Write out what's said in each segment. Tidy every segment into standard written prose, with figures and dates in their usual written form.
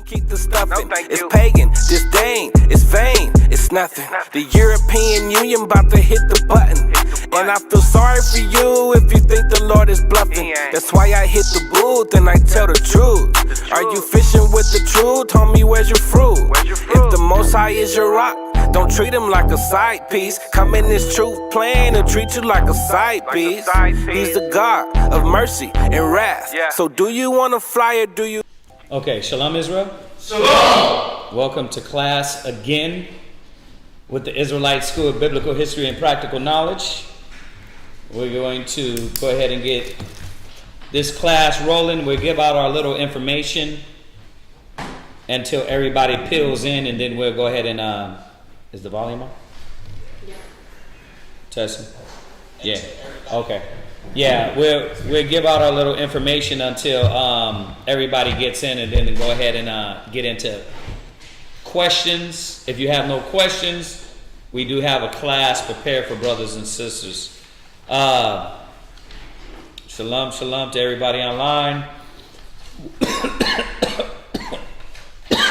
Keep the stuffing. No, it's pagan, disdain, it's vain, it's nothing. The European Union about to hit the button. And I feel sorry for you if you think the Lord is bluffing. That's why I hit the booth and I tell the truth. Are you fishing with the truth? Homie, where's your fruit? If the Most High is your rock, don't treat him like a side piece. Come in this truth plan and treat you like a side piece. He's the God of mercy and wrath. So do you want to fly or do you? Okay, Shalom Israel. Shalom. Welcome to class again with the Israelite School of Biblical History and Practical Knowledge. We're going to go ahead and get this class rolling. We'll give out our little information until everybody peels in, and then we'll go ahead and is the volume on? Yeah. Testing. Yeah. Okay. Yeah, we'll give out our little information until everybody gets in, and then go ahead and get into questions. If you have no questions, we do have a class prepared for brothers and sisters. Shalom, shalom to everybody online.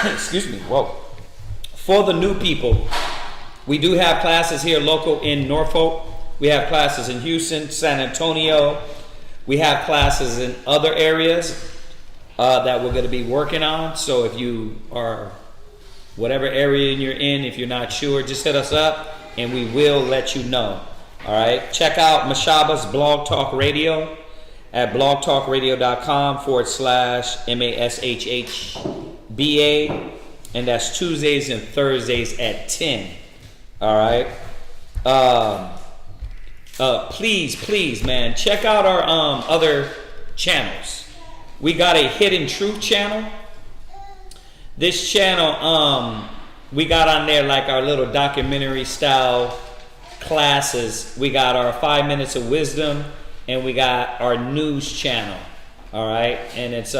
Excuse me. Whoa. For the new people, we do have classes here local in Norfolk. We have classes in Houston, San Antonio. We have classes in other areas that we're going to be working on. So if you are, whatever area you're in, if you're not sure, just hit us up and we will let you know. All right. Check out Mashaba's Blog Talk Radio at blogtalkradio.com/MASHHBA. And that's Tuesdays and Thursdays at 10. All right. Please, man, check out our other channels. We got a Hidden Truth channel. This channel, we got on there like our little documentary style classes. We got our 5 minutes of wisdom, and we got our news channel. All right, and it's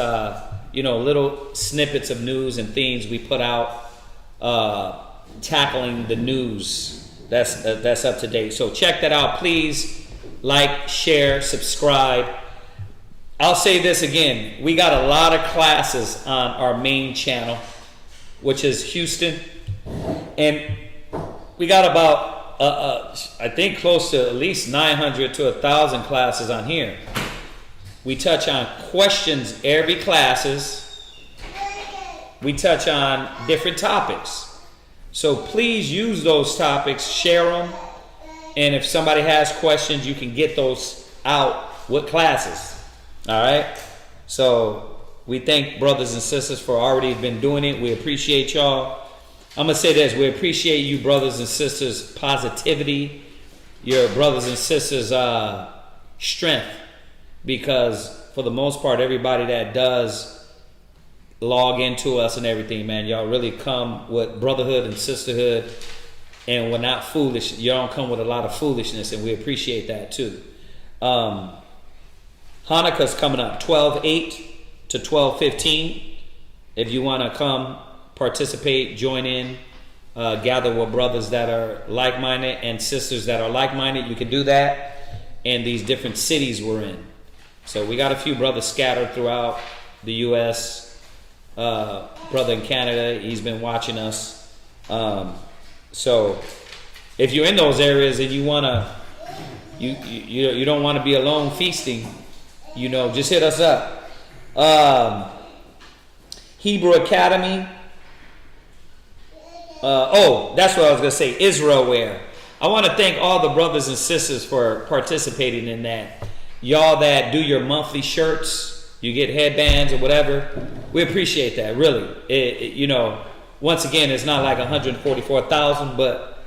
little snippets of news and things we put out tackling the news. That's up to date. So check that out. Please like, share, subscribe. I'll say this again. We got a lot of classes on our main channel, which is Houston. And we got about, I think, close to at least 900 to 1,000 classes on here. We touch on questions every classes. We touch on different topics. So please use those topics, share them, and if somebody has questions, you can get those out with classes. All right? So we thank brothers and sisters for already been doing it. We appreciate y'all. I'm going to say this. We appreciate you brothers and sisters' positivity, your brothers and sisters' strength, because for the most part, everybody that does log into us and everything, man, y'all really come with brotherhood and sisterhood, and we're not foolish. Y'all don't come with a lot of foolishness, and we appreciate that too. Hanukkah's coming up 12/8 to 12/15. If you want to come participate, join in, gather with brothers that are like-minded and sisters that are like-minded, you can do that in these different cities we're in. So we got a few brothers scattered throughout the U.S., brother in Canada, he's been watching us. So if you're in those areas and you wanna, you don't want to be alone feasting, just hit us up. Hebrew Academy. That's what I was gonna say. Israelware. I want to thank all the brothers and sisters for participating in that. Y'all that do your monthly shirts, you get headbands or whatever. We appreciate that, really. Once again, it's not like 144,000, but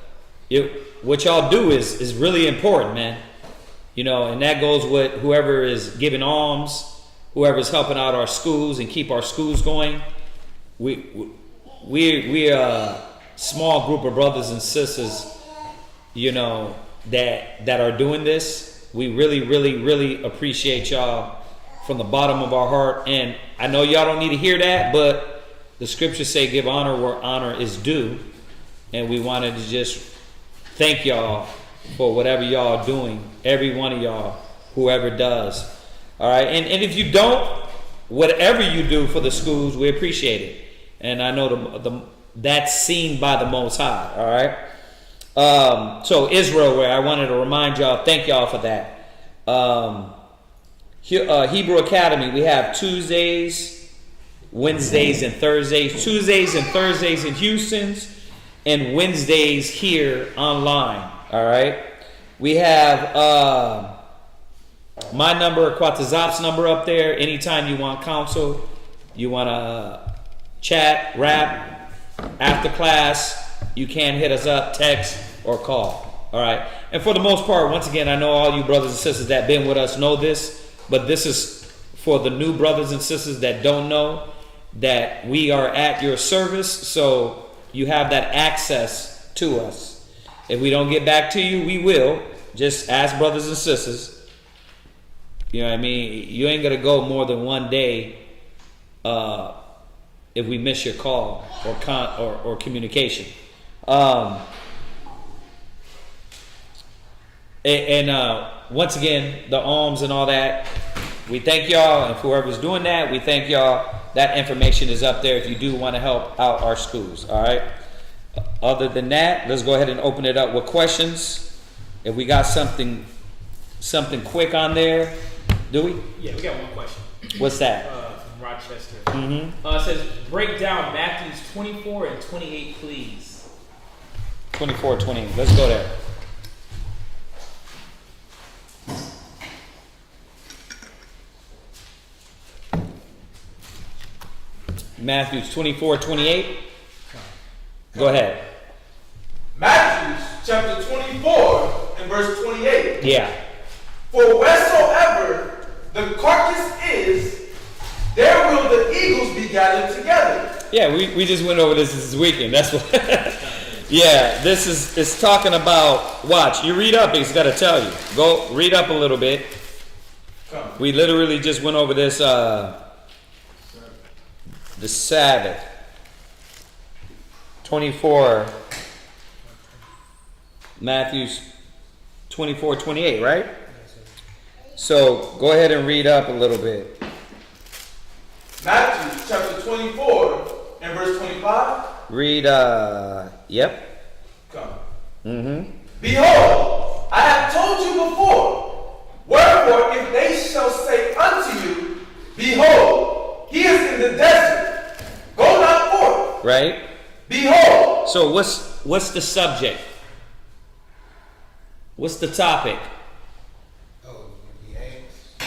what y'all do is really important, man. And that goes with whoever is giving alms, whoever's helping out our schools and keep our schools going. We're a small group of brothers and sisters, that are doing this. We really, really, really appreciate y'all from the bottom of our heart. And I know y'all don't need to hear that, but the scriptures say give honor where honor is due. And we wanted to just thank y'all for whatever y'all are doing. Every one of y'all, whoever does. All right. And if you don't, whatever you do for the schools, we appreciate it. and I know that's seen by the Most High. All right. So Israel, where I wanted to remind y'all, thank y'all for that. Hebrew Academy, we have Tuesdays, Wednesdays, and Thursdays. Tuesdays and Thursdays in Houston's, and Wednesdays here online. All right. We have my number, Quatazop's number up there. Anytime you want counsel, you want to chat, rap, after class, you can hit us up, text, or call. All right. And for the most part, once again, I know all you brothers and sisters that been with us know this, but this is for the new brothers and sisters that don't know that we are at your service, so you have that access to us. If we don't get back to you, we will. Just ask brothers and sisters. You know what I mean? You ain't going to go more than one day if we miss your call or communication. Once again, the alms and all that, we thank y'all, and whoever's doing that, we thank y'all. That information is up there if you do want to help out our schools. All right. Other than that, let's go ahead and open it up with questions. If we got something quick on there, do we? Yeah, we got one question. What's that? From Rochester. Mm-hmm. It says, break down Matthews 24 and 28, please. 24, 28. Let's go there. Matthew 24, 28. Go ahead. Matthew chapter 24 and verse 28. Yeah. For wheresoever the carcass is, there will the eagles be gathered together. Yeah, we just went over this weekend. That's what. Yeah, it's talking about. Watch, you read up. He's got to tell you. Go read up a little bit. We literally just went over this. The Sabbath. 24. Matthew's 24, 28, right? So go ahead and read up a little bit. Matthew chapter 24 and verse 25. Read, yep. Come. Mm-hmm. Behold, I have told you before. Wherefore, if they shall say unto you, behold, he is in the desert, go not forth. Right? Behold. So what's the subject? What's the topic? Oh, he asked.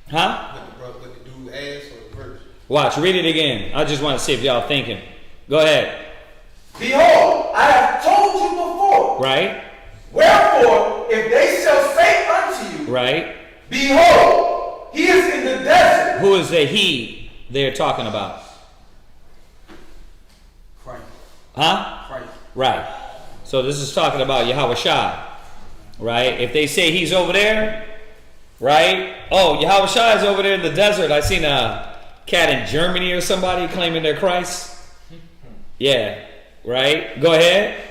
Huh? What the dude asked or the verse? Watch, read it again. I just want to see if y'all thinking. Go ahead. Behold, I have told you before. Right? Wherefore, if they shall say unto you, Right? behold, he is in the desert. Who is the he they're talking about? Christ. Huh? Christ. Right. So this is talking about Yahweh Shai. Right? If they say he's over there, right? Oh, Yahweh Shai is over there in the desert. I seen a cat in Germany or somebody claiming they're Christ. Yeah. Right? Go ahead.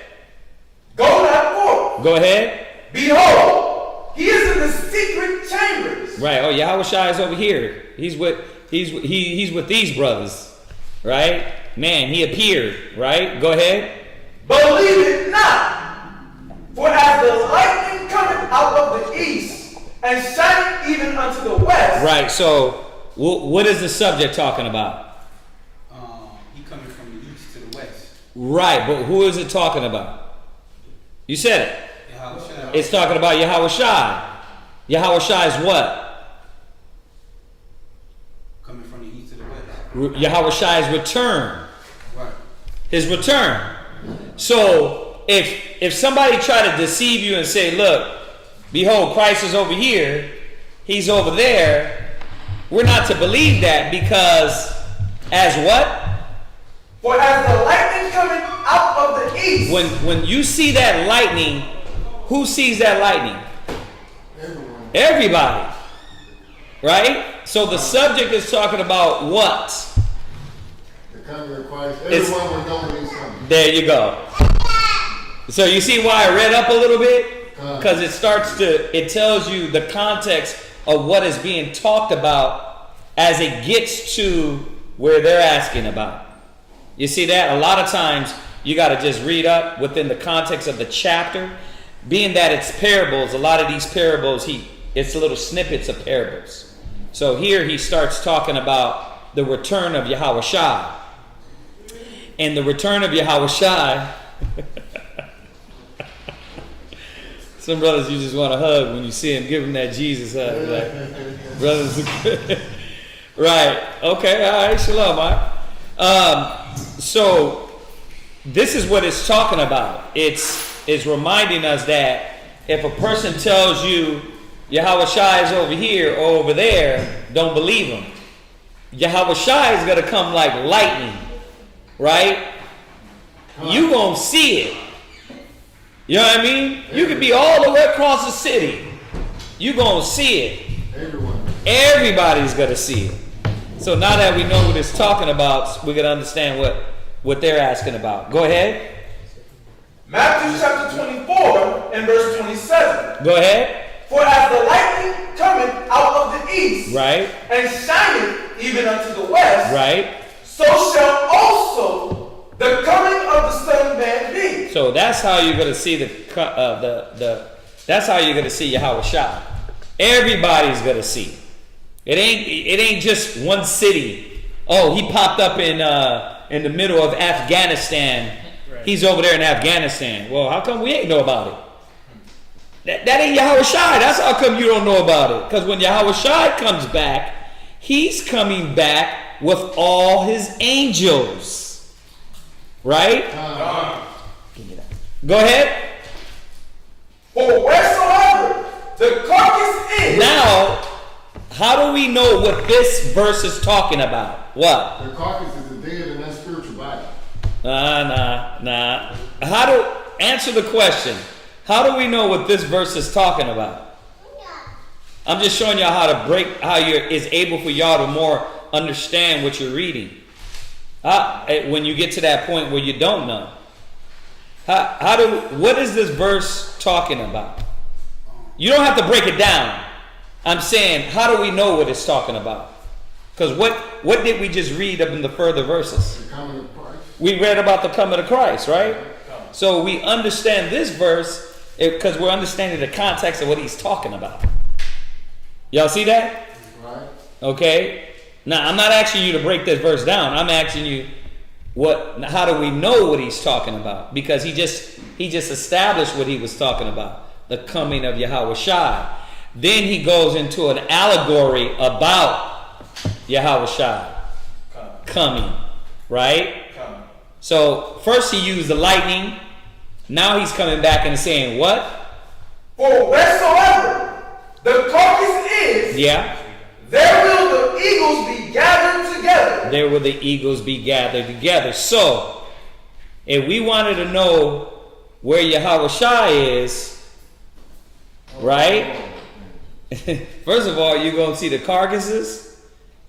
Go not forth. Go ahead. Behold, he is in the secret chambers. Right. Oh, Yahweh Shai is over here. He's with these brothers. Right? Man, he appeared. Right? Go ahead. Believe it not. For as the lightning cometh out of the east, and shineth even unto the west. Right. So, what is the subject talking about? He coming from the east to the west. Right. But who is it talking about? You said it. Yahweh Shai. It's talking about Yahweh Shai. Yahweh Shai is what? Coming from the east to the west. Yahweh Shai's return. Right. His return. So, if somebody try to deceive you and say, look, behold, Christ is over here, he's over there, we're not to believe that because as what? For as the lightning cometh out of the east. When you see that lightning, who sees that lightning? Everyone. Everybody. Right? So the subject is talking about what? The coming of Christ. Everyone will know when he's coming. There you go. So you see why I read up a little bit? Because it tells you the context of what is being talked about as it gets to where they're asking about. You see that? A lot of times you got to just read up within the context of the chapter. Being that it's parables, a lot of these parables, it's little snippets of parables. So here he starts talking about the return of Yahushua. And the return of Yahushua, some brothers you just want to hug when you see him, give him that Jesus hug. Like, brothers, right? Okay, all right, shalom. So this is what it's talking about. It's reminding us that if a person tells you Yahushua is over here or over there, don't believe him. Yahushua is going to come like lightning, right? You going to see it. You know what I mean? You could be all the way across the city. You going to see it. Everybody's going to see it. So now that we know what it's talking about, we're going to understand what they're asking about. Go ahead. Matthew chapter 24 and verse 27. Go ahead. For as the lightning cometh out of the east, right, and shineth even unto the west, right, so shall also the coming of the Son of Man be. So that's how you're going to see that's how you're going to see Yahushua. Everybody's going to see. It ain't just one city. Oh, he popped up in the middle of Afghanistan. Right. He's over there in Afghanistan. Well, how come we ain't know about it? That ain't Yahushua. That's how come you don't know about it. Because when Yahushua comes back, he's coming back with all his angels. Right? Go ahead. For wheresoever the carcass is. Now, how do we know what this verse is talking about? What? The carcass is the dead and that's spiritual body. Nah. Answer the question. How do we know what this verse is talking about? I'm just showing y'all how it's able for y'all to more understand what you're reading. When you get to that point where you don't know. What is this verse talking about? You don't have to break it down. I'm saying, how do we know what it's talking about? Because what did we just read up in the further verses? The coming of Christ. We read about the coming of Christ, right? So we understand this verse because we're understanding the context of what he's talking about. Y'all see that? Right. Okay. Now, I'm not asking you to break this verse down. I'm asking you, how do we know what he's talking about? Because he just established what he was talking about, the coming of Yahushua. Then he goes into an allegory about Yahushua coming, right? So first he used the lightning. Now he's coming back and saying what? For wheresoever the carcass is, yeah, there will the eagles be gathered together. There will the eagles be gathered together. So, if we wanted to know where Yahushua is, right? First of all, you're going to see the carcasses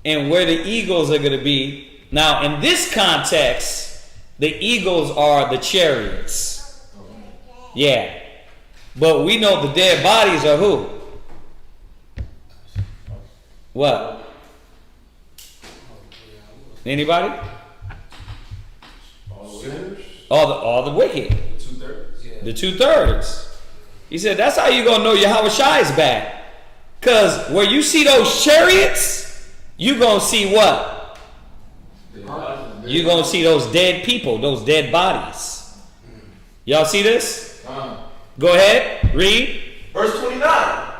and where the eagles are going to be. Now, in this context, the eagles are the chariots. Yeah. But we know the dead bodies are who? What? Anybody? All the wicked. 2/3. Yeah. The 2/3. He said that's how you gonna know Yahushua is back. Cause where you see those chariots, you gonna see what? You gonna see those dead people, those dead bodies. Y'all see this? Go ahead, read. Verse 29.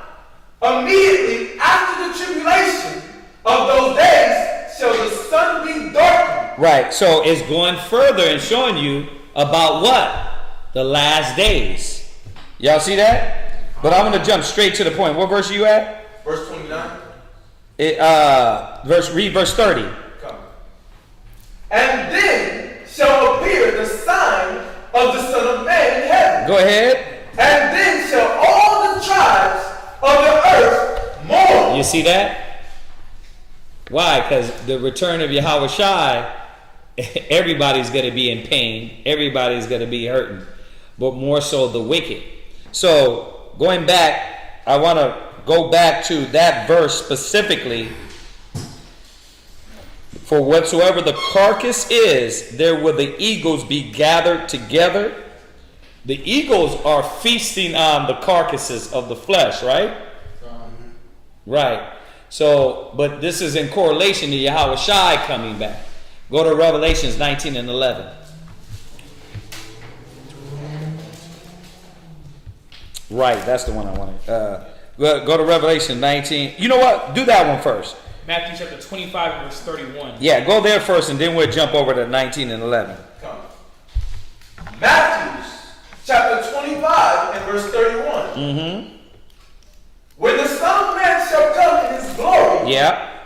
Immediately after the tribulation of those days shall the sun be darkened. Right, so it's going further and showing you about what? The last days. Y'all see that? But I'm going to jump straight to the point. What verse are you at? Verse 29. Read verse 30. Come. And then shall appear the sign of the Son of Man in heaven. Go ahead. And then shall all the tribes of the earth mourn. You see that? Why? Because the return of Yahushua, everybody's going to be in pain. Everybody's going to be hurting. But more so the wicked. So, going back, I want to go back to that verse specifically. For whatsoever the carcass is, there will the eagles be gathered together. The eagles are feasting on the carcasses of the flesh, right? Right. So, but this is in correlation to Yahweh Shai coming back. Go to Revelations 19 and 11. Right, that's the one I wanted. Go to Revelation 19. You know what? Do that one first. Matthew chapter 25, verse 31. Yeah, go there first, and then we'll jump over to 19 and 11. Come. Matthew chapter 25 and verse 31. Mm-hmm. When the Son of Man shall come in his glory, Yeah.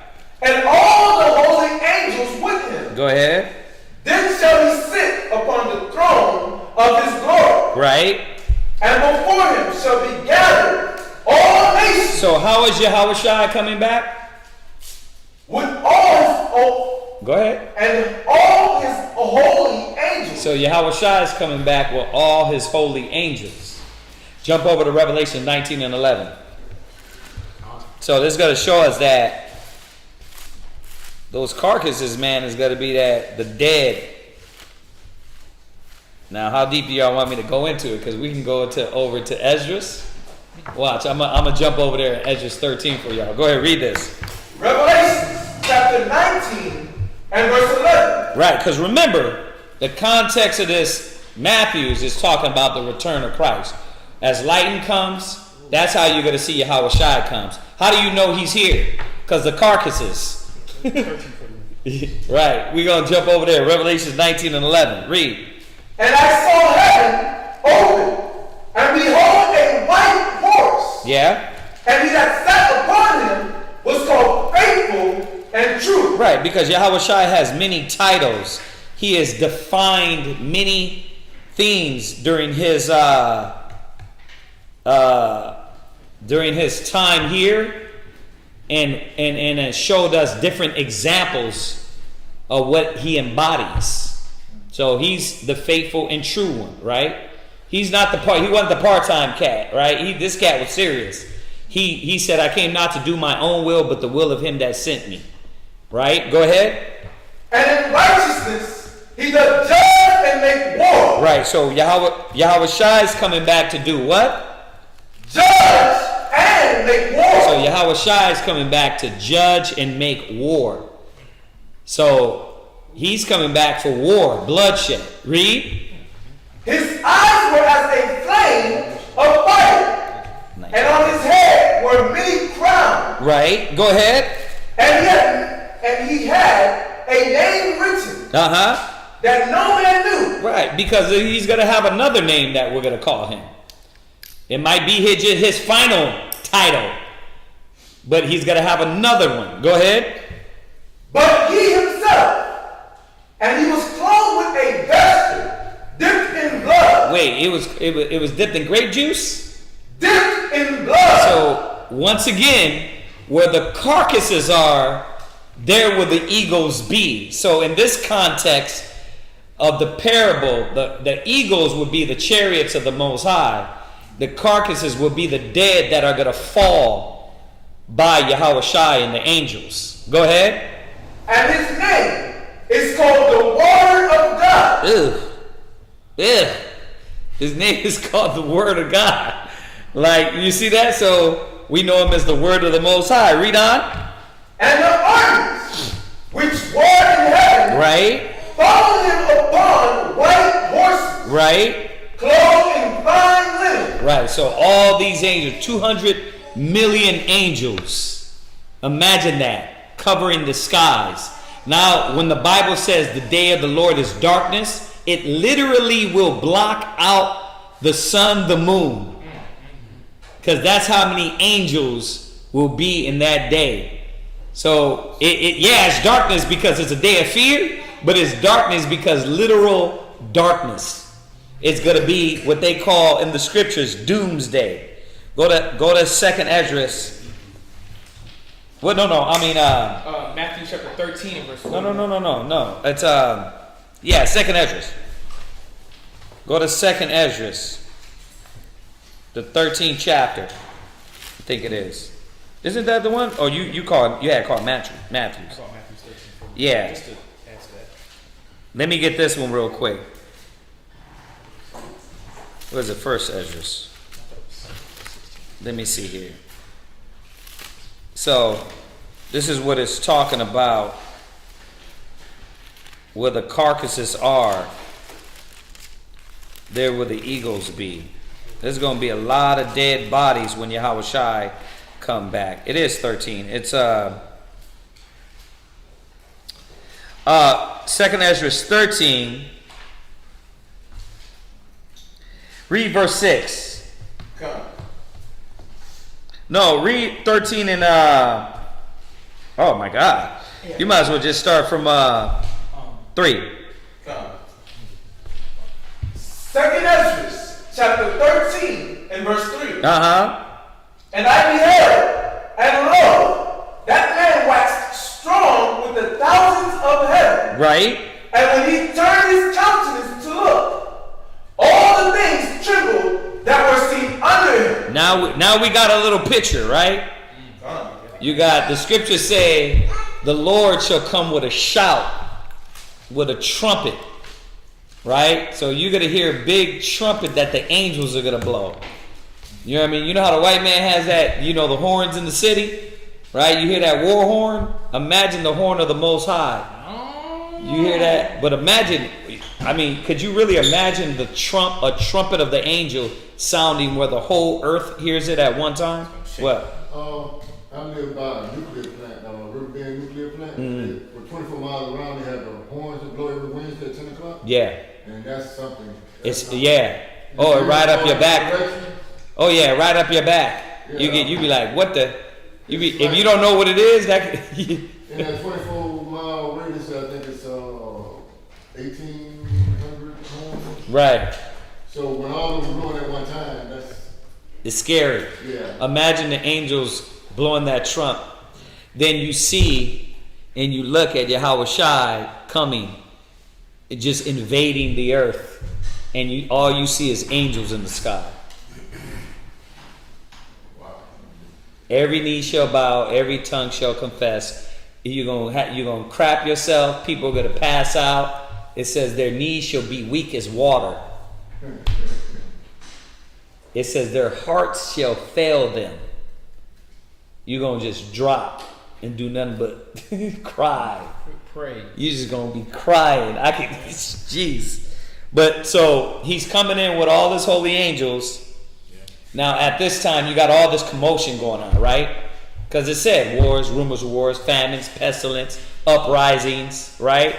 and all the holy angels with him, Go ahead. then shall he sit upon the throne of his glory. Right. And before him shall be gathered all nations. So how is Yahweh Shai coming back? With all his Go ahead. and all his holy angels. So Yahweh Shai is coming back with all his holy angels. Jump over to Revelation 19 and 11. So this is going to show us that those carcasses, man, is going to be that the dead. Now, how deep do y'all want me to go into it? Because we can go over to Esdras. Watch, I'm gonna jump over there at Esdras 13 for y'all. Go ahead, read this. Revelation chapter 19 and verse 11. Right, because remember, the context of this Matthews is talking about the return of Christ. As lighting comes, that's how you're going to see Yahweh Shai comes. How do you know he's here? Because the carcasses. Right, we're going to jump over there. Revelation 19 and 11. Read. And I saw heaven open, and behold a white horse. Yeah? And he that sat upon him was called Faithful and True. Right, because Yahweh Shai has many titles. He has defined many things during his time here, and has showed us different examples of what he embodies. So he's the faithful and true one, right? He's not he wasn't the part-time cat, right? This cat was serious. He said, I came not to do my own will, but the will of him that sent me. Right? Go ahead. And in righteousness he doth judge and make war. Right, so Yahweh Shai is coming back to do what? Judge and make war. So Yahweh Shai is coming back to judge and make war. So he's coming back for war, bloodshed. Read. His eyes were as a flame of fire, Nice. and on his head were many crowns. Right, go ahead. And he had a name written that no man knew. Right, because he's going to have another name that we're going to call him. It might be his final title, but he's going to have another one. Go ahead. But he himself, and he was clothed with a vesture dipped in blood. Wait, it was dipped in grape juice? Dipped in blood. So, once again, where the carcasses are, there will the eagles be. So in this context of the parable, the eagles would be the chariots of the Most High. The carcasses will be the dead that are going to fall by Yahweh Shai and the angels. Go ahead. And his name is called the Word of God. Ugh. His name is called the Word of God. Like, you see that? So we know him as the Word of the Most High. Read on. And the armies which war in heaven, Right. followed him upon white horses, Right. clothed in fine linen. Right. So all these angels, 200 million angels. Imagine that, covering the skies. Now, when the Bible says the day of the Lord is darkness, it literally will block out the sun, the moon. Because that's how many angels will be in that day. So, it's darkness because it's a day of fear, but it's darkness because literal darkness. It's going to be what they call in the scriptures doomsday. Go to 2nd Esdras. Well, Matthew chapter 13 and verse 4. No. It's 2nd Esdras. Go to 2nd Esdras, the 13th chapter. I think it is. Isn't that the one? Oh, you had called Matthews. I call Matthew 13. Yeah. Just to add to that. Let me get this one real quick. What is it? First Esdras. Let me see here. So, this is what it's talking about. Where the carcasses are, there will the eagles be. There's going to be a lot of dead bodies when Yahweh Shai come back. It is 13. It's 2nd Esdras 13. Read verse 6. Come. No, read 13 and oh my God. You might as well just start from 3. Come. 2nd Esdras, chapter 13, and verse 3. And I beheld, and lo, that man waxed strong with the thousands of heaven. Right. And when he turned his countenance to look, all the things trembled that were seen under him. Now we got a little picture, right? You got the scriptures say, the Lord shall come with a shout, with a trumpet, right? So you're going to hear a big trumpet that the angels are going to blow. You know what I mean? You know how the white man has that, you know, the horns in the city, right? You hear that war horn? Imagine the horn of the Most High. You hear that? But imagine, I mean, could you really imagine a trumpet of the angel sounding where the whole earth hears it at one time? What? I live by a nuclear plant, Riverbend nuclear plant. For 24 miles around, they have the horns that blow every Wednesday at 10 o'clock. Yeah. And that's something. Yeah. Oh, right up your back. Oh yeah, right up your back. Yeah. You be like, what the? If you don't know what it is, that. In that 24-mile radius, I think it's 1,800 homes. Right. So when all of them blowing at one time, It's scary. Yeah. Imagine the angels blowing that trump. Then you see and you look at Yahweh Shai coming, just invading the earth, and all you see is angels in the sky. Wow. Every knee shall bow, every tongue shall confess. You're gonna crap yourself. People are gonna pass out. It says their knees shall be weak as water. It says their hearts shall fail them. You're gonna just drop and do nothing but cry. Pray. You're just gonna be crying. Jeez. But so he's coming in with all his holy angels. Now at this time you got all this commotion going on, right? Because it said wars, rumors of wars, famines, pestilence, uprisings, right?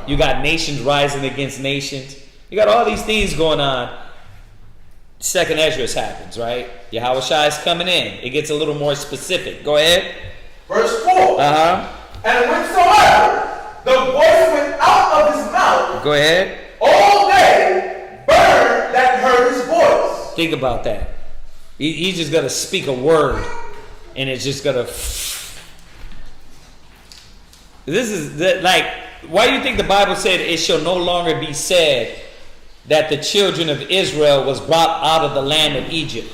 You got nations rising against nations. You got all these things going on. 2nd Esdras happens, right? Yahweh Shai is coming in. It gets a little more specific. Go ahead. Verse 4. And whensoever the voice went out of his mouth, Go ahead. all day burned that heard his voice. Think about that. He's just going to speak a word, and it's just going to... This is like, why do you think the Bible said it shall no longer be said that the children of Israel was brought out of the land of Egypt?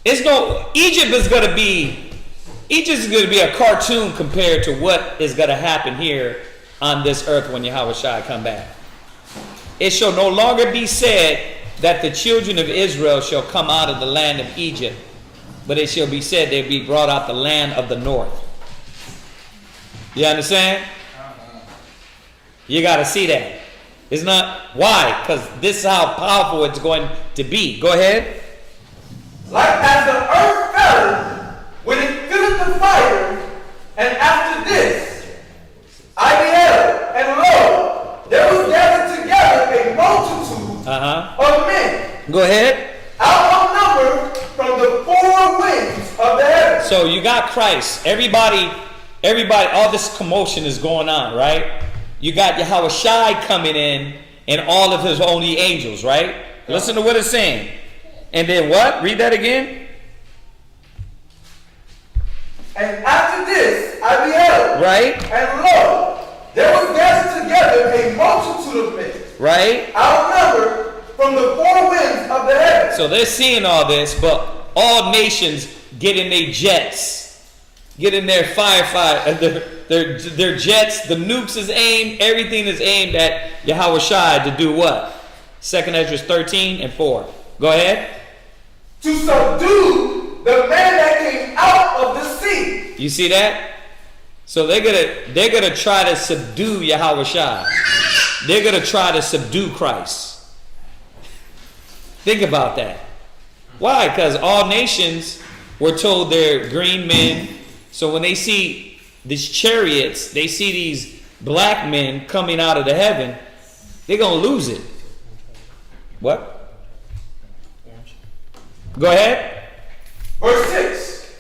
Egypt is going to be a cartoon compared to what is going to happen here on this earth when Yahweh Shai come back. It shall no longer be said that the children of Israel shall come out of the land of Egypt, but it shall be said they be brought out the land of the north. You understand? You got to see that. It's not, why? Because this is how powerful it's going to be. Go ahead. Like as the earth fell when it filled the fire, and after this I beheld, and lo, there was gathered together a multitude of men. Go ahead. Outnumbered from the four winds of the heavens. So you got Christ. Everybody, all this commotion is going on, right? You got Yahweh Shai coming in and all of his holy angels, right? Yeah. Listen to what it's saying. And then what? Read that again. And after this I beheld, right? And lo, there was gathered together a multitude of men, right? Outnumbered from the four winds of the heavens. So they're seeing all this, but all nations get in their jets, get in their firefight, their jets. The nukes is aimed. Everything is aimed at Yahweh Shai to do what? 2nd Ezra 13:4. Go ahead. To subdue the man that came out of the sea. You see that? So they're gonna try to subdue Yahweh Shai. They're gonna try to subdue Christ. Think about that. Why? Because all nations were told they're green men. So when they see these chariots, they see these black men coming out of the heaven, they're gonna lose it. What? Go ahead. Verse 6.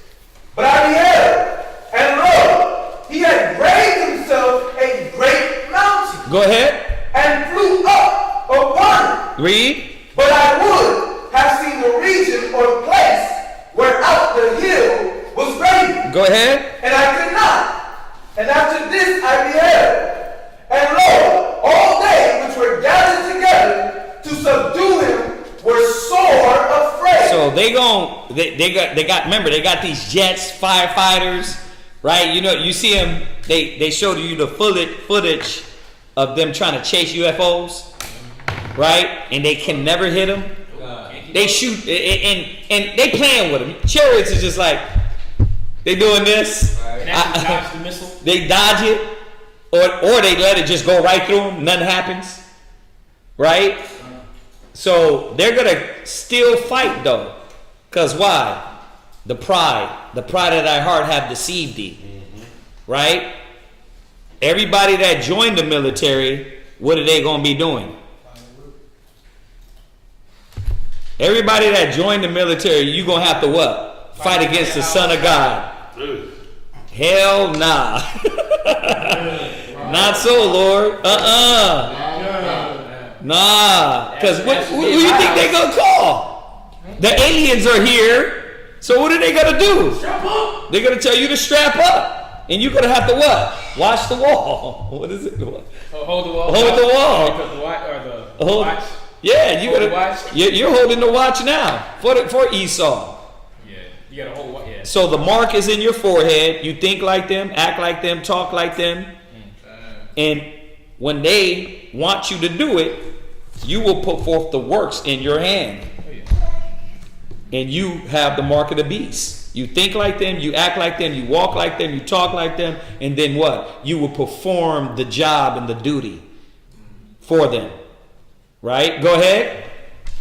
But I beheld, and lo, he had raised himself a great mountain. Go ahead. And flew up upon it. Read. But I would have seen the region or place where out the hill was radiant. Go ahead. And I could not. And after this I beheld, and lo, all they which were gathered together to subdue him were sore afraid. So they got remember, they got these jets, firefighters, right? You know, you see them, they showed you the footage of them trying to chase UFOs, right? And they can never hit them. They shoot, and they playing with them. Chariots is just like, they doing this. Dodge the missile. They dodge it, or they let it just go right through them. Nothing happens, right? So they're gonna still fight though, cause why? The pride of thy heart have deceived thee, right? Everybody that joined the military, what are they gonna be doing? Everybody that joined the military, you gonna have to what? Fight against the Son of God. Hell nah. Not so, Lord. Nah. Because who do you think they gonna call? The aliens are here. So what are they gonna do? Strap up. They're gonna tell you to strap up. And you're gonna have to what? Watch the wall. What is it? Hold the wall. Hold the wall. The watch. Yeah, Watch. you're holding the watch now for Esau. Yeah, you got to hold watch. Yeah. So the mark is in your forehead. You think like them, act like them, talk like them. And when they want you to do it, you will put forth the works in your hand. And you have the mark of the beast. You think like them, you act like them, you walk like them, you talk like them, and then what? You will perform the job and the duty for them. Right? Go ahead.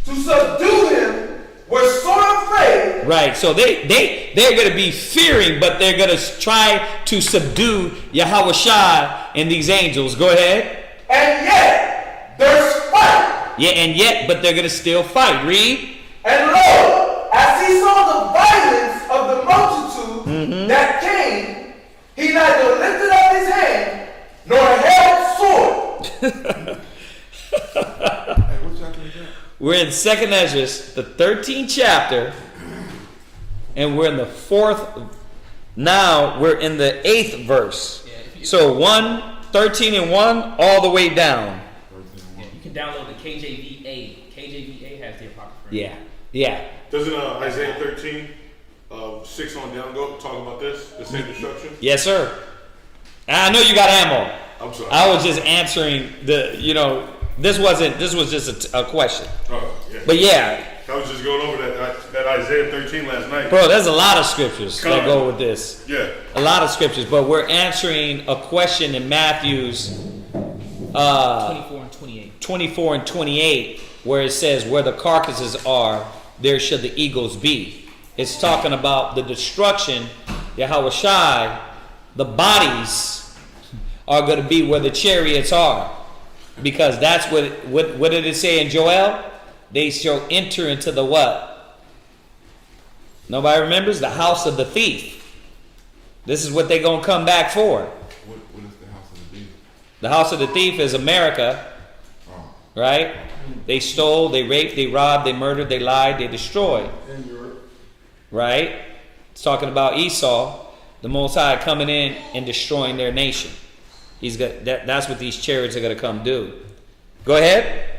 To subdue him were sore afraid. Right. So they're going to be fearing, but they're going to try to subdue Yahweh Shai and these angels. Go ahead. And yet there's fight. Yeah, and yet, but they're going to still fight. Read. And lo, as he saw the violence of the multitude that came, he neither lifted up his hand nor held sword. We're in 2nd Ezra, the 13th chapter, and we're in the 4th. Now we're in the 8th verse. So 13 and 1 all the way down. Yeah, you can download the KJVA. KJVA has the apocrypha. Yeah. Doesn't Isaiah 13, 6 on down go talk about this? The same destruction? Yes, sir. I know you got ammo. I'm sorry. I was just answering this was just a question. Oh, yeah. But yeah. I was just going over that Isaiah 13 last night. Bro, there's a lot of scriptures that go with this. Yeah. A lot of scriptures, but we're answering a question in Matthew's 24 and 28. 24 and 28, where it says, where the carcasses are, there shall the eagles be. It's talking about the destruction, Yahweh Shai, the bodies are going to be where the chariots are. Because that's what did it say in Joel? They shall enter into the what? Nobody remembers? The house of the thief. This is what they're going to come back for. What is the house of the thief? The house of the thief is America. Right? They stole, they raped, they robbed, they murdered, they lied, they destroyed. In Europe. Right? It's talking about Esau, the Most High coming in and destroying their nation. That's what these chariots are going to come do. Go ahead.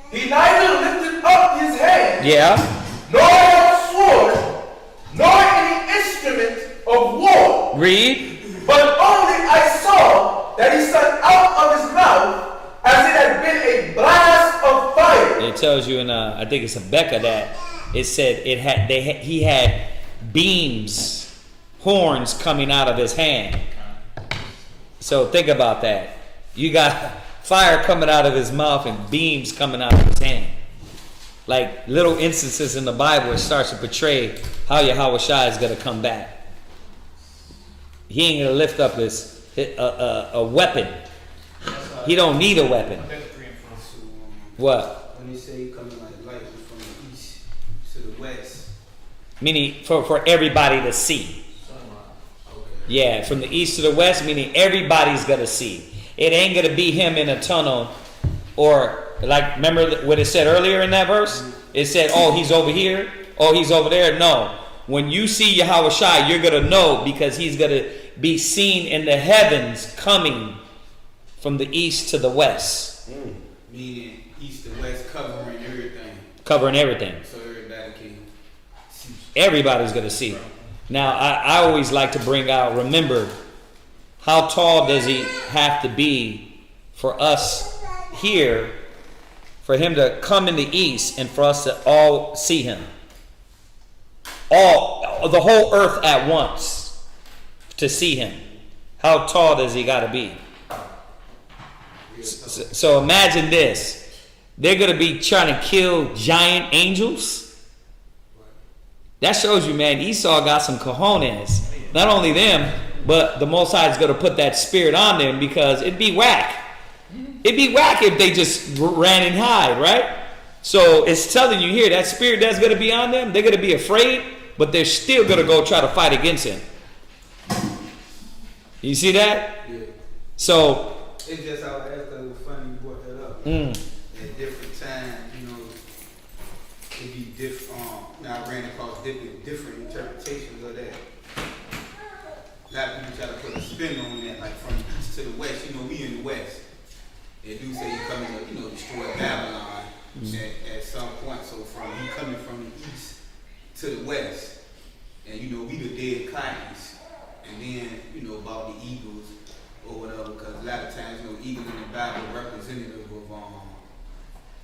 He neither lifted up his hand, Yeah. nor held sword, nor any of war. Read. But only I saw that he sent out of his mouth as it had been a blast of fire. It tells you in I think it's Habakkuk that it said he had beams, horns coming out of his hand. So think about that. You got fire coming out of his mouth and beams coming out of his hand. Like little instances in the Bible, it starts to portray how Yahweh Shai is going to come back. He ain't going to lift up a weapon. He don't need a weapon. What? When he say he coming like lightning from the east to the west. Meaning for everybody to see. Yeah, from the east to the west, meaning everybody's going to see. It ain't going to be him in a tunnel or like, remember what it said earlier in that verse? It said, oh, he's over here. Oh, he's over there. No. When you see Yahweh Shai, you're going to know because he's going to be seen in the heavens coming from the east to the west. Meaning east to west covering everything. Covering everything. So everybody can see. Everybody's going to see. Now, I always like to bring out, remember, how tall does he have to be for us here, for him to come in the east and for us to all see him? The whole earth at once to see him. How tall does he got to be? So imagine this. They're going to be trying to kill giant angels. That shows you, man, Esau got some cojones. Not only them, but the Most High is going to put that spirit on them because it'd be whack. It'd be whack if they just ran and hide, right? So it's telling you here, that spirit that's going to be on them, they're going to be afraid, but they're still going to go try to fight against him. You see that? Yeah. So It's just how it was funny you brought that up. At different times, you know, it'd be different. Now I ran across different interpretations of that. A lot of people try to put a spin on that, like from the east to the west. You know, we in the west. They do say he coming to, you know, destroy Babylon at some point. So he coming from the east to the west, and you know, we the dead clouds, and then you know about the eagles or whatever, because a lot of times, you know, eagles in the Bible representative of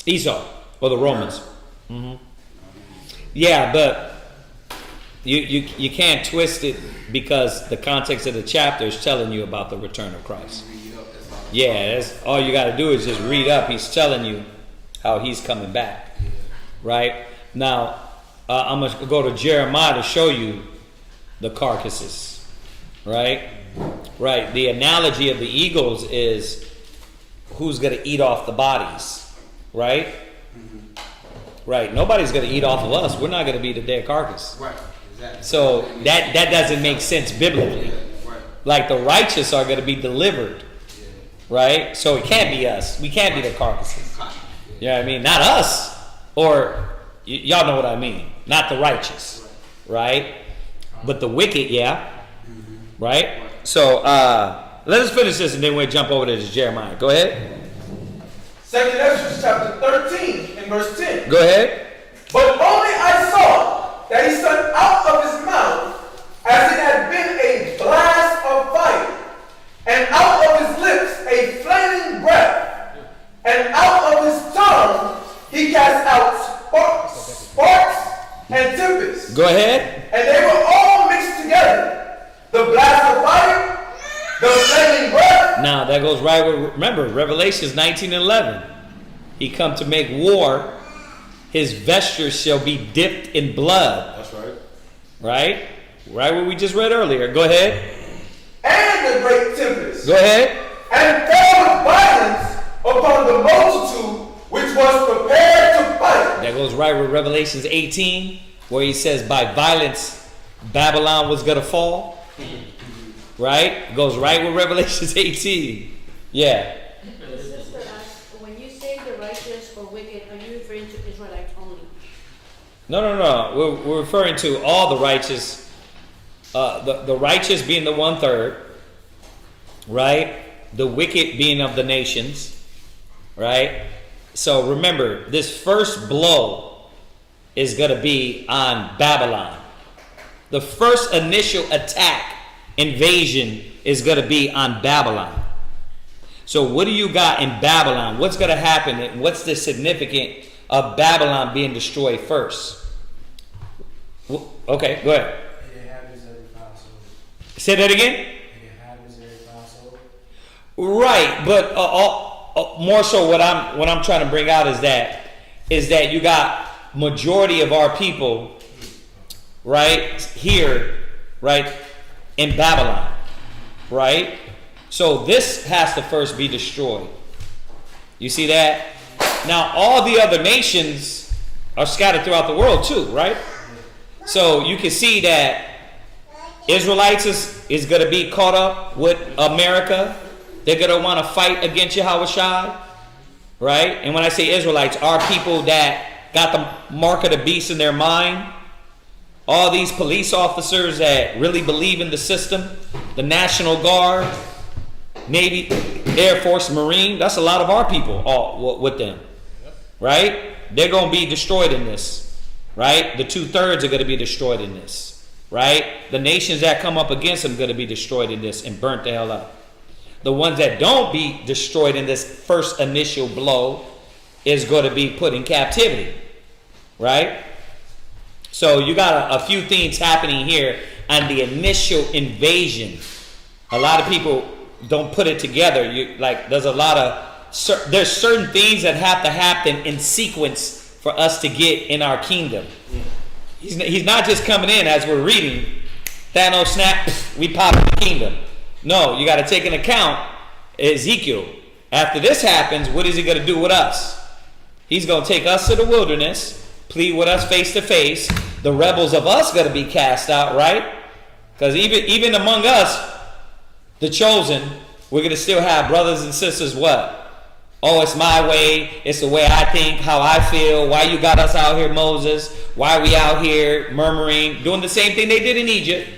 Esau or the Romans. Yeah, but you can't twist it because the context of the chapter is telling you about the return of Christ. Yeah, that's all you got to do is just read up. He's telling you how he's coming back, right? Now, I'm going to go to Jeremiah to show you the carcasses, right? Right. The analogy of the eagles is who's going to eat off the bodies, right? Right. Nobody's going to eat off of us. We're not going to be the dead carcass. Right. Exactly. So that doesn't make sense biblically. Right. Like the righteous are going to be delivered, right? So it can't be us. We can't be the carcasses. You know what I mean? Not us. Or y'all know what I mean. Not the righteous, right? But the wicked, yeah. Right? So let us finish this and then we'll jump over to Jeremiah. Go ahead. 2nd Ezra chapter 13 and verse 10. Go ahead. But only I saw that he sent out of his mouth as it had been a blast of fire, and out of his lips a flaming breath, and out of his tongue he cast out sparks and tempests. Go ahead. And they were all mixed together. The blast of fire, the flaming breath. Now that goes right with, remember, Revelations 19:11. He come to make war. His vestures shall be dipped in blood. That's right. Right? Right what we just read earlier. Go ahead. And the great tempest. Go ahead. And fell with violence upon the multitude which was prepared to fight. That goes right with Revelations 18, where he says by violence Babylon was going to fall. Right? Goes right with Revelations 18. Yeah. Sister, when you say the righteous or wicked, are you referring to Israelites only? No. We're referring to all the righteous. The righteous being the 1/3. Right? The wicked being of the nations. Right? So remember, this first blow is going to be on Babylon. The first initial attack, invasion, is going to be on Babylon. So what do you got in Babylon? What's going to happen? And what's the significance of Babylon being destroyed first? Okay, go ahead. It inhabits every household. Say that again? It inhabits every household. Right, but more so what I'm trying to bring out is that you got majority of our people right here, right, in Babylon, right? So this has to first be destroyed. You see that? Now all the other nations are scattered throughout the world too, right? So you can see that Israelites is going to be caught up with America. They're going to want to fight against Yahushua, right? And when I say Israelites, are people that got the mark of the beast in their mind. All these police officers that really believe in the system, the National Guard, Navy, Air Force, Marine, that's a lot of our people all with them, right? They're going to be destroyed in this, right? The 2/3 are going to be destroyed in this, right? The nations that come up against them are going to be destroyed in this and burnt the hell up. The ones that don't be destroyed in this first initial blow is going to be put in captivity, right? So you got a few things happening here on the initial invasion. A lot of people don't put it together. There's a lot of there's certain things that have to happen in sequence for us to get in our kingdom. He's not just coming in as we're reading. Thanos snap, we pop in the kingdom. No, you got to take into account Ezekiel. After this happens, what is he going to do with us? He's going to take us to the wilderness, plead with us face to face. The rebels of us going to be cast out, right? Because even among us, the chosen, we're going to still have brothers and sisters what? Oh, it's my way. It's the way I think, how I feel. Why you got us out here, Moses? Why are we out here murmuring, doing the same thing they did in Egypt?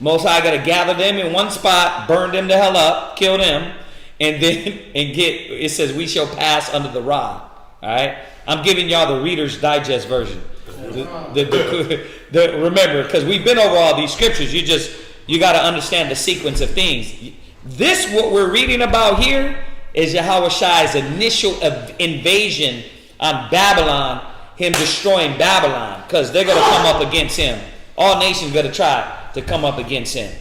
Most High got to gather them in one spot, burn them the hell up, kill them, and then it says we shall pass under the rod. All right, I'm giving y'all the Reader's Digest version. Remember, because we've been over all these scriptures, you got to understand the sequence of things. This what we're reading about here is Yahushua's initial invasion on Babylon, him destroying Babylon, because they're going to come up against him. All nations going to try to come up against him,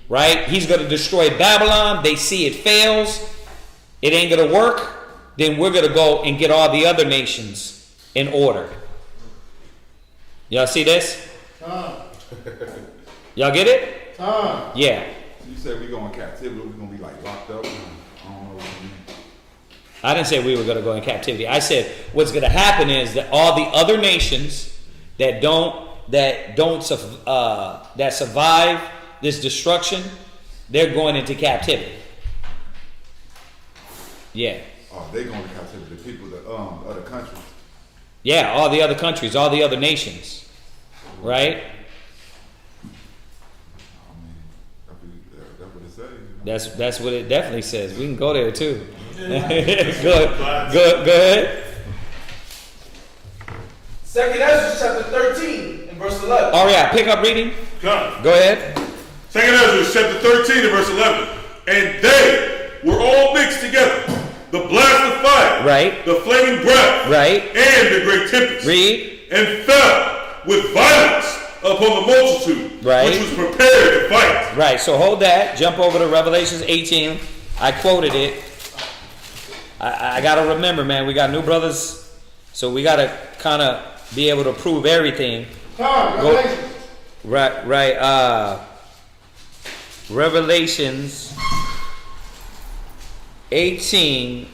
right? He's going to destroy Babylon. They see it fails, it ain't going to work. Then we're going to go and get all the other nations in order. Y'all see this? Y'all get it? Yeah. You said we going in captivity, we're going to be like locked up. I don't know what you mean. I didn't say we were going to go in captivity. I said what's going to happen is that all the other nations that survive this destruction, they're going into captivity. Yeah. Oh, they going to captivity. The people, the other countries. Yeah, all the other countries, all the other nations, right? That's what it says. That's what it definitely says. We can go there too. Go ahead. 2 Ezra chapter 13 and verse 11. Oh yeah, pick up reading. Come. Go ahead. 2 Ezra chapter 13 and verse 11. And they were all mixed together. The blast of fire. Right. The flaming breath. Right. And the great tempest. Read. And fell with violence upon the multitude. Right. Which was prepared to fight. Right. So hold that. Jump over to Revelations 18. I quoted it. I got to remember, man, we got new brothers. So we got to kind of be able to prove everything. Right. Revelations 18.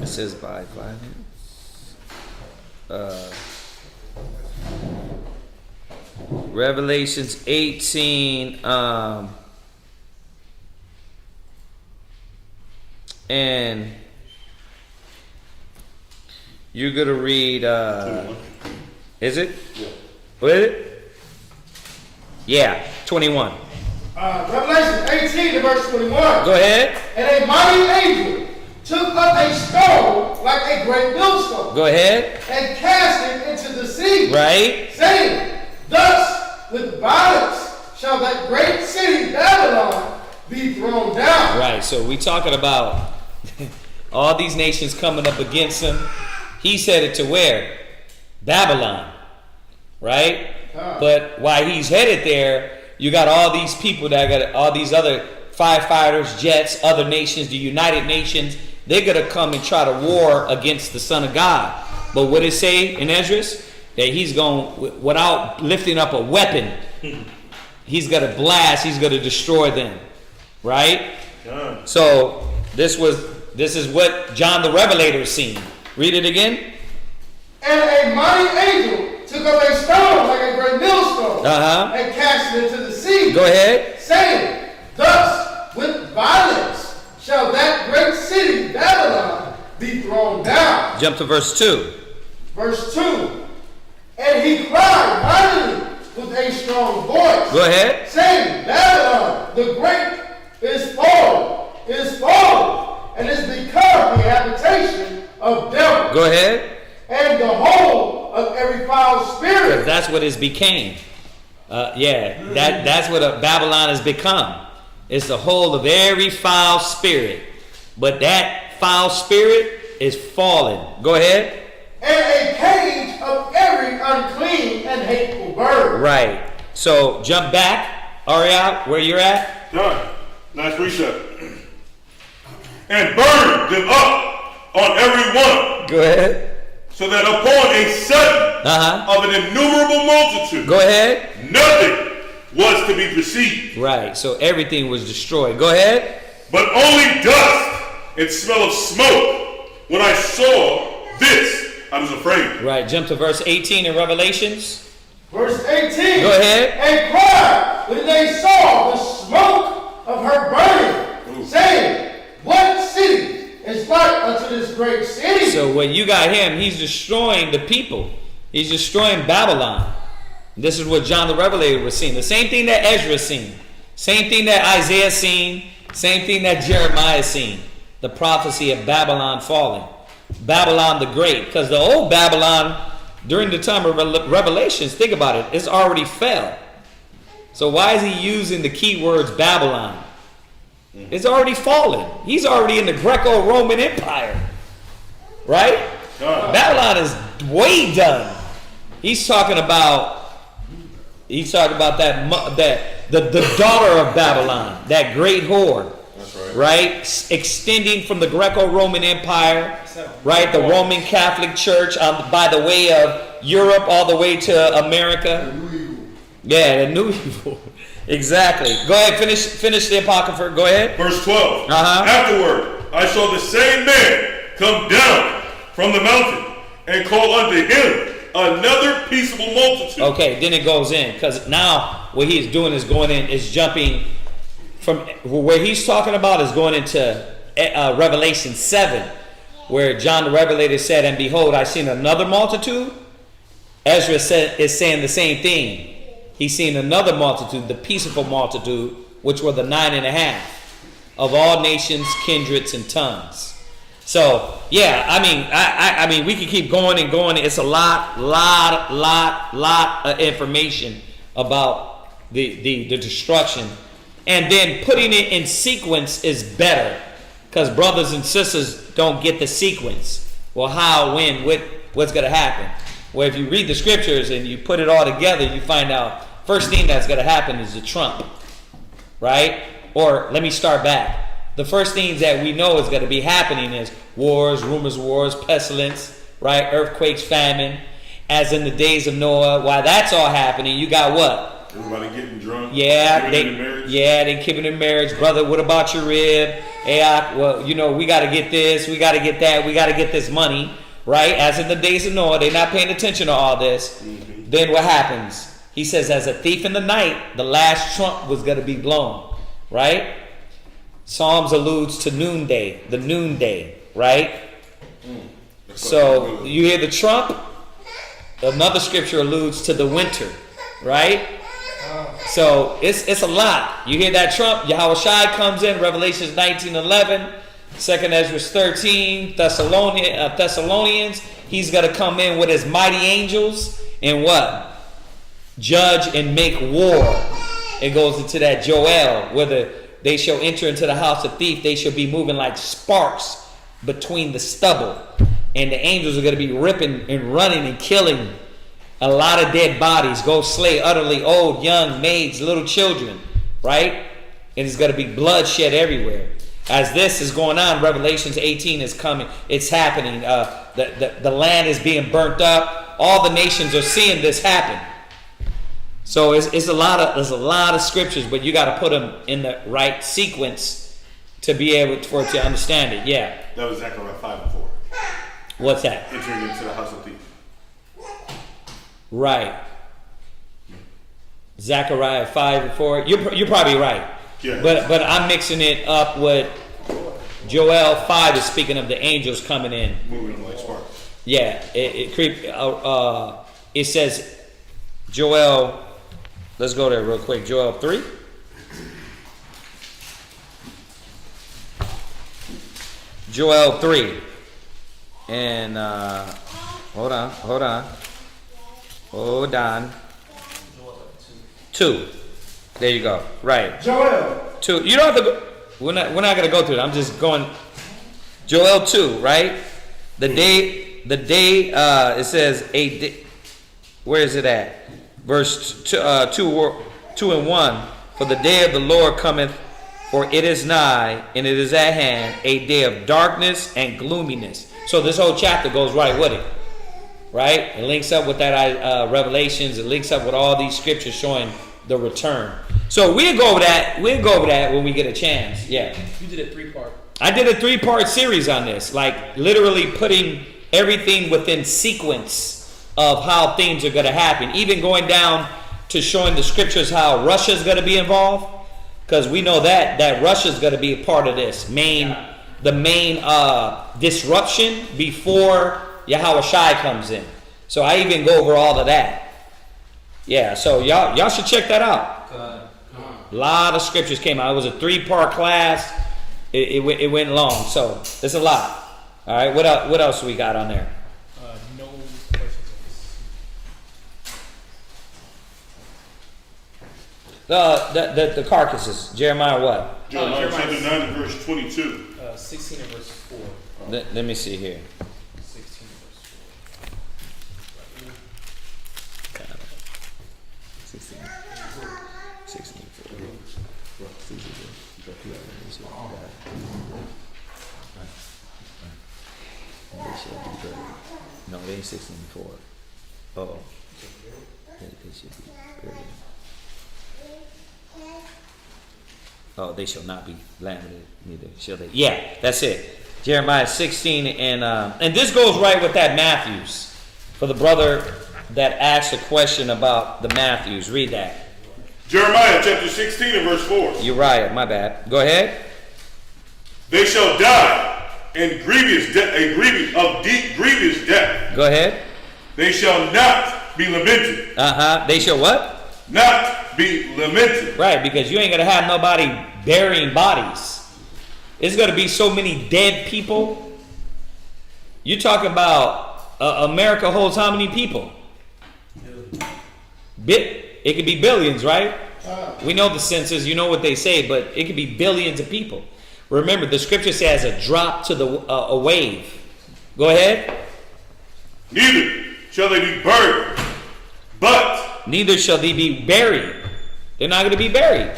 It says by violence. Revelations 18. And you're gonna read. Is it? Yeah. What is it? Yeah, 21. Revelation 18 to verse 21. Go ahead. And a mighty angel took up a stone like a great millstone. Go ahead. And cast it into the sea. Right. Saying, thus with violence shall that great city Babylon be thrown down. Right, so we talking about all these nations coming up against him. He's headed to where? Babylon, right? But while he's headed there, you got all these people that got all these other firefighters, jets, other nations, the United Nations. They're going to come and try to war against the Son of God. But what it say in Esdras? That he's going, without lifting up a weapon, he's going to blast, he's going to destroy them. Right? So this is what John the Revelator seen. Read it again. And a mighty angel took up a stone like a great millstone and cast it into the sea. Go ahead. Saying, thus with violence shall that great city Babylon be thrown down. Jump to verse 2. Verse 2. And he cried mightily with a strong voice. Go ahead. Saying, Babylon the great is fallen, and is become the habitation of devils. Go ahead. And the whole of every foul spirit. That's what it's became. That's what Babylon has become. It's the whole of every foul spirit. But that foul spirit is fallen. Go ahead. And a cage of every unclean and hateful bird. Right. So jump back, Ariel, where you're at. Done. Nice reset. And burn them up on every one. Go ahead. So that upon a sudden of an innumerable multitude, go ahead, nothing was to be perceived. Right, so everything was destroyed. Go ahead. But only dust and smell of smoke. When I saw this, I was afraid. Right, jump to verse 18 in Revelations. Verse 18. Go ahead. And cried when they saw the smoke of her burning, saying, what city is like unto this great city? So when you got him, he's destroying the people. He's destroying Babylon. This is what John the Revelator was seeing. The same thing that Ezra seen. Same thing that Isaiah seen. Same thing that Jeremiah seen. The prophecy of Babylon falling. Babylon the Great. Because the old Babylon, during the time of Revelations, think about it, it's already fell. So why is he using the key words Babylon? It's already fallen. He's already in the Greco-Roman Empire. Right? Babylon is way done. He's talking about that the daughter of Babylon, that great whore. That's right. Right? Extending from the Greco-Roman Empire, right? The Roman Catholic Church by the way of Europe all the way to America. Yeah, the new evil. Exactly. Go ahead, finish the Apocrypha. Go ahead. Verse 12. Afterward, I saw the same man come down from the mountain and call unto him another peaceable multitude. Okay, then it goes in, because now what he's doing is jumping from where he's talking about is going into Revelation 7, where John the Revelator said, and behold, I seen another multitude. Ezra is saying the same thing. He's seen another multitude, the peaceable multitude, which were the 9.5 of all nations, kindreds, and tongues. So, yeah, I mean, we can keep going and going. It's a lot of information about the destruction. And then putting it in sequence is better, because brothers and sisters don't get the sequence. Well, how, when, what's going to happen? Well, if you read the scriptures and you put it all together, you find out first thing that's going to happen is the trump, right? Or let me start back. The first things that we know is going to be happening is wars, rumors of wars, pestilence, right? Earthquakes, famine, as in the days of Noah. While that's all happening, you got what? Everybody getting drunk. Yeah, they keeping in marriage. Brother, what about your rib? Hey, well, we got to get this, we got to get that, we got to get this money, right? As in the days of Noah, they're not paying attention to all this. Mm-hmm. Then what happens? He says, as a thief in the night, the last trump was going to be blown, right? Psalms alludes to noonday, the noonday, right? So you hear the trump. Another scripture alludes to the winter, right? So it's a lot. You hear that trump. Yahushua comes in, Revelations 19:11, 2nd Ezra 13, Thessalonians. He's going to come in with his mighty angels and what? judge and make war. It goes into that Joel, whether they shall enter into the house of thief, they shall be moving like sparks between the stubble. And the angels are going to be ripping and running and killing a lot of dead bodies. Go slay utterly old, young, maids, little children, right? And it's going to be bloodshed everywhere. As this is going on, Revelations 18 is coming. It's happening. The land is being burnt up. All the nations are seeing this happen. So there's a lot of scriptures, but you got to put them in the right sequence to be able for it to understand it. Yeah. That was Zechariah 5 and 4. What's that? Entering into the house of thief. Right. Zechariah 5 and 4. You're probably right. Yeah. But I'm mixing it up with Joel 5 is speaking of the angels coming in. Moving them like sparks. Yeah. It says Joel. Let's go there real quick. Joel 3. Joel 3. And hold on. 2. There you go. Right. Joel. 2. You don't have to go. We're not going to go through it. I'm just going. Joel 2, right? The day. It says a day. Where is it at? Verse 2 and 1. For the day of the Lord cometh, for it is nigh, and it is at hand, a day of darkness and gloominess. So this whole chapter goes right with it, right? It links up with that Revelations. It links up with all these scriptures showing the return. So we'll go over that. We'll go over that when we get a chance. Yeah. You did a 3-part. I did a 3-part series on this, like literally putting everything within sequence of how things are going to happen, even going down to showing the scriptures how Russia's going to be involved, because we know that Russia's going to be a part of this the main disruption before Yahweh Shai comes in. So I even go over all of that. Yeah, so y'all should check that out. A lot of scriptures came out. It was a 3-part class. It went long, so it's a lot. All right, what else we got on there? No questions. The carcasses. Jeremiah what? Jeremiah chapter 9 and verse 22. 16 and verse 4. Let me see here. 16 and verse 4. No, they ain't 16 and 4. Oh. They should be buried. Oh, they shall not be lamented, neither shall they. Yeah, that's it. Jeremiah 16 and this goes right with that Matthews. For the brother that asked a question about the Matthews, read that. Jeremiah chapter 16 and verse 4. Uriah, my bad. Go ahead. They shall die in grievous death, grievous death. Go ahead. They shall not be lamented. They shall what? Not be lamented. Right, because you ain't gonna have nobody burying bodies. It's gonna be so many dead people. You're talking about America holds how many people? It could be billions, right? We know the census, you know what they say, but it could be billions of people. Remember, the scripture says a drop to a wave. Go ahead. Neither shall they be buried, but neither shall they be buried. They're not going to be buried.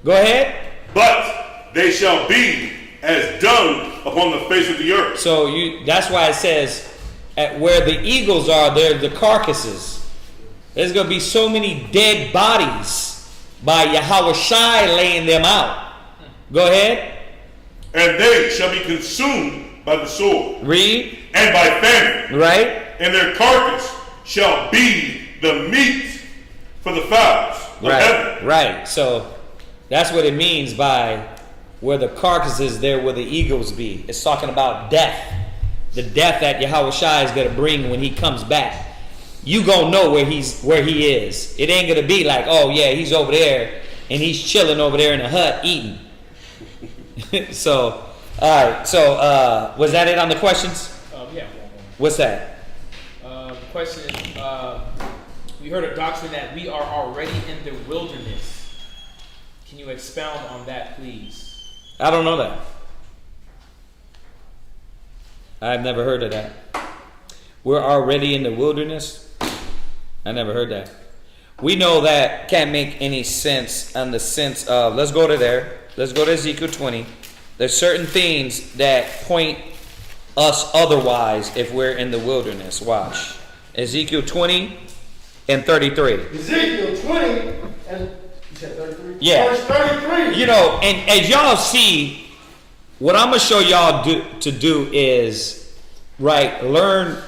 Go ahead. But they shall be as dung upon the face of the earth. So that's why it says, at where the eagles are, there the carcasses. There's going to be so many dead bodies by Yahweh Shai laying them out. Go ahead. And they shall be consumed by the sword. Read. And by famine. Right. And their carcass shall be the meat for the fowls of heaven. Right. So that's what it means by where the carcasses there where the eagles be. It's talking about death. The death that Yahweh Shai is going to bring when he comes back. You gonna know where he is. It ain't gonna be like, oh yeah, he's over there and he's chilling over there in the hut eating. So, all right. So, was that it on the questions? Yeah. What's that? The question is, We heard a doctrine that we are already in the wilderness. Can you expound on that, please? I don't know that. I've never heard of that. We're already in the wilderness. I never heard that. We know that can't make any sense on the sense of, let's go to there. Let's go to Ezekiel 20. There's certain things that point us otherwise if we're in the wilderness. Watch. Ezekiel 20 and 33. Ezekiel 20 and, you said 33? Yeah. Verse 33. You know, and as y'all see, what I'm going to show y'all to do is, right, learn.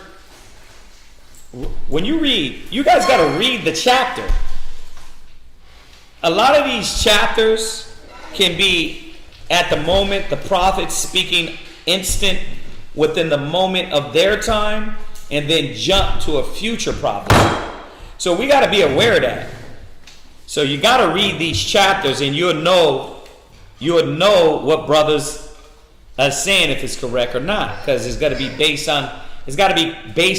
When you read, you guys got to read the chapter. A lot of these chapters can be at the moment, the prophet speaking instant within the moment of their time, and then jump to a future prophecy. So we got to be aware of that. So you got to read these chapters, and you'll know what brothers are saying, if it's correct or not, because it's got to be based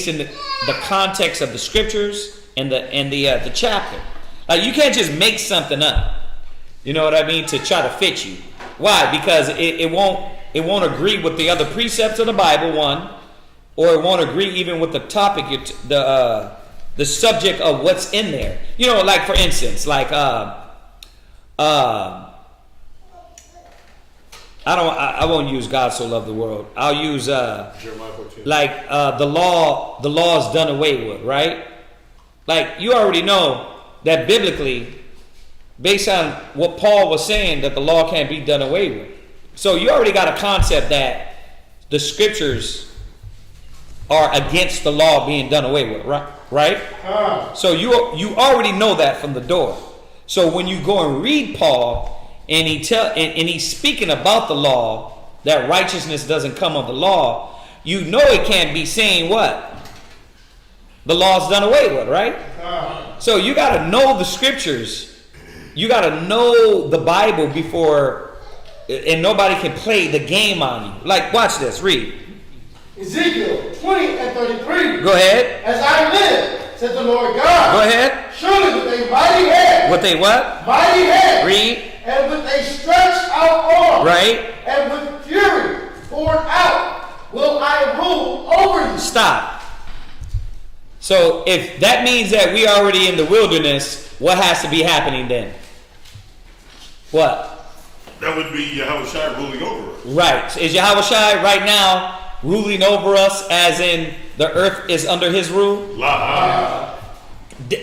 in the context of the scriptures and the chapter. Like, you can't just make something up. You know what I mean? To try to fit you. Why? Because it won't agree with the other precepts of the Bible, one, or it won't agree even with the topic, the subject of what's in there. You know, like for instance, like I won't use God so loved the world. I'll use Jeremiah 14. like the law is done away with, right? Like, you already know that biblically, based on what Paul was saying, that the law can't be done away with. So you already got a concept that the scriptures are against the law being done away with, right? So you already know that from the door. So when you go and read Paul, and he's speaking about the law, that righteousness doesn't come of the law, you know it can't be saying what? The law's done away with, right? So you got to know the scriptures. You got to know the Bible before, and nobody can play the game on you. Like, watch this, read. Ezekiel 20 and 33. Go ahead. As I live, said the Lord God. Go ahead. Surely with a mighty hand. With a what? Mighty hand. Read. And with a stretched out arm. Right. And with fury poured out will I rule over you. Stop. So if that means that we are already in the wilderness, what has to be happening then? What? That would be Yahushua ruling over us. Right. Is Yahushua right now ruling over us, as in the earth is under his rule?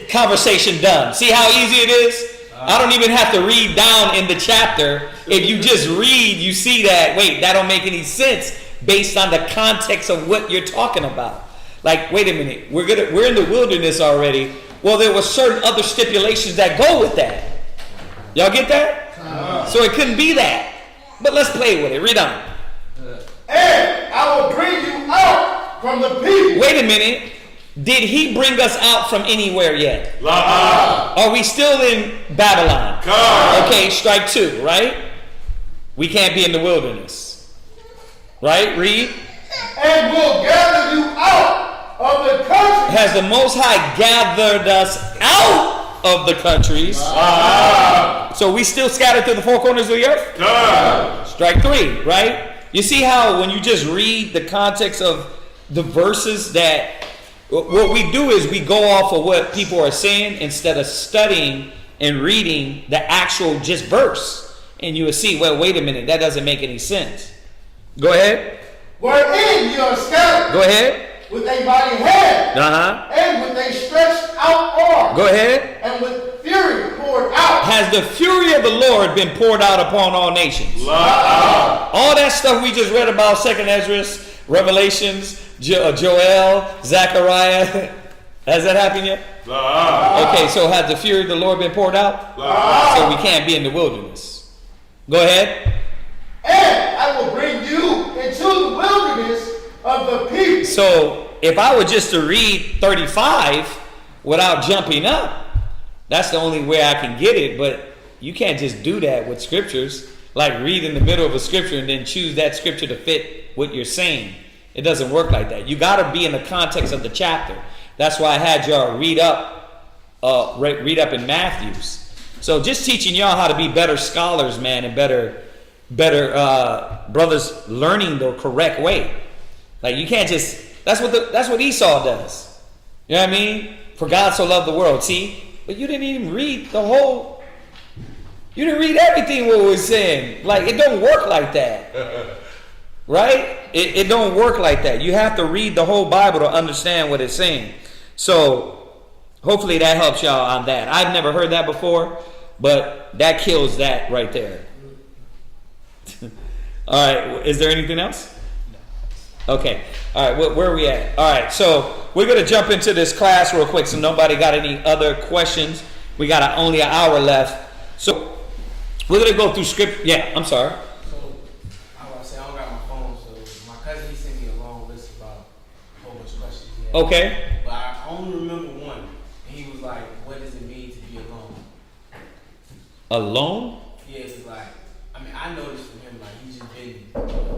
Conversation done. See how easy it is? I don't even have to read down in the chapter. If you just read, you see that, wait, that don't make any sense based on the context of what you're talking about. Like, wait a minute, we're in the wilderness already. Well, there were certain other stipulations that go with that. Y'all get that? So it couldn't be that. But let's play with it. Read on. And I will bring you out from the people. Wait a minute. Did he bring us out from anywhere yet? Are we still in Babylon? Okay, strike two, right? We can't be in the wilderness. Right? Read. And will gather you out of the country. Has the Most High gathered us out of the countries? So we still scattered through the four corners of the earth? Strike three, right? You see how when you just read the context of the verses, that what we do is we go off of what people are saying instead of studying and reading the actual just verse. And you will see, well, wait a minute, that doesn't make any sense. Go ahead. Wherein you are scattered. Go ahead. With a mighty hand. And with a stretched out arm. Go ahead. And with fury poured out. Has the fury of the Lord been poured out upon all nations? All that stuff we just read about, 2nd Ezra, Revelations, Joel, Zechariah, has that happened yet? Okay, so has the fury of the Lord been poured out? So we can't be in the wilderness. Go ahead. And I will bring you into the wilderness of the people. So if I were just to read 35 without jumping up, that's the only way I can get it. But you can't just do that with scriptures, like read in the middle of a scripture and then choose that scripture to fit what you're saying. It doesn't work like that. You got to be in the context of the chapter. That's why I had y'all read up read up in Matthew's. So just teaching y'all how to be better scholars, man, and better brothers learning the correct way. Like you can't just that's what Esau does. You know what I mean? For God so loved the world. See, but you didn't even read the whole. You didn't read everything what we're saying. Like it don't work like that, right? It don't work like that. You have to read the whole Bible to understand what it's saying. So hopefully that helps y'all on that. I've never heard that before, but that kills that right there. All right. Is there anything else? Okay. All right. Where are we at? All right. So we're going to jump into this class real quick. So nobody got any other questions? We got only an hour left. So we're going to go through script. Yeah. I'm sorry. So I want to say I don't got my phone, so my cousin he sent me a long list about a whole bunch of questions. He had. Okay. But I only remember one. And he was like, "What does it mean to be alone?" Alone? Yeah, it's like I mean I noticed from him like he's just been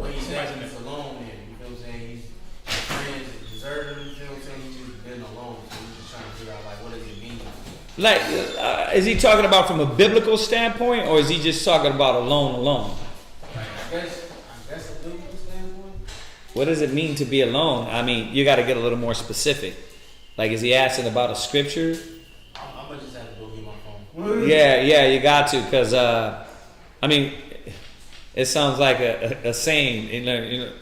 when he says he's alone there. You know what I'm saying? He's friends deserted him. You know what I'm saying? He's just been alone. So he's just trying to figure out like what does it mean? Like, is he talking about from a biblical standpoint, or is he just talking about alone? Like, I guess a biblical standpoint. What does it mean to be alone? I mean, you got to get a little more specific. Like, is he asking about a scripture? I'm gonna just have to go get my phone. Yeah, you got to, because I mean, it sounds like a saying.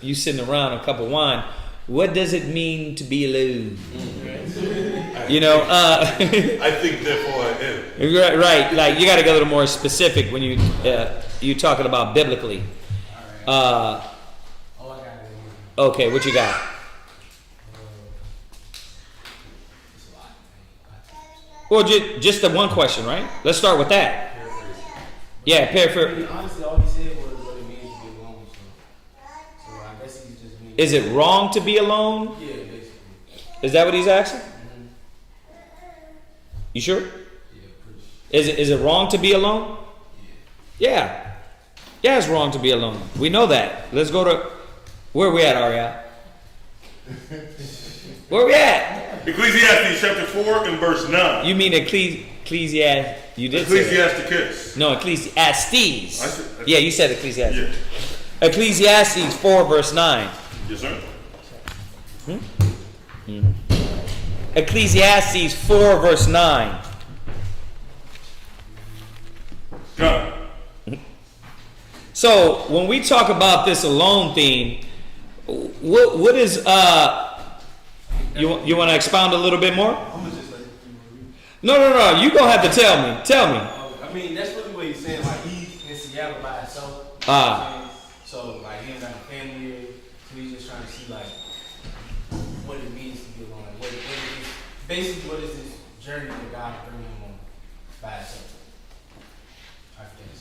You sitting around a cup of wine. What does it mean to be alone? You know, I think therefore I am. right. Like you got to get a little more specific when you talking about biblically. Okay, what you got? Well, just the one question, right? Let's start with that. Yeah, paraphrase. Honestly, all he said was what it means to be alone. So I guess he's just being. Is it wrong to be alone? Yeah, basically. Is that what he's asking? Mm-hmm. You sure? Yeah, pretty sure. Is it wrong to be alone? Yeah. Yeah, it's wrong to be alone. We know that. Let's go to where we at, Arya? Where we at? Ecclesiastes chapter 4 and verse 9. You mean Ecclesiastes? You did Ecclesiasticus. say no, Ecclesiastes. Yeah, you said Ecclesiastes. Yeah. Ecclesiastes 4 verse 9. Yes, sir. Ecclesiastes 4 verse 9. Got it. So when we talk about this alone theme, what is you want to expound a little bit more? I'm gonna just let you read. No. You gonna have to tell me. Tell me. I mean, that's really what he's saying. Like he's in Seattle by himself. So like he ain't got a family here. So he's just trying to see like what it means to be alone. Like, what is basically what is this journey that God bringing him on by himself? I guess.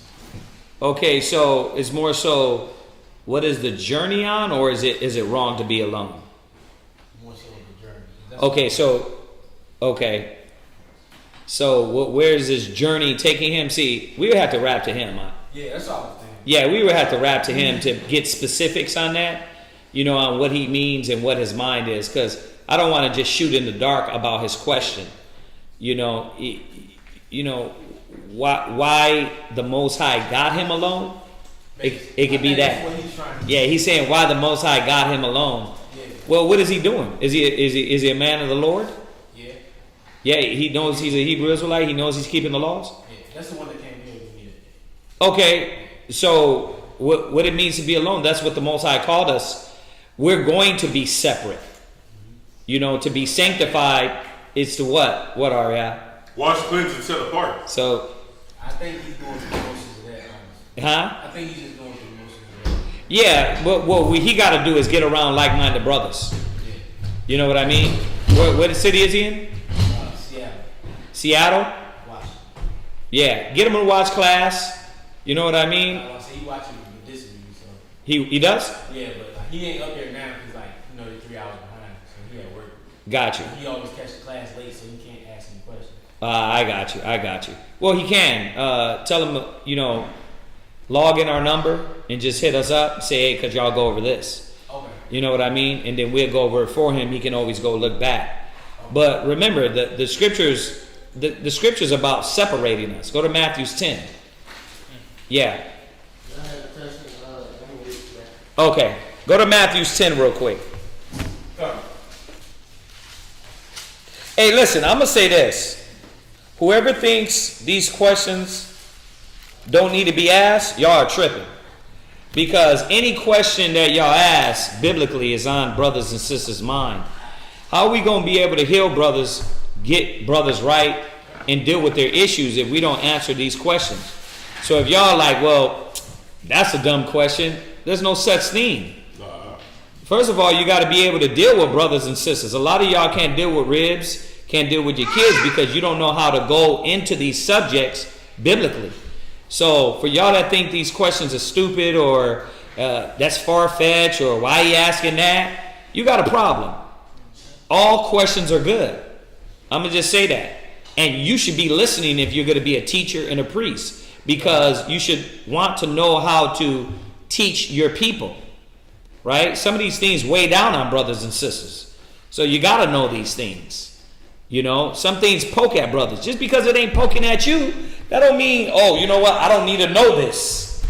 Okay, so it's more so, what is the journey on, or is it wrong to be alone? More so the journey. Okay. So where's this journey taking him? See, we would have to rap to him. Yeah, that's all I'm saying. Yeah, we would have to rap to him to get specifics on that, on what he means and what his mind is, because I don't want to just shoot in the dark about his question. Why the Most High got him alone? It could be that. Yeah, he's saying why the Most High got him alone. Yeah. Well, what is he doing? Is he a man of the Lord? Yeah. Yeah, he knows he's a Hebrew Israelite. He knows he's keeping the laws. Yeah, that's the one that came here with me today. Okay, so what it means to be alone, that's what the Most High called us. We're going to be separate. To be sanctified is to what? What, Arya? Wash, cleanse, and set apart. So, I think he's going through the motions of that, honestly. huh? I think he's just going through the motions of that. Yeah, but what he got to do is get around like-minded brothers. Yeah. You know what I mean? What city is he in? Seattle. Seattle? Washington. Yeah, get him in watch class. You know what I mean? I say he watching this week, so. He does? Yeah, but he ain't up there now because they're 3 hours behind, so he at work. Got you. He always catch the class late, so he can't ask any questions. I got you. Well, he can. Tell him, log in our number and just hit us up. Say, hey, could y'all go over this? Okay. You know what I mean? And then we'll go over it for him. He can always go look back. But remember, the scriptures the scripture's about separating us. Go to Matthew 10. Yeah. Okay. Go to Matthew 10 real quick. Hey, listen, I'm going to say this. Whoever thinks these questions don't need to be asked, y'all are tripping. Because any question that y'all ask biblically is on brothers and sisters' mind. How are we going to be able to heal brothers, get brothers right, and deal with their issues if we don't answer these questions? So if y'all like, well, that's a dumb question, there's no such thing. First of all, you got to be able to deal with brothers and sisters. A lot of y'all can't deal with ribs, can't deal with your kids because you don't know how to go into these subjects biblically. So for y'all that think these questions are stupid or that's far-fetched or why are you asking that, you got a problem. All questions are good. I'm going to just say that. And you should be listening if you're going to be a teacher and a priest, because you should want to know how to teach your people. Right? Some of these things weigh down on brothers and sisters. So you got to know these things. You know, some things poke at brothers. Just because it ain't poking at you, that don't mean, oh, you know what, I don't need to know this.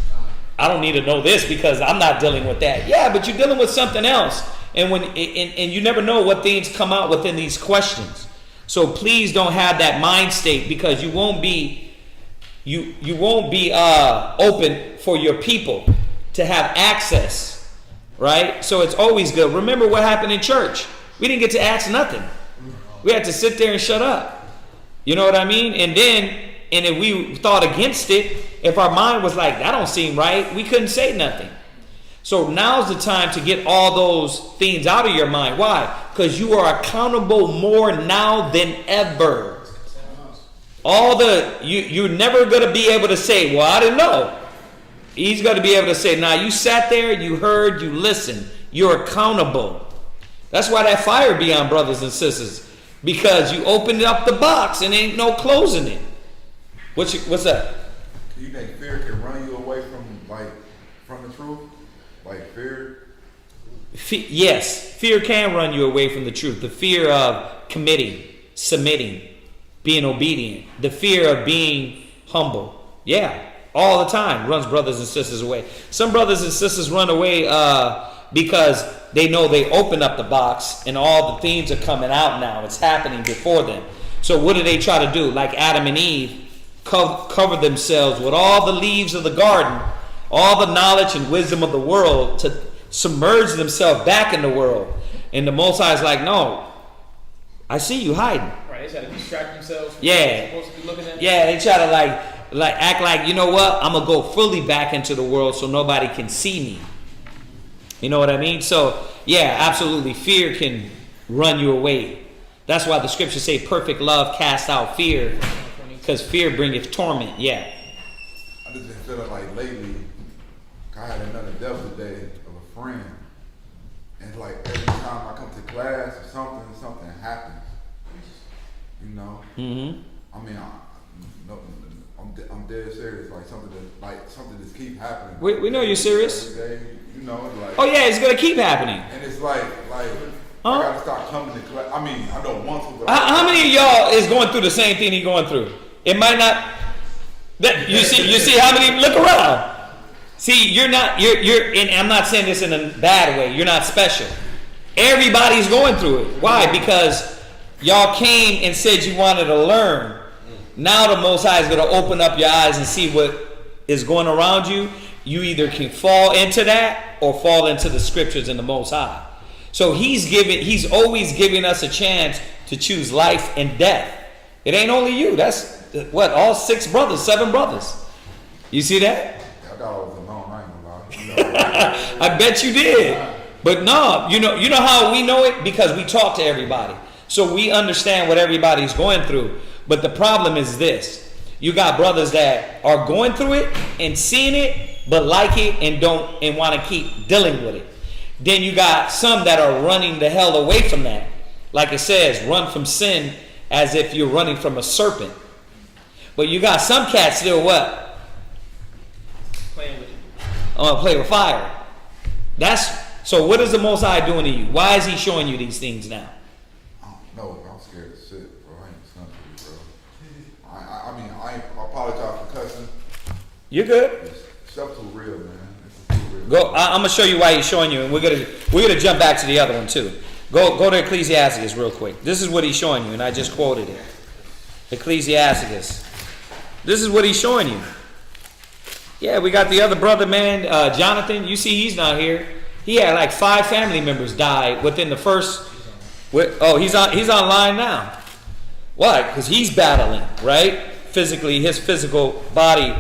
I don't need to know this because I'm not dealing with that. Yeah, but you're dealing with something else. And and you never know what things come out within these questions. So please don't have that mind state, because you won't be open for your people to have access. Right? So it's always good. Remember what happened in church. We didn't get to ask nothing. We had to sit there and shut up. You know what I mean? And if we thought against it, if our mind was like, that don't seem right, we couldn't say nothing. So now's the time to get all those things out of your mind. Why? Because you are accountable more now than ever. You're never going to be able to say, well, I didn't know. He's going to be able to say, now you sat there, you heard, you listened. You're accountable. That's why that fire be on brothers and sisters. Because you opened up the box and ain't no closing it. What's that? Do you think fear can run you away from the truth? Like fear? Yes, fear can run you away from the truth. The fear of committing, submitting, being obedient. The fear of being humble. Yeah. All the time runs brothers and sisters away. Some brothers and sisters run away because they know they open up the box and all the things are coming out now. It's happening before them. So what do they try to do? Like Adam and Eve, cover themselves with all the leaves of the garden, all the knowledge and wisdom of the world, to submerge themselves back in the world. And the Most High is like, no, I see you hiding. Right, they try to distract themselves from what they're supposed to be looking at. Yeah, they try to like act like, you know what, I'm going to go fully back into the world so nobody can see me. You know what I mean? So, yeah, absolutely. Fear can run you away. That's why the scriptures say perfect love casts out fear, because fear bringeth torment. Yeah. I just been feeling like lately, I had another devil day of a friend. And like every time I come to class or something happens. You know? Mm-hmm. I mean, I'm dead serious. Like something just keep happening. We know you're serious. Every day, you know, like. Oh yeah, it's gonna keep happening. And it's like I gotta start coming to class. I mean, I don't want to. But how many of y'all is going through the same thing he's going through? It might not. You see how many? Look around. See, you're not. And I'm not saying this in a bad way. You're not special. Everybody's going through it. Why? Because y'all came and said you wanted to learn. Now the Most High is going to open up your eyes and see what is going around you. You either can fall into that or fall into the scriptures and the Most High. So he's always giving us a chance to choose life and death. It ain't only you. That's what, all 7 brothers. You see that? I got all of them on, I ain't gonna lie. I bet you did. But no, you know how we know it? Because we talk to everybody. So we understand what everybody's going through. But the problem is this. You got brothers that are going through it and seeing it, but like it and want to keep dealing with it. Then you got some that are running the hell away from that. Like it says, run from sin as if you're running from a serpent. But you got some cats still what? Playing with it. I'm going to play with fire. So what is the Most High doing to you? Why is he showing you these things now? I don't know. I'm scared to sit, bro. I ain't something, bro. You're good. Stuff too real, man. It's too real. Go. I'm gonna show you why he's showing you, and we're gonna jump back to the other one too. Go to Ecclesiastes real quick. This is what he's showing you, and I just quoted it. Ecclesiastes. This is what he's showing you. Yeah, we got the other brother, man, Jonathan. You see, he's not here. He had like 5 family members die within the first. He's online now. Why? Because he's battling, right? Physically, his physical body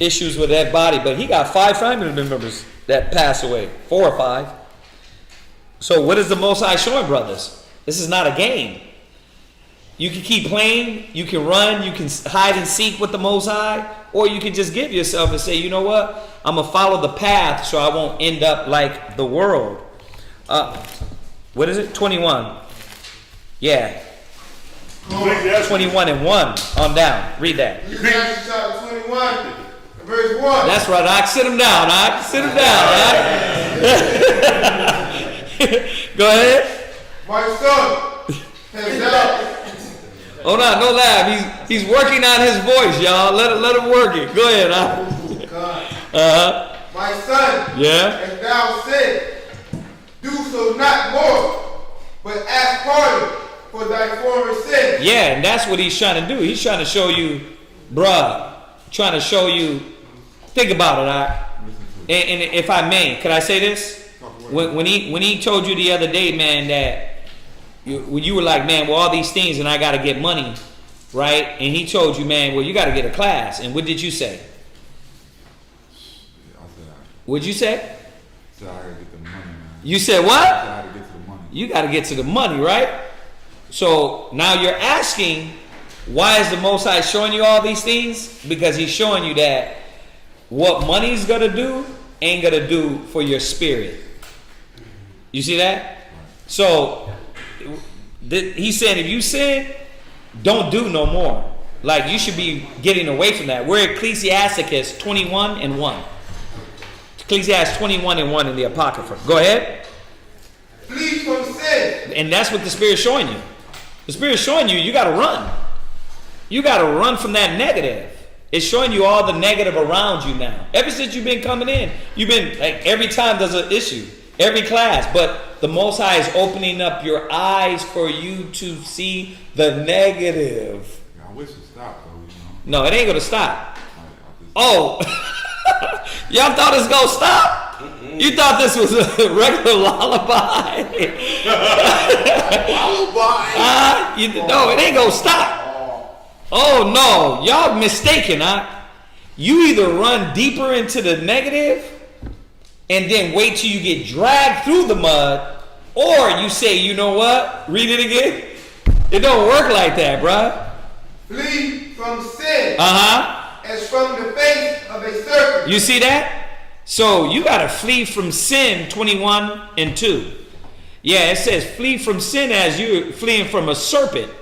issues with that body, but he got 5 family members that pass away, 4 or 5. So what is the Most High showing, brothers? This is not a game. You can keep playing, you can run, you can hide and seek with the Most High, or you can just give yourself and say, you know what? I'm going to follow the path so I won't end up like the world. What is it? 21. Yeah. 21 and 1 on down. Read that. Ecclesiastes chapter 21, verse 1. That's right, Doc. Sit him down, Doc. Sit him down, Doc. Go ahead. My son has thou. Hold on, no laugh. He's working on his voice, y'all. Let him work it. Go ahead, Doc. My son, Yeah. as thou said, do so not more, but ask pardon for thy former sin. Yeah, and that's what he's trying to do. He's trying to show you, bruh, trying to show you, think about it, Doc. And if I may, could I say this? When he told you the other day, man, that you were like, man, well, all these things and I got to get money, right? And he told you, man, well, you got to get a class. And what did you say? What'd you say? I said I gotta get the money, man. You said what? I said I gotta get to the money. You got to get to the money, right? So now you're asking, why is the Most High showing you all these things? Because he's showing you that what money's going to do ain't going to do for your spirit. You see that? So he's saying if you sin, don't do no more. Like you should be getting away from that. We're Ecclesiasticus 21 and 1. Ecclesiastes 21 and 1 in the Apocrypha. Go ahead. Flee from sin. And that's what the Spirit's showing you. The Spirit's showing you, you got to run. You got to run from that negative. It's showing you all the negative around you now. Ever since you've been coming in, you've been, like, every time there's an issue. Every class. But the Most High is opening up your eyes for you to see the negative. Yeah, I wish it stopped, though, you know. No, it ain't going to stop. Oh. Y'all thought it's going to stop? You thought this was a regular lullaby? No, it ain't going to stop. Oh, no. Y'all mistaken, huh? You either run deeper into the negative and then wait till you get dragged through the mud, or you say, you know what? Read it again. It don't work like that, bruh. Flee from sin. As from the face of a serpent. You see that? So you got to flee from sin, 21 and 2. Yeah, it says flee from sin as you're fleeing from a serpent.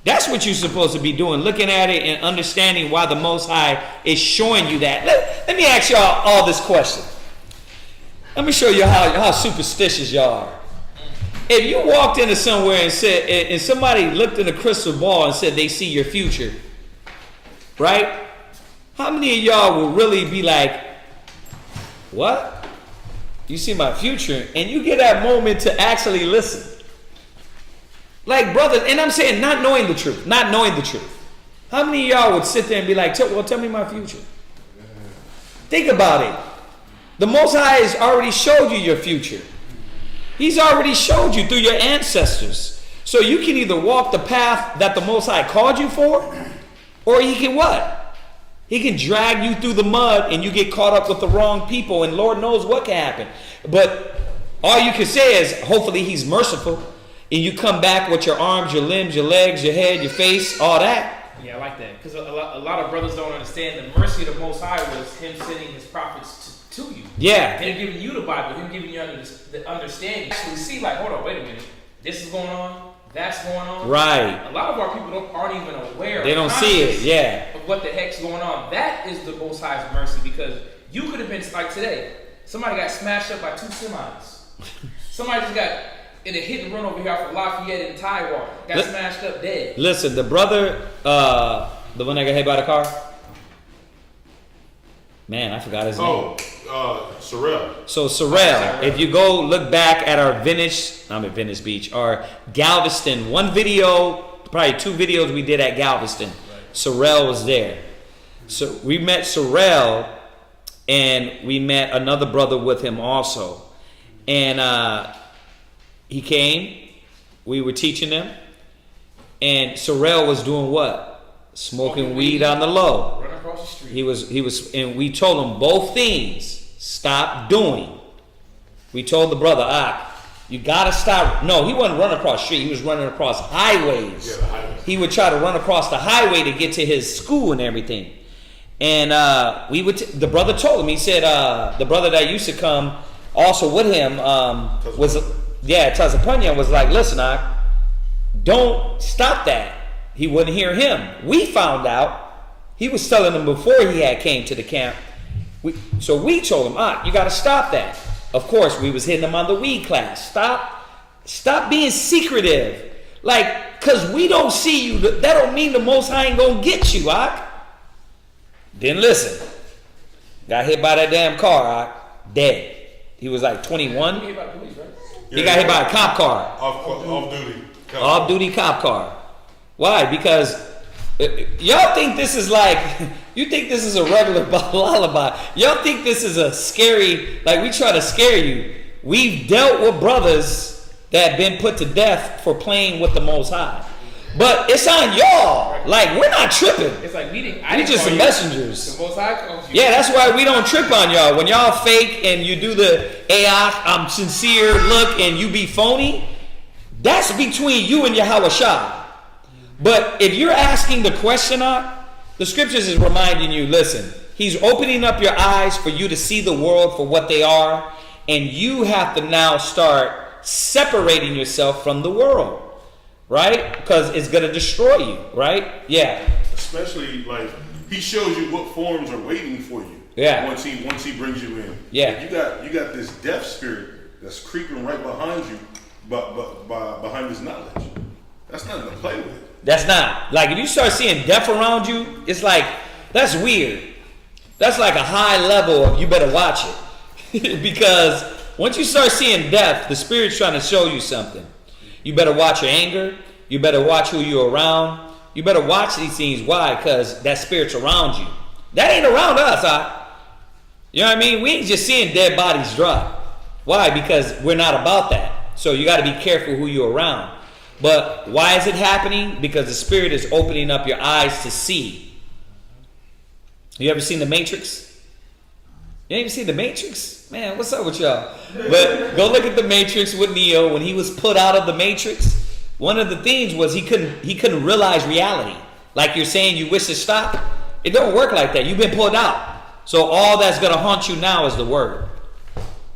That's what you're supposed to be doing, looking at it and understanding why the Most High is showing you that. Let me ask y'all all this question. Let me show you how superstitious y'all are. If you walked into somewhere and said, and somebody looked in a crystal ball and said they see your future, right? How many of y'all will really be like, what? You see my future? And you get that moment to actually listen. Like, brothers, and I'm saying not knowing the truth. How many of y'all would sit there and be like, well, tell me my future? Think about it. The Most High has already showed you your future. He's already showed you through your ancestors. So you can either walk the path that the Most High called you for, or he can what? He can drag you through the mud and you get caught up with the wrong people, and Lord knows what can happen. But all you can say is, hopefully he's merciful, and you come back with your arms, your limbs, your legs, your head, your face, all that. Yeah, I like that. Because a lot of brothers don't understand the mercy of the Most High was him sending his prophets to you. Yeah. Him giving you the Bible, him giving you the understanding. Actually see, like, hold on, wait a minute. This is going on. That's going on. Right. A lot of our people aren't even aware. They don't see it. Yeah. Of what the heck's going on. That is the Most High's mercy, because you could have been like today. Somebody got smashed up by 2 semis. Somebody just got in a hit and run over here for Lafayette and Tidewater. Got smashed up dead. Listen, the brother, the one that got hit by the car. Man, I forgot his name. Oh, Sorrel. So Sorrel, if you go look back at our Venice Beach, our Galveston, one video, probably 2 videos we did at Galveston. Right. Sorrel was there. So we met Sorrel, and we met another brother with him also. And he came, we were teaching them, and Sorrel was doing what? Smoking weed on the low. Running across the street. He was, and we told him both things. Stop doing. We told the brother, you gotta stop. No, he wasn't running across the street. He was running across highways. Yeah, the highway. He would try to run across the highway to get to his school and everything. And the brother told him. He said the brother that used to come also with him Tazapunya was like, listen, don't stop that. He wouldn't hear him. We found out he was telling them before he had came to the camp. So we told him, you got to stop that. Of course, we was hitting him on the weed class. Stop being secretive. Like, because we don't see you, that don't mean the Most High ain't going to get you, Didn't listen. Got hit by that damn car, dead. He was like 21. He got hit by police, right? He got hit by a cop car. Off-duty. Off-duty cop car. Why? Because y'all think this is like, you think this is a regular lullaby. Y'all think this is a scary, like we try to scare you. We've dealt with brothers that have been put to death for playing with the Most High. But it's on y'all. Like, we're not tripping. It's like we just some messengers. The Most High calls you. Yeah, that's why we don't trip on y'all. When y'all fake and you do the I'm sincere look and you be phony, that's between you and Yahweh Shah. But if you're asking the question, the scriptures is reminding you, listen, he's opening up your eyes for you to see the world for what they are, and you have to now start separating yourself from the world, right? Because it's going to destroy you, right? Yeah. Especially, like, he shows you what forms are waiting for you. Yeah. Once he brings you in. Yeah. You got this death spirit that's creeping right behind you, but behind his knowledge. That's nothing to play with. That's not. Like, if you start seeing death around you, it's like, that's weird. That's like a high level of you better watch it. Because once you start seeing death, the Spirit's trying to show you something. You better watch your anger. You better watch who you're around. You better watch these things. Why? Because that Spirit's around you. That ain't around us, You know what I mean? We ain't just seeing dead bodies drop. Why? Because we're not about that. So you got to be careful who you're around. But why is it happening? Because the Spirit is opening up your eyes to see. You ever seen The Matrix? You ain't even seen The Matrix? Man, what's up with y'all? But go look at The Matrix with Neo. When he was put out of the Matrix, one of the things was he couldn't realize reality. Like you're saying you wish to stop. It don't work like that. You've been pulled out. So all that's going to haunt you now is the word.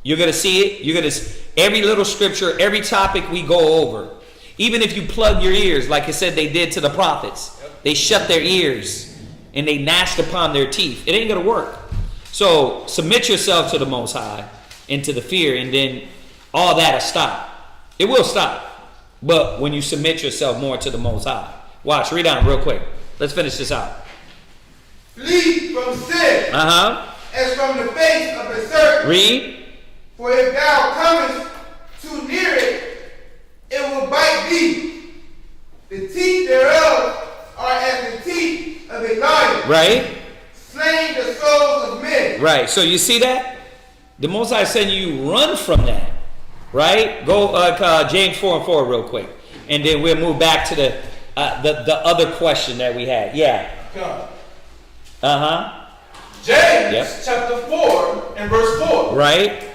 You're going to see it. You're going to every little scripture, every topic we go over. Even if you plug your ears, like I said they did to the prophets. They shut their ears and they gnashed upon their teeth. It ain't going to work. So submit yourself to the Most High and to the fear, and then all that will stop. It will stop. But when you submit yourself more to the Most High. Watch, read on real quick. Let's finish this out. Flee from sin. As from the face of the serpent. Read. For if thou comest too near it, it will bite thee. The teeth thereof are as the teeth of a lion. Right. Slaying the souls of men. Right. So you see that? The Most High said you run from that. Right? Go James 4:4 real quick. And then we'll move back to the other question that we had. Yeah. James chapter 4 and verse 4. Right.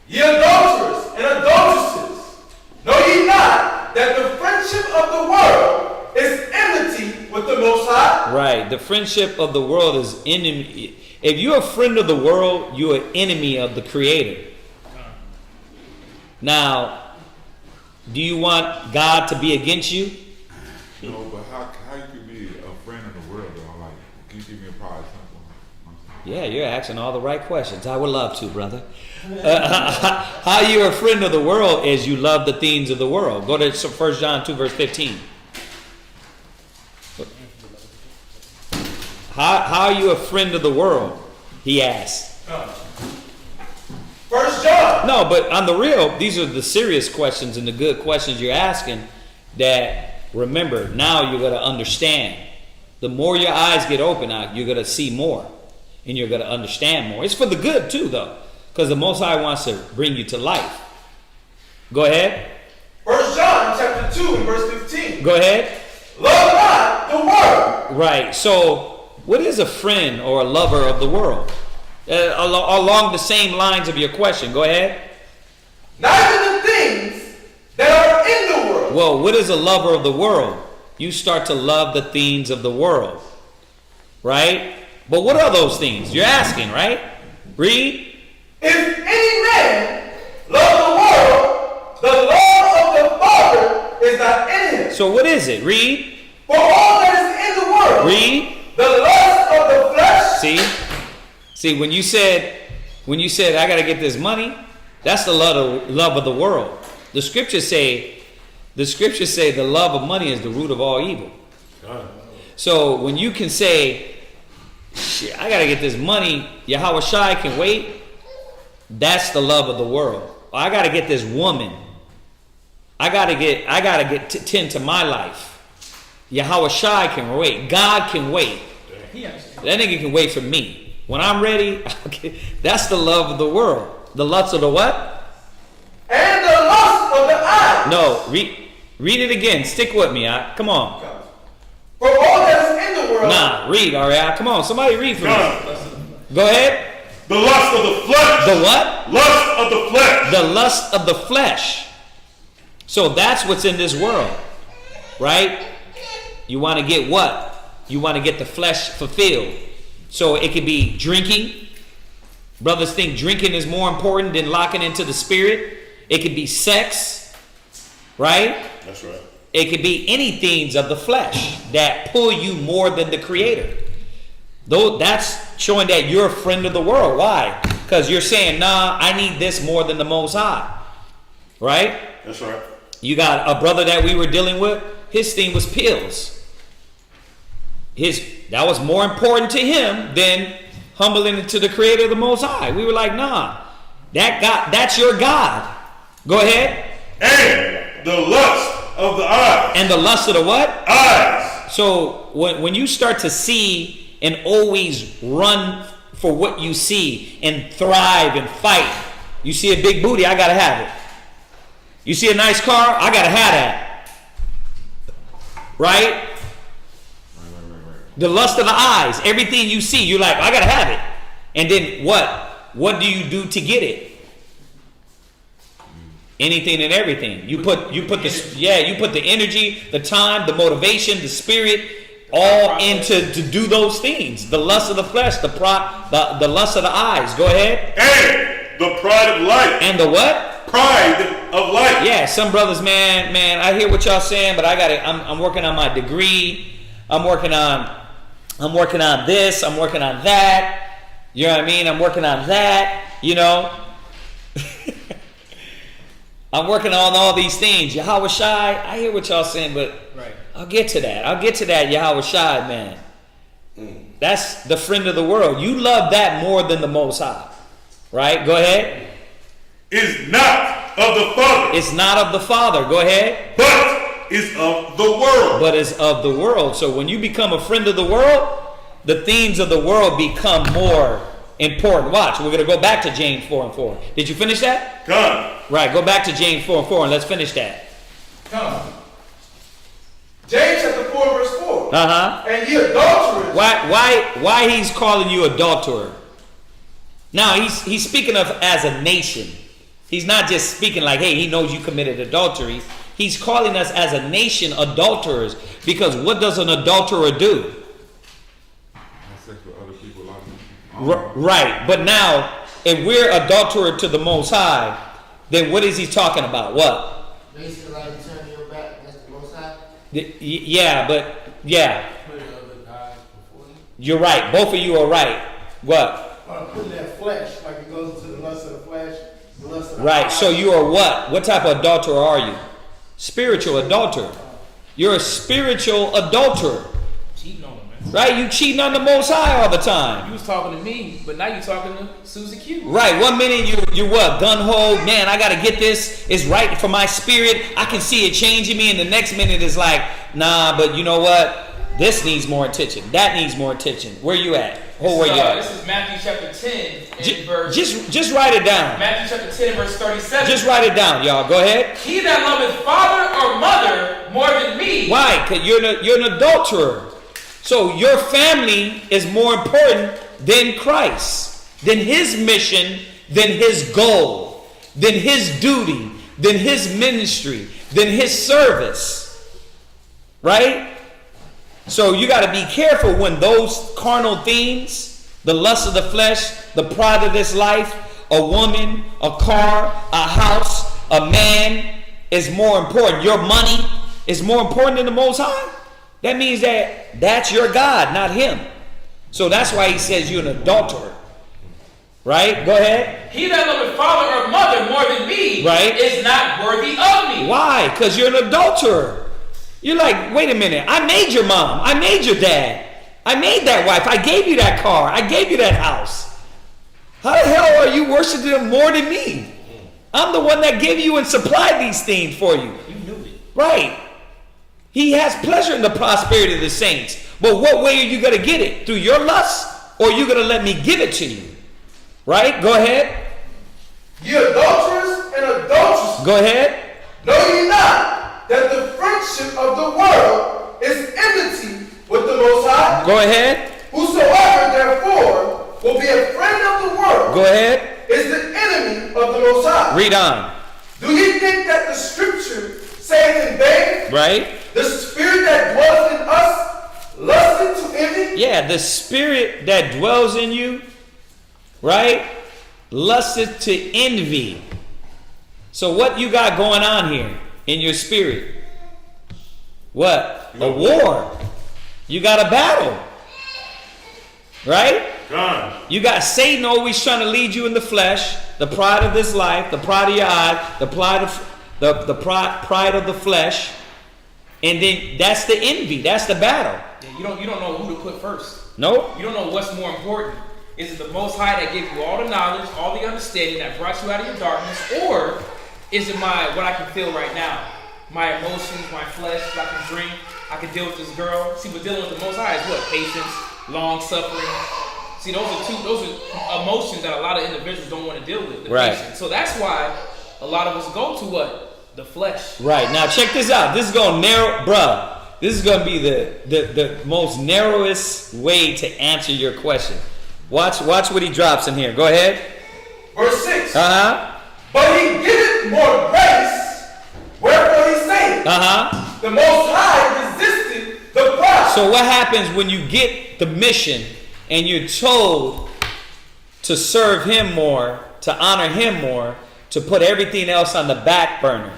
Ye adulterers and adulteresses, know ye not that the friendship of the world is enmity with the Most High? Right. The friendship of the world is enemy. If you're a friend of the world, you're an enemy of the Creator. Now, do you want God to be against you? No, but how you could be a friend of the world though? Like, can you give me a prime example? Yeah, you're asking all the right questions. I would love to, brother. How you're a friend of the world is you love the things of the world. Go to 1 John 2 verse 15. How are you a friend of the world? He asked. First John. No, but on the real, these are the serious questions and the good questions you're asking that, remember, now you're going to understand. The more your eyes get open, you're going to see more and you're going to understand more. It's for the good too, though, because the Most High wants to bring you to life. Go ahead. First John chapter 2 and verse 15. Go ahead. Love not the world. Right. So what is a friend or a lover of the world? Along the same lines of your question. Go ahead. Neither the things that are in the world. Well, what is a lover of the world? You start to love the things of the world. Right? But what are those things? You're asking, right? Read. If any man love the world, the love of the Father is not in him. So what is it? Read. For all that is in the world. Read. The lust of the flesh. See, when you said I gotta get this money, that's the love of the world. The scriptures say the love of money is the root of all evil. So when you can say, shit, I gotta get this money, Yahweh Shai can wait, that's the love of the world. I gotta get this woman. I gotta get tend to my life. Yahweh Shai can wait. God can wait. That nigga can wait for me. When I'm ready, that's the love of the world. The lust of the what? And the lust of the eye. No, read it again. Stick with me. Come on. For all that is in the world. Nah, read, Ariel. Come on, somebody read for me. Go ahead. The lust of the flesh. The what? Lust of the flesh. The lust of the flesh. So that's what's in this world, right? You want to get what? You want to get the flesh fulfilled. So it could be drinking. Brothers think drinking is more important than locking into the spirit. It could be sex, right? That's right. It could be any things of the flesh that pull you more than the Creator. Though that's showing that you're a friend of the world. Why? Because you're saying, nah, I need this more than the Most High. Right? That's right. You got a brother that we were dealing with, his thing was pills. That was more important to him than humbling to the Creator of the Most High. We were like, nah, that's your God. Go ahead. And the lust of the eyes. And the lust of the what? Eyes. So when you start to see and always run for what you see and thrive and fight, you see a big booty, I gotta have it. You see a nice car, I gotta have that. Right? The lust of the eyes. Everything you see, you're like, I gotta have it. And then what? What do you do to get it? Anything and everything. You put the energy, the time, the motivation, the spirit, all into to do those things. The lust of the flesh, the lust of the eyes. Go ahead. And the pride of life. And the what? Pride of life. Yeah, some brothers, man, I hear what y'all saying, but I'm working on my degree. I'm working on this. I'm working on that. You know what I mean? I'm working on that. You know. I'm working on all these things. Yahweh Shai, I hear what y'all saying, but right. I'll get to that, Yahweh Shai, man. That's the friend of the world. You love that more than the Most High. Right? Go ahead. Is not of the Father. It's not of the Father. Go ahead. But is of the world. But is of the world. So when you become a friend of the world, the things of the world become more important. Watch, we're going to go back to James 4:4. Did you finish that? Come. Right, go back to James 4:4 and let's finish that. Come. James chapter 4 verse 4. Uh-huh. And ye adulterers. Why he's calling you adulterer? Now, he's speaking of as a nation. He's not just speaking like, hey, he knows you committed adultery. He's calling us as a nation adulterers. Because what does an adulterer do? Right, but now, if we're adulterer to the Most High, then what is he talking about? What? Basically, like turning your back, that's the Most High. Yeah. Putting other gods before him. You're right. Both of you are right. What? Putting that flesh, like it goes into the lust of the flesh, the lust of the Right. eye. So you are what? What type of adulterer are you? Spiritual adulterer. You're a spiritual adulterer. Cheating on him, man. Right? You cheating on the Most High all the time. You was talking to me, but now you talking to Susie Q. Right. 1 minute you what? Gun-ho. Man, I got to get this. It's right for my spirit. I can see it changing me. And the next minute is like, nah, but you know what? This needs more attention. That needs more attention. Where you at? Where you at? This is Matthew chapter 10 and verse... Just write it down. Matthew chapter 10 and verse 37. Just write it down, y'all. Go ahead. He that loveth father or mother more than me. Why? Because you're an adulterer. So your family is more important than Christ, than his mission, than his goal, than his duty, than his ministry, than his service. Right? So you got to be careful when those carnal things, the lust of the flesh, the pride of this life, a woman, a car, a house, a man is more important. Your money is more important than the Most High. That means that that's your God, not him. So that's why he says you're an adulterer. Right? Go ahead. He that loveth father or mother more than me, right, is not worthy of me. Why? Because you're an adulterer. You're like, wait a minute. I made your mom. I made your dad. I made that wife. I gave you that car. I gave you that house. How the hell are you worshiping them more than me? I'm the one that gave you and supplied these things for you. You knew it. Right. He has pleasure in the prosperity of the saints. But what way are you going to get it? Through your lust? Or are you going to let me give it to you? Right? Go ahead. Ye adulterers and adulteresses. Go ahead. Know ye not that the friendship of the world is enmity with the Most High? Go ahead. Whosoever therefore will be a friend of the world, go ahead, is the enemy of the Most High. Read on. Do ye think that the scripture saith in vain? Right. The spirit that dwells in us lusted to envy? Yeah, the spirit that dwells in you, right, lusted to envy. So what you got going on here in your spirit? What? A war. You got a battle. Right? God. You got Satan always trying to lead you in the flesh, the pride of this life, the pride of your eye, the pride of the flesh. And then that's the envy. That's the battle. Yeah, you don't know who to put first. Nope. You don't know what's more important. Is it the Most High that gave you all the knowledge, all the understanding that brought you out of your darkness, or is it what I can feel right now? My emotions, my flesh, I can drink, I can deal with this girl. See, but dealing with the Most High is what? Patience, long suffering. See, those are emotions that a lot of individuals don't want to deal with. Right. Patience. So that's why a lot of us go to what? The flesh. Right. Now check this out. This is going to narrow, bruh. This is going to be the most narrowest way to answer your question. Watch what he drops in here. Go ahead. Verse 6. Uh-huh. But he giveth more grace, wherefore he saith, the Most High resisted the proud. So what happens when you get the mission and you're told to serve him more, to honor him more, to put everything else on the back burner?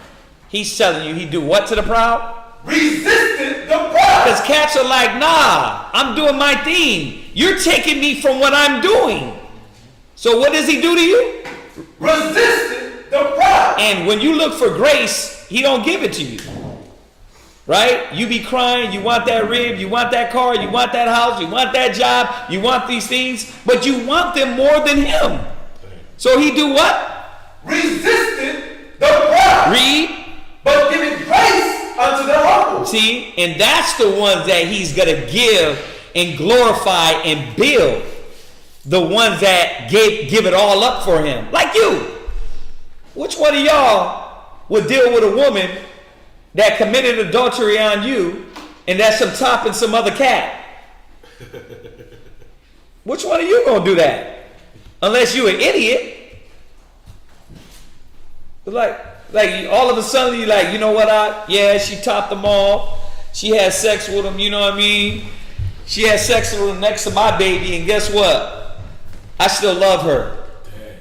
He's telling you he do what to the proud? Resisted the proud. Because cats are like, nah, I'm doing my thing. You're taking me from what I'm doing. So what does he do to you? Resisted the proud. And when you look for grace, he don't give it to you. Right? You be crying, you want that rib, you want that car, you want that house, you want that job, you want these things, but you want them more than him. So he do what? Resisted the proud. Read. But giving grace unto the humble. See, and that's the ones that he's going to give and glorify and build. The ones that give it all up for him. Like you. Which one of y'all would deal with a woman that committed adultery on you and that's some top and some other cat? Which one of you going to do that? Unless you an idiot. Like all of a sudden you like, you know what, she topped them all. She had sex with him, you know what I mean? She had sex with him next to my baby, and guess what? I still love her. Dang.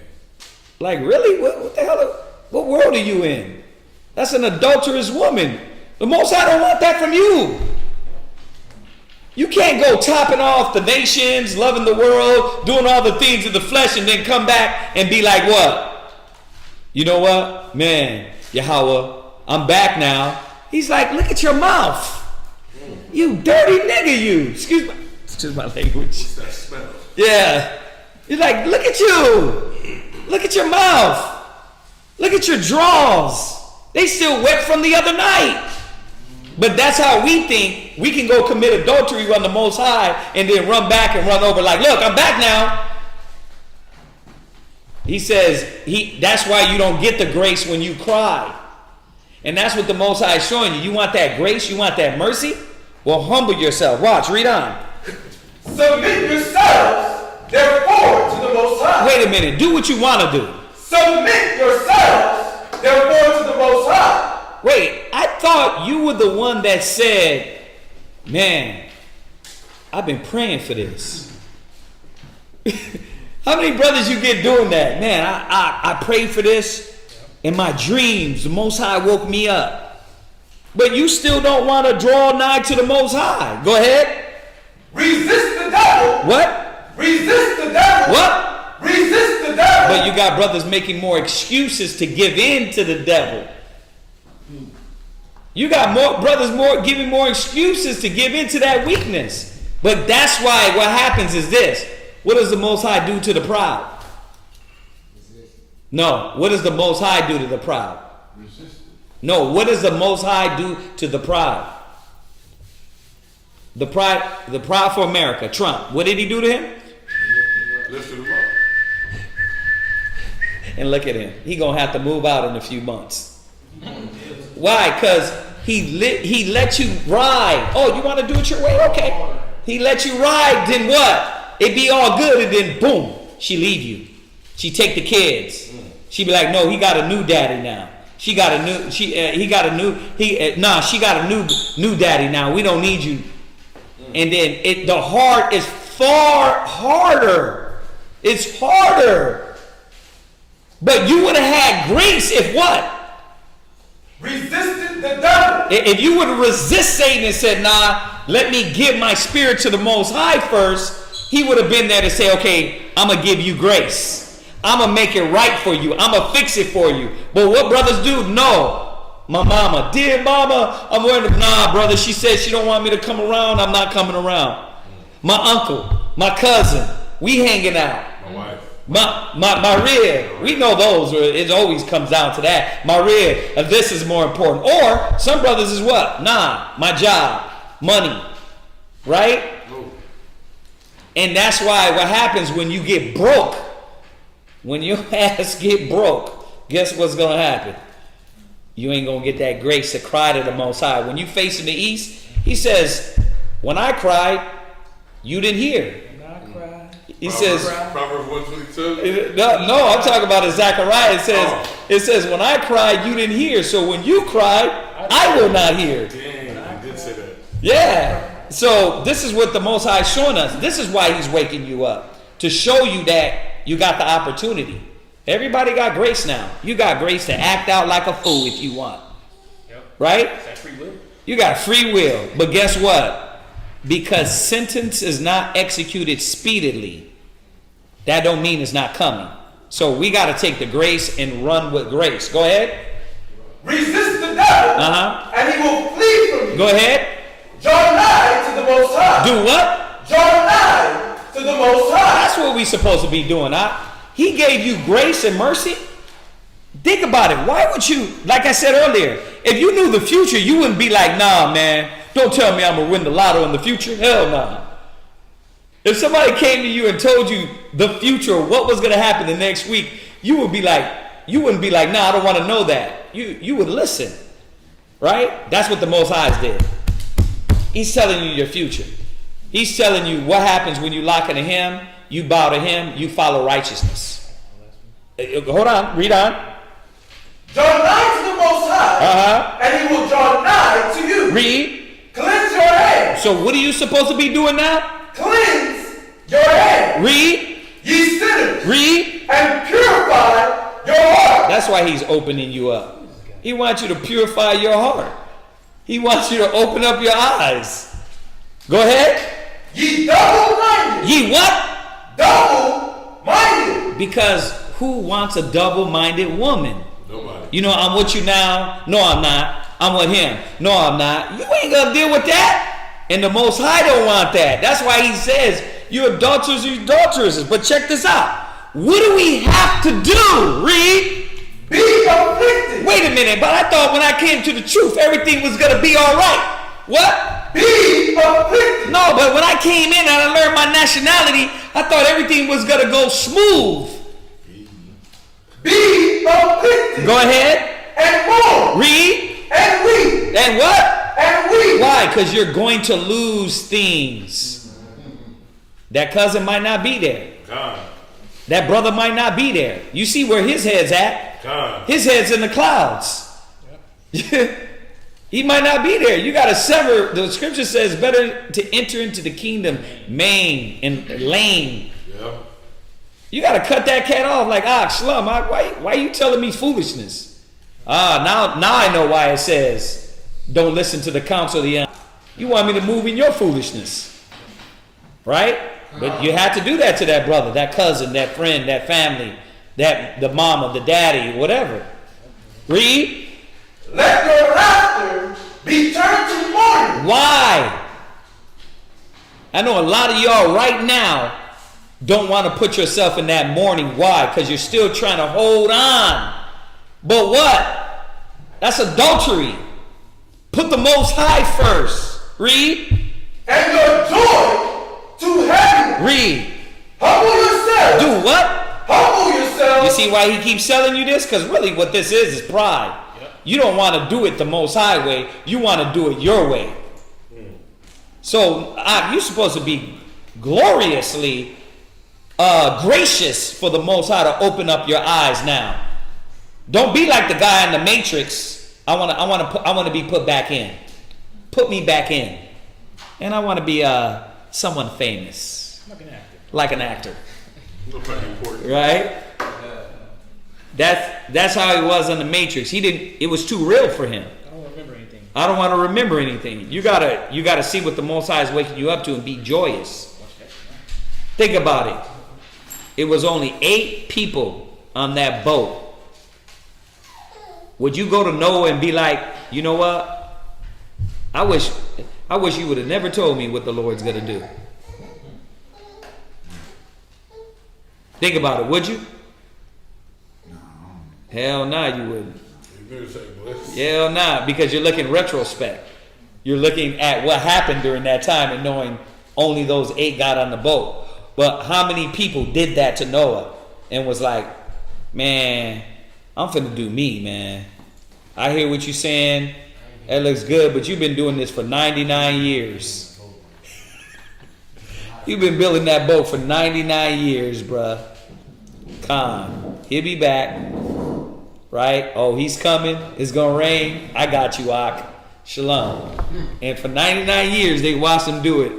Like, really? What the hell? What world are you in? That's an adulterous woman. The Most High don't want that from you. You can't go topping off the nations, loving the world, doing all the things of the flesh, and then come back and be like, what? You know what? Man, Yahweh, I'm back now. He's like, look at your mouth. You dirty nigga, you. Excuse Excuse my language. What's that smell? Yeah. You're like, look at you. Look at your mouth. Look at your drawers. They still wet from the other night. But that's how we think we can go commit adultery on the Most High and then run back and run over like, look, I'm back now. He says that's why you don't get the grace when you cry. And that's what the Most High is showing you. You want that grace? You want that mercy? Well, humble yourself. Watch, read on. Submit yourselves, therefore, to the Most High. Wait a minute. Do what you want to do. Submit yourselves, therefore, to the Most High. Wait, I thought you were the one that said, man, I've been praying for this. How many brothers you get doing that? Man, I prayed for this. In my dreams, the Most High woke me up. But you still don't want to draw nigh to the Most High. Go ahead. Resist the devil. What? Resist the devil. What? Resist the devil. But you got brothers making more excuses to give in to the devil. You got more brothers giving more excuses to give in to that weakness. But that's why what happens is this. What does the Most High do to the proud? No. What does the Most High do to the proud? No. What does the Most High do to the proud? The proud for America, Trump. What did he do to him? Lifted him up. And look at him. He gonna have to move out in a few months. Why? Because he let you ride. Oh, you want to do it your way? Okay. He let you ride. Then what? It be all good, and then boom, she leave you. She take the kids. She be like, no, he got a new daddy now. She got a new. She got a new daddy now. We don't need you. And then the heart is far harder. It's harder. But you would have had grace if what? Resisted the devil. If you would have resisted Satan and said, nah, let me give my spirit to the Most High first, he would have been there to say, okay, I'm going to give you grace. I'm going to make it right for you. I'm going to fix it for you. But what brothers do? No. My mama, dear mama, I'm worried. Nah, brother, she said she don't want me to come around. I'm not coming around. My uncle, my cousin, we hanging out. My wife. My rib, we know those. It always comes down to that. My rib, this is more important. Or some brothers is what? Nah, my job, money, right? And that's why what happens when you get broke, when your ass get broke, guess what's gonna happen? You ain't gonna get that grace to cry to the Most High. When you facing the east, he says, when I cried, you didn't hear. He says, Proverbs 122. No, I'm talking about in Zechariah. It says, when I cried, you didn't hear. So when you cried, I will not hear. Dang, he did say that. Yeah. So this is what the Most High is showing us. This is why he's waking you up. To show you that you got the opportunity. Everybody got grace now. You got grace to act out like a fool if you want. Yep. Right? Is that free will? You got free will. But guess what? Because sentence is not executed speedily, that don't mean it's not coming. So we got to take the grace and run with grace. Go ahead. Resist the devil, and he will flee from you. Go ahead. Draw nigh to the Most High. Do what? Draw nigh to the Most High. That's what we supposed to be doing. He gave you grace and mercy. Think about it. Why would you, like I said earlier, if you knew the future, you wouldn't be like, nah, man, don't tell me I'm going to win the lotto in the future. Hell no. Nah. If somebody came to you and told you the future, what was going to happen the next week, you wouldn't be like, nah, I don't want to know that. You would listen, right? That's what the Most High did. He's telling you your future. He's telling you what happens when you lock into him, you bow to him, you follow righteousness. Hold on, read on. Draw nigh to the Most High, and he will draw nigh to you. Read. Cleanse your hands. So what are you supposed to be doing now? Cleanse your hands. Read. Ye sinners. Read. And purify your heart. That's why he's opening you up. He wants you to purify your heart. He wants you to open up your eyes. Go ahead. Ye double-minded. Ye what? Double-minded. Because who wants a double-minded woman? Nobody. You know, I'm with you now. No, I'm not. I'm with him. No, I'm not. You ain't gonna deal with that. And the Most High don't want that. That's why he says, you adulterers, you adulteresses. But check this out. What do we have to do? Read. Be afflicted. Wait a minute, but I thought when I came to the truth, everything was going to be all right. What? Be afflicted. No, but when I came in and I learned my nationality, I thought everything was going to go smooth. Be afflicted. Go ahead. And mourn. Read. And weep. And what? And weep. Why? Because you're going to lose things. That cousin might not be there. God. That brother might not be there. You see where his head's at? God. His head's in the clouds. Yep. He might not be there. You got to sever. The scripture says better to enter into the kingdom maimed and lame. Yeah. You got to cut that cat off like, Shlum, why are you telling me foolishness? Now I know why it says don't listen to the counsel of the young. You want me to move in your foolishness. Right? But you had to do that to that brother, that cousin, that friend, that family, the mama, the daddy, whatever. Read. Let your laughter be turned to mourning. Why? I know a lot of y'all right now don't want to put yourself in that mourning. Why? Because you're still trying to hold on. But what? That's adultery. Put the Most High first. Read. And your joy to heaven. Read. Humble yourself. Do what? Humble yourself. You see why he keeps telling you this? Because really what this is pride. You don't want to do it the Most High way. You want to do it your way. So you're supposed to be gloriously gracious for the Most High to open up your eyes now. Don't be like the guy in the Matrix. I want to be put back in. Put me back in. And I want to be someone famous. Like an actor. Right? That's how he was in the Matrix. It was too real for him. I don't remember anything. I don't want to remember anything. You gotta see what the Most High is waking you up to and be joyous. Think about it. It was only 8 people on that boat. Would you go to Noah and be like, you know what? I wish you would have never told me what the Lord's gonna do. Think about it, would you? Hell nah, you wouldn't. Hell nah, because you're looking retrospect. You're looking at what happened during that time and knowing only those 8 got on the boat. But how many people did that to Noah and was like, man, I'm finna do me, man. I hear what you're saying. That looks good, but you've been doing this for 99 years. You've been building that boat for 99 years, bruh. Come, he'll be back. Right? Oh, he's coming. It's going to rain. I got you, Ak. Shalom. And for 99 years, they watched him do it.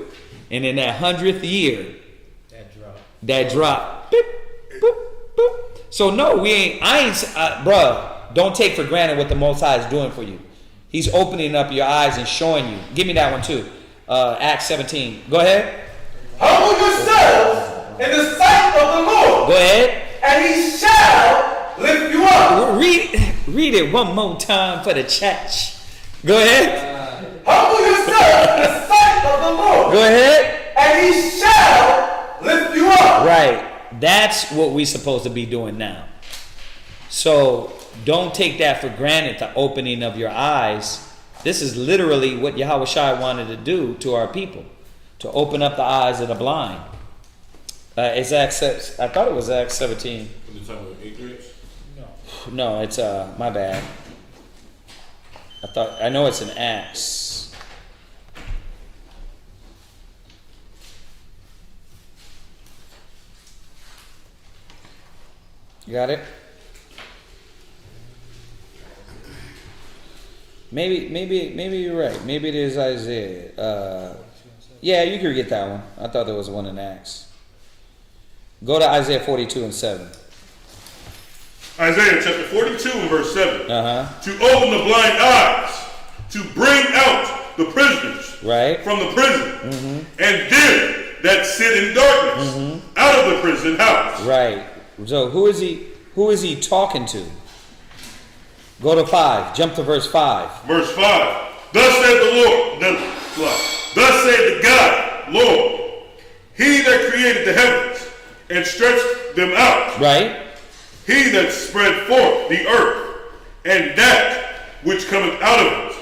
And in that 100th year, that drop. Boop, boop, boop. So no, bruh, don't take for granted what the Most High is doing for you. He's opening up your eyes and showing you. Give me that one too. Acts 17. Go ahead. Humble yourselves in the sight of the Lord. Go ahead. And he shall lift you up. Read it one more time for the church. Go ahead. Humble yourself in the sight of the Lord. Go ahead. And he shall lift you up. Right. That's what we're supposed to be doing now. So don't take that for granted, the opening of your eyes. This is literally what Yahweh Shai wanted to do to our people. To open up the eyes of the blind. It's Acts. I thought it was Acts 17. Are you talking about ignorance? No, it's my bad. I know it's in Acts. You got it? Maybe you're right. Maybe it is Isaiah. Yeah, you could get that one. I thought there was one in Acts. Go to Isaiah 42 and 7. Isaiah chapter 42 and verse 7. Uh-huh. To open the blind eyes, to bring out the prisoners from the prison, and them that sit in darkness out of the prison house. Right. So who is he talking to? Go to 5. Jump to verse 5. Verse 5. Thus said the Lord. Thus saith the God, Lord, he that created the heavens and stretched them out. Right. He that spread forth the earth and that which cometh out of it.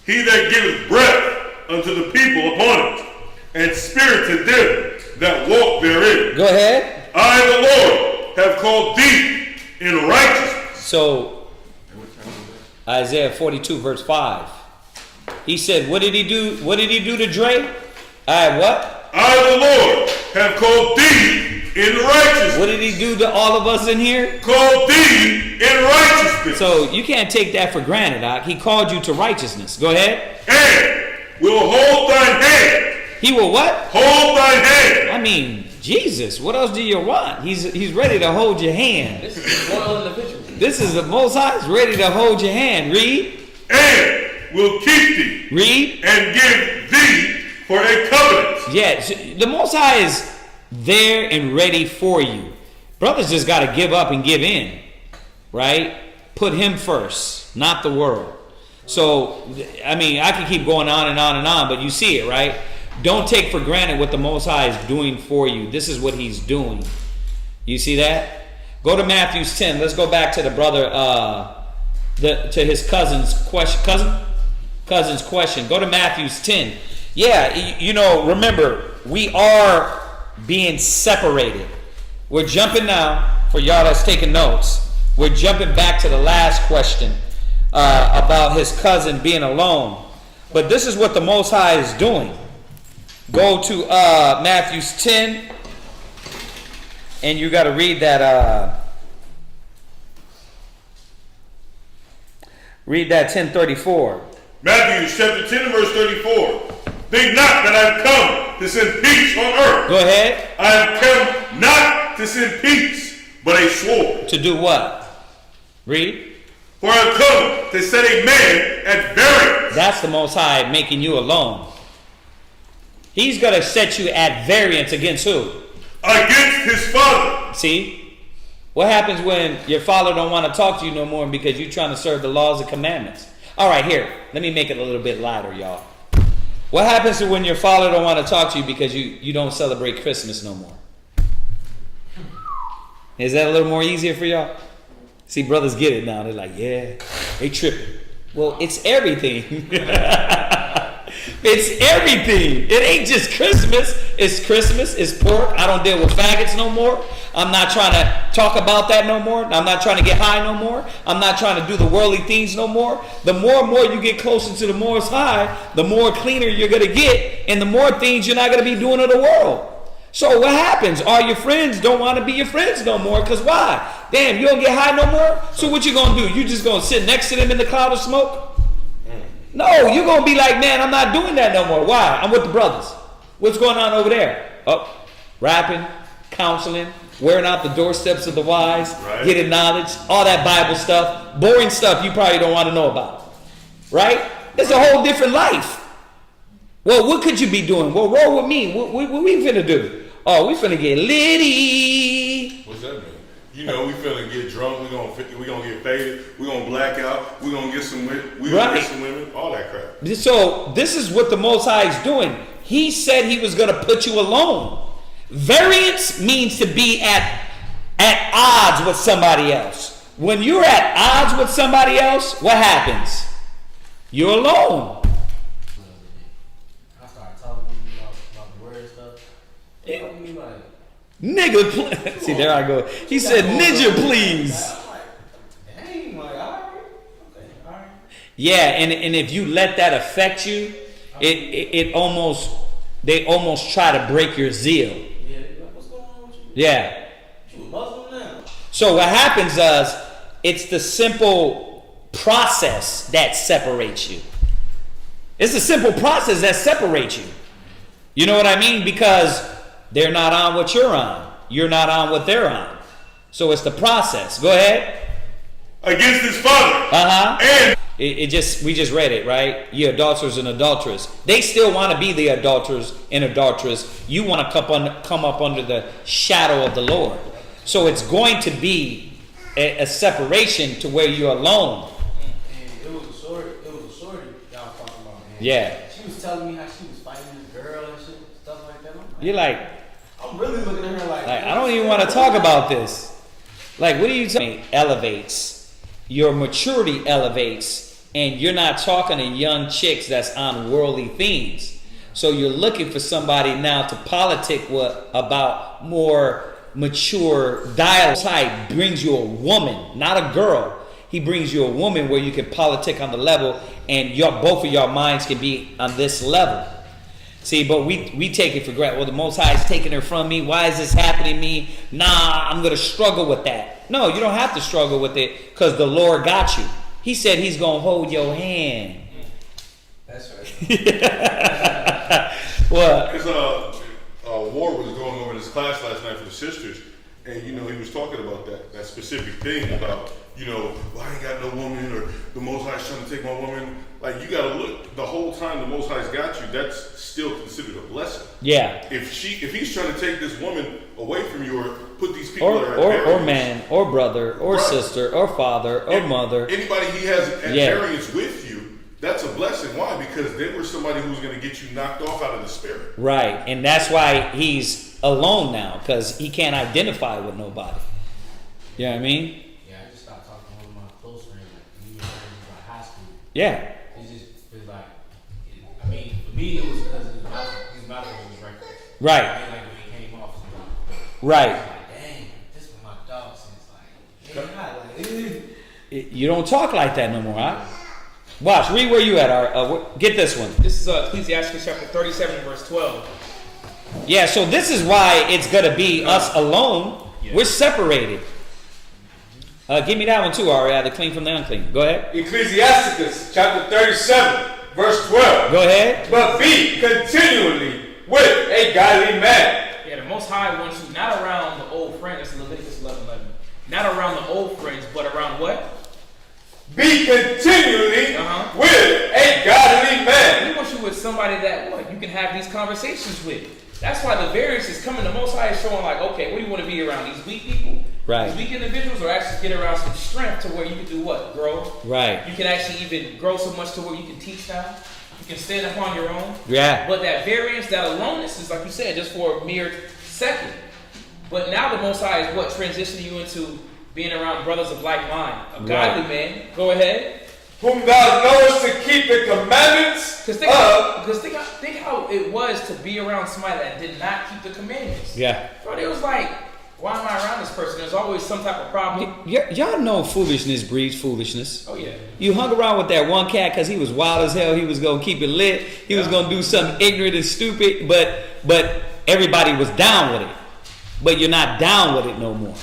He that giveth breath unto the people upon it, and spirit to them that walk therein. Go ahead. I, the Lord, have called thee in righteousness. So, Isaiah 42, verse 5. He said, what did he do? What did he do to Dre? What? I, the Lord, have called thee in righteousness. What did he do to all of us in here? Called thee in righteousness. So you can't take that for granted, Doc. He called you to righteousness. Go ahead. And will hold thine hand. He will what? Hold thine hand. I mean, Jesus, what else do you want? He's ready to hold your hand. This is a royal individual. This is the Most High is ready to hold your hand. Read. And will keep thee. Read. And give thee for a covenant. Yeah, the Most High is there and ready for you. Brothers just got to give up and give in, right? Put him first, not the world. So, I mean, I can keep going on and on and on, but you see it, right? Don't take for granted what the Most High is doing for you. This is what he's doing. You see that? Go to Matthew 10. Let's go back to the brother, to his cousin's question. Cousin's question. Go to Matthew 10. Yeah, remember, we are being separated. We're jumping now, for y'all that's taking notes, we're jumping back to the last question about his cousin being alone. But this is what the Most High is doing. Go to Matthew 10, and you got to read that. Read that 10:34. Matthew chapter 10 verse 34. Think not that I have come to send peace on earth. Go ahead. I have come not to send peace, but a sword. To do what? Read. For I have come to set a man at variance. That's the Most High making you alone. He's going to set you at variance against who? Against his father. See? What happens when your father don't want to talk to you no more because you're trying to serve the laws and commandments? All right, here. Let me make it a little bit lighter, y'all. What happens to when your father don't want to talk to you because you don't celebrate Christmas no more? Is that a little more easier for y'all? See, brothers get it now. They're like, yeah, they tripping. Well, it's everything. It's everything. It ain't just Christmas. It's Christmas. It's pork. I don't deal with faggots no more. I'm not trying to talk about that no more. I'm not trying to get high no more. I'm not trying to do the worldly things no more. The more and more you get closer to the Most High, the more cleaner you're going to get, and the more things you're not going to be doing in the world. So what happens? All your friends don't want to be your friends no more. Because why? Damn, you don't get high no more? So what you going to do? You just going to sit next to them in the cloud of smoke? No, you're going to be like, man, I'm not doing that no more. Why? I'm with the brothers. What's going on over there? Oh, rapping, counseling, wearing out the doorsteps of the wise, right. Getting knowledge, all that Bible stuff, boring stuff you probably don't want to know about. Right? It's a whole different life. Well, what could you be doing? Well, roll with me. What we finna do? Oh, we finna get litty. What's that mean? You know, we finna get drunk. We gonna get faded. We gonna black out. We gonna get some. We gonna get some women. All that crap. So this is what the Most High is doing. He said he was gonna put you alone. Variance means to be at odds with somebody else. When you're at odds with somebody else, what happens? You're alone. Yeah. Like, nigga, see there I go. He said, "Ninja, please." Dang, like, all right. Yeah, and if you let that affect you, they almost try to break your zeal. Yeah, what's going on with you? Yeah. You a Muslim now? So what happens is, it's the simple process that separates you. It's the simple process that separates you. You know what I mean? Because they're not on what you're on. You're not on what they're on. So it's the process. Go ahead. Against his father. And we just read it, right? You adulterers and adulteress. They still want to be the adulterers and adulteress. You want to come up under the shadow of the Lord. So it's going to be a separation to where you're alone. And it was a shorty y'all talking about. Man. Yeah. She was telling me how she was fighting You're like, I'm really looking at her like I don't even want to talk about this. Like, what are you talking? Elevates. Your maturity elevates, and you're not talking to young chicks that's on worldly things. So you're looking for somebody now to politic about more mature dialogue. Type brings you a woman, not a girl. He brings you a woman where you can politic on the level, and both of your minds can be on this level. See, but we take it for granted. Well, the Most High is taking her from me. Why is this happening to me? Nah, I'm going to struggle with that. No, you don't have to struggle with it because the Lord got you. He said he's going to hold your hand. That's right. What? Because Ward was going over this class last night for the sisters, and he was talking about that specific thing about, well, I ain't got no woman, or the Most High's trying to take my woman. Like, you got to look, the whole time the Most High's got you, that's still considered a blessing. Yeah. If he's trying to take this woman away from you, or put these people that are or man, or brother, or right. sister, or father, or mother. Anybody he has at variance with you, that's a blessing. Why? Because they were somebody who was going to get you knocked off out of the spirit. Right. And that's why he's alone now, because he can't identify with nobody. You know what I mean? Yeah, I just stopped talking to one of my close friends, like high school. Yeah. It's just it's like, for me it was because his mouth was right there. Right. I mean, like when he came off his mouth. Right. I was like, dang, this was my dog since You don't talk like that no more, huh? Watch, read where you at. Get this one. This is Ecclesiastes chapter 37, verse 12. Yeah, so this is why it's going to be us alone. Yeah. We're separated. Give me that one too, Ari. The clean from the unclean. Go ahead. Ecclesiasticus chapter 37, verse 12. Go ahead. But be continually with a godly man. Yeah, the Most High wants you not around the old friends. That's Leviticus 11:11. Not around the old friends, but around what? Be continually with a godly man. He wants you with somebody that you can have these conversations with. That's why the variance is coming. The Most High is showing like, okay, what do you want to be around? These weak people? Right. These weak individuals, or actually get around some strength to where you can do what? Grow. Right. You can actually even grow so much to where you can teach now. You can stand upon your own. Yeah. But that variance, that aloneness is, like you said, just for a mere second. But now the Most High is transitioning you into being around brothers of like mind. A godly man. Go ahead. Whom thou knowest to keep the commandments Because think how it was to be around somebody that did not keep the commandments. Yeah. Bro, it was like, why am I around this person? There's always some type of problem. Y'all know foolishness breeds foolishness. Oh, yeah. You hung around with that one cat because he was wild as hell. He was going to keep it lit. He was going to do something ignorant and stupid, but everybody was down with it. But you're not down with it no more.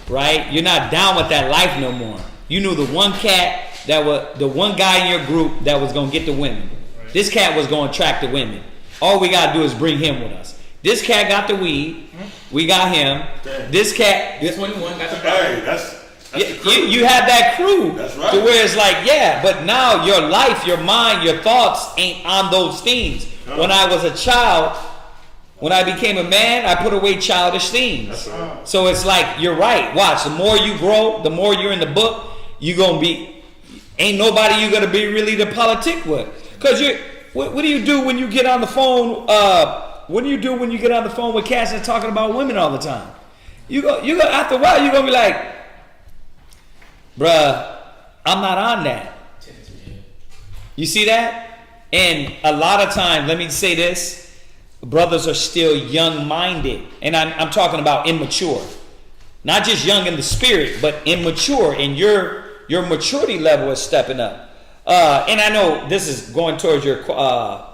Right? You're not down with that life no more. You knew the one cat that was the one guy in your group that was going to get the women. Right. This cat was going to attract the women. All we got to do is bring him with us. This cat got the weed. We got him. Damn. This cat. 21 got the hey, that's the crew. You have that crew. That's right. To where it's like, yeah, but now your life, your mind, your thoughts ain't on those things. When I was a child, when I became a man, I put away childish things. Right. So it's like, you're right. Watch, the more you grow, the more you're in the book, you're going to be, ain't nobody you're going to be really the politic with. Because what do you do when you get on the phone? What do you do when you get on the phone with cats and talking about women all the time? You go after a while, you're going to be like, bruh, I'm not on that. You see that? And a lot of times, let me say this, brothers are still young-minded. And I'm talking about immature. Not just young in the spirit, but immature. And your maturity level is stepping up. And I know this is going towards your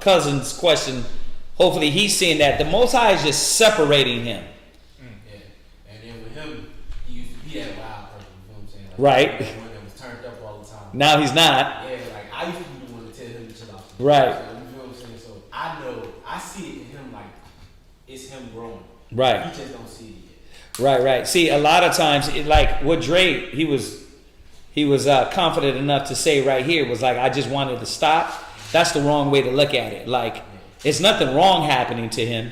cousin's question. Hopefully he's seeing that. The Most High is just separating him. Yeah. And then with him, he used to be that wild person, you know what I'm saying? Like, Right. The one that was turned up all the time. Now he's not. Yeah, like I used to be the one to tell him to chill out. Right. So, you know what I'm saying? So I see it in him like it's him growing. Right. He just don't see it Right, yet. right. See, a lot of times, like what Dre, he was confident enough to say right here was like, I just wanted to stop. That's the wrong way to look at it. Like, it's nothing wrong happening to him.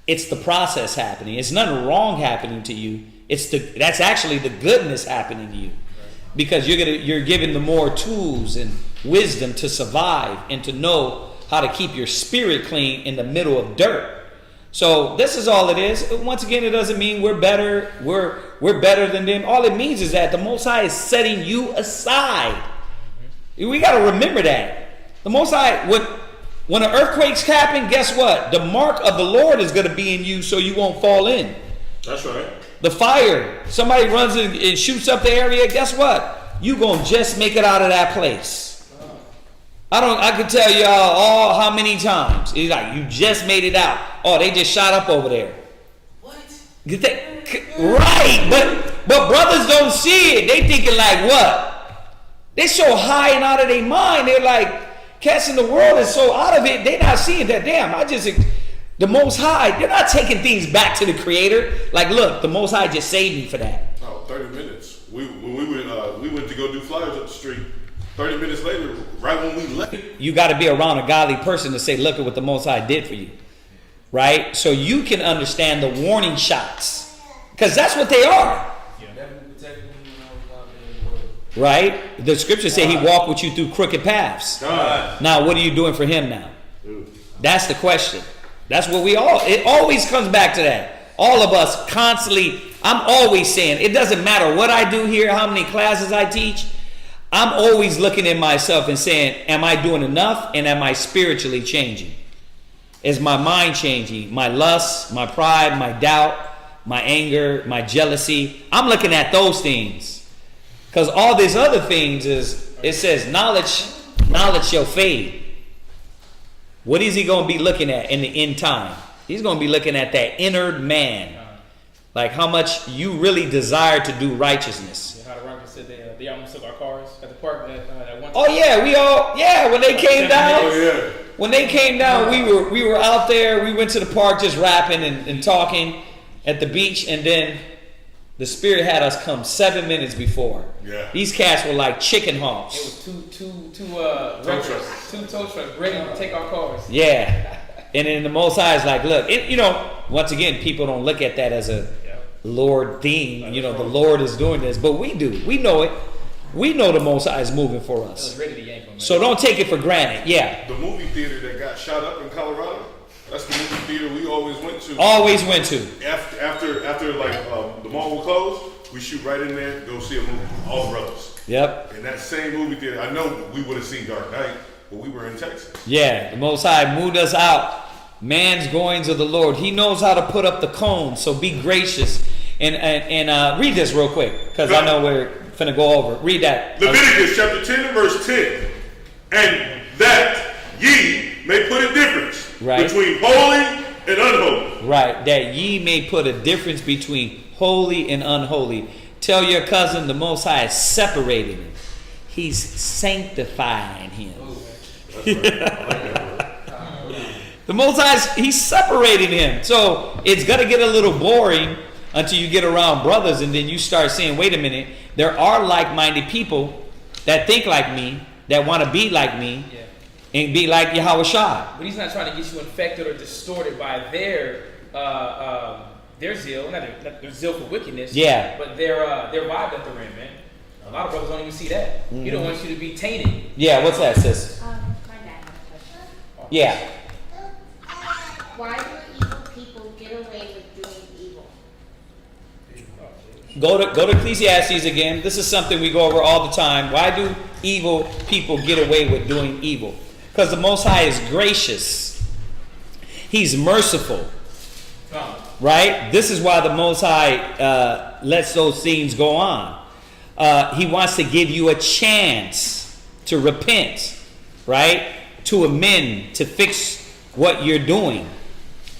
It's the process happening. It's nothing wrong happening to you. That's actually the goodness happening to you, because you're given the more tools and wisdom to survive and to know how to keep your spirit clean in the middle of dirt. So this is all it is. Once again, it doesn't mean we're better. We're better than them. All it means is that the Most High is setting you aside. We got to remember that the Most High, when an earthquake's happen, guess what? The mark of the Lord is going to be in you, so you won't fall in. That's right. The fire, somebody runs in and shoots up the area. Guess what? You gonna just make it out of that place. I could tell y'all all how many times. It's like, you just made it out. Oh, they just shot up over there. What? Right, but brothers don't see it. They thinking like what? They so high and out of their mind. They're like, cats in the world is so out of it. They're not seeing that. Damn, the Most High, they're not taking things back to the Creator. Like, look, the Most High just saved me for that. Oh, 30 minutes. When we went to go do flyers up the street. 30 minutes later, right when we left. You got to be around a godly person to say, look at what the Most High did for you. Right? So you can understand the warning shots. Because that's what they are. Right? The scriptures say he walked with you through crooked paths. Now, what are you doing for him now? That's the question. That's what it always comes back to that. All of us constantly, I'm always saying, it doesn't matter what I do here, how many classes I teach. I'm always looking at myself and saying, am I doing enough, and am I spiritually changing? Is my mind changing? My lust, my pride, my doubt, my anger, my jealousy. I'm looking at those things. Because all these other things it says knowledge shall fade. What is he going to be looking at in the end time? He's going to be looking at that inner man. Like how much you really desire to do righteousness. How the rockers said they almost took our cars at the park that one time. Oh yeah, when they came down. When they came down, we were out there. We went to the park just rapping and talking at the beach, and then the Spirit had us come 7 minutes before. Yeah. These cats were like chicken hawks. It was two tow trucks ready to take our cars. Yeah. And then the Most High is like, look, once again, people don't look at that as a Lord theme. The Lord is doing this, but we do. We know it. We know the Most High is moving for us. So don't take it for granted. Yeah. The movie theater that got shot up in Colorado, that's the movie theater we always went to. Always went to. After like the mall will close, we shoot right in there, go see a movie. All brothers. Yep. In that same movie theater, I know we would have seen Dark Knight, but we were in Texas. Yeah, the Most High moved us out. Man's goings of the Lord. He knows how to put up the cone, so be gracious. And read this real quick, because I know we're finna go over. Read that. Leviticus chapter 10 and verse 10. And that ye may put a difference between holy and unholy. Right, that ye may put a difference between holy and unholy. Tell your cousin the Most High is separating him. He's sanctifying him. The Most High, he's separating him. So it's going to get a little boring until you get around brothers, and then you start saying, wait a minute, there are like-minded people that think like me, that want to be like me, and be like Yahweh Shai. But he's not trying to get you infected or distorted by their zeal, not their zeal for wickedness, but their vibe that they're in, man. A lot of brothers don't even see that. He don't want you to be tainted. Yeah, what's that, sis? My dad has a question. Yeah. Why do evil people get away with doing evil? Go to Ecclesiastes again. This is something we go over all the time. Why do evil people get away with doing evil? Because the Most High is gracious. He's merciful. Right? This is why the Most High lets those things go on. He wants to give you a chance to repent. Right? To amend, to fix what you're doing.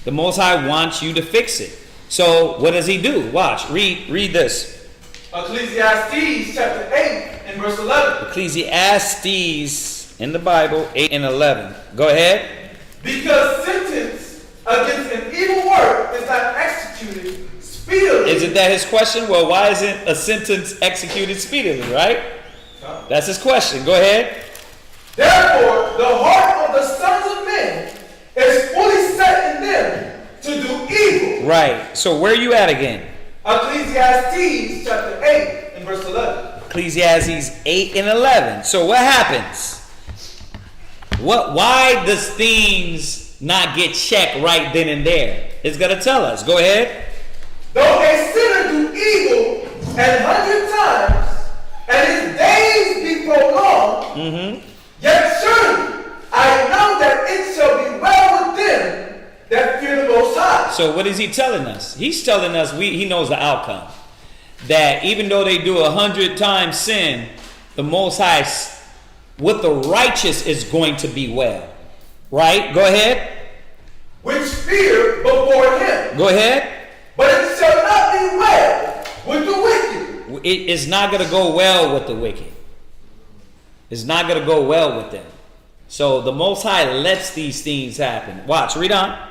The Most High wants you to fix it. So what does he do? Watch. Read this. Ecclesiastes chapter 8 and verse 11. Ecclesiastes in the Bible 8 and 11. Go ahead. Because sentence against an evil work is not executed speedily. Isn't that his question? Well, why isn't a sentence executed speedily, right? That's his question. Go ahead. Therefore, the heart of the sons of men is fully set in them to do evil. Right. So where are you at again? Ecclesiastes chapter 8 and verse 11. Ecclesiastes 8 and 11. So what happens? Why does things not get checked right then and there? It's going to tell us. Go ahead. Though a sinner do evil 100 times, and his days be prolonged, yet surely I know that it shall be well with them that fear the Most High. So what is he telling us? He's telling us he knows the outcome. That even though they do 100 times sin, the Most High, with the righteous, is going to be well. Right? Go ahead. Which fear before him. Go ahead. But it shall not be well with the wicked. It is not going to go well with the wicked. It's not going to go well with them. So the Most High lets these things happen. Watch, read on.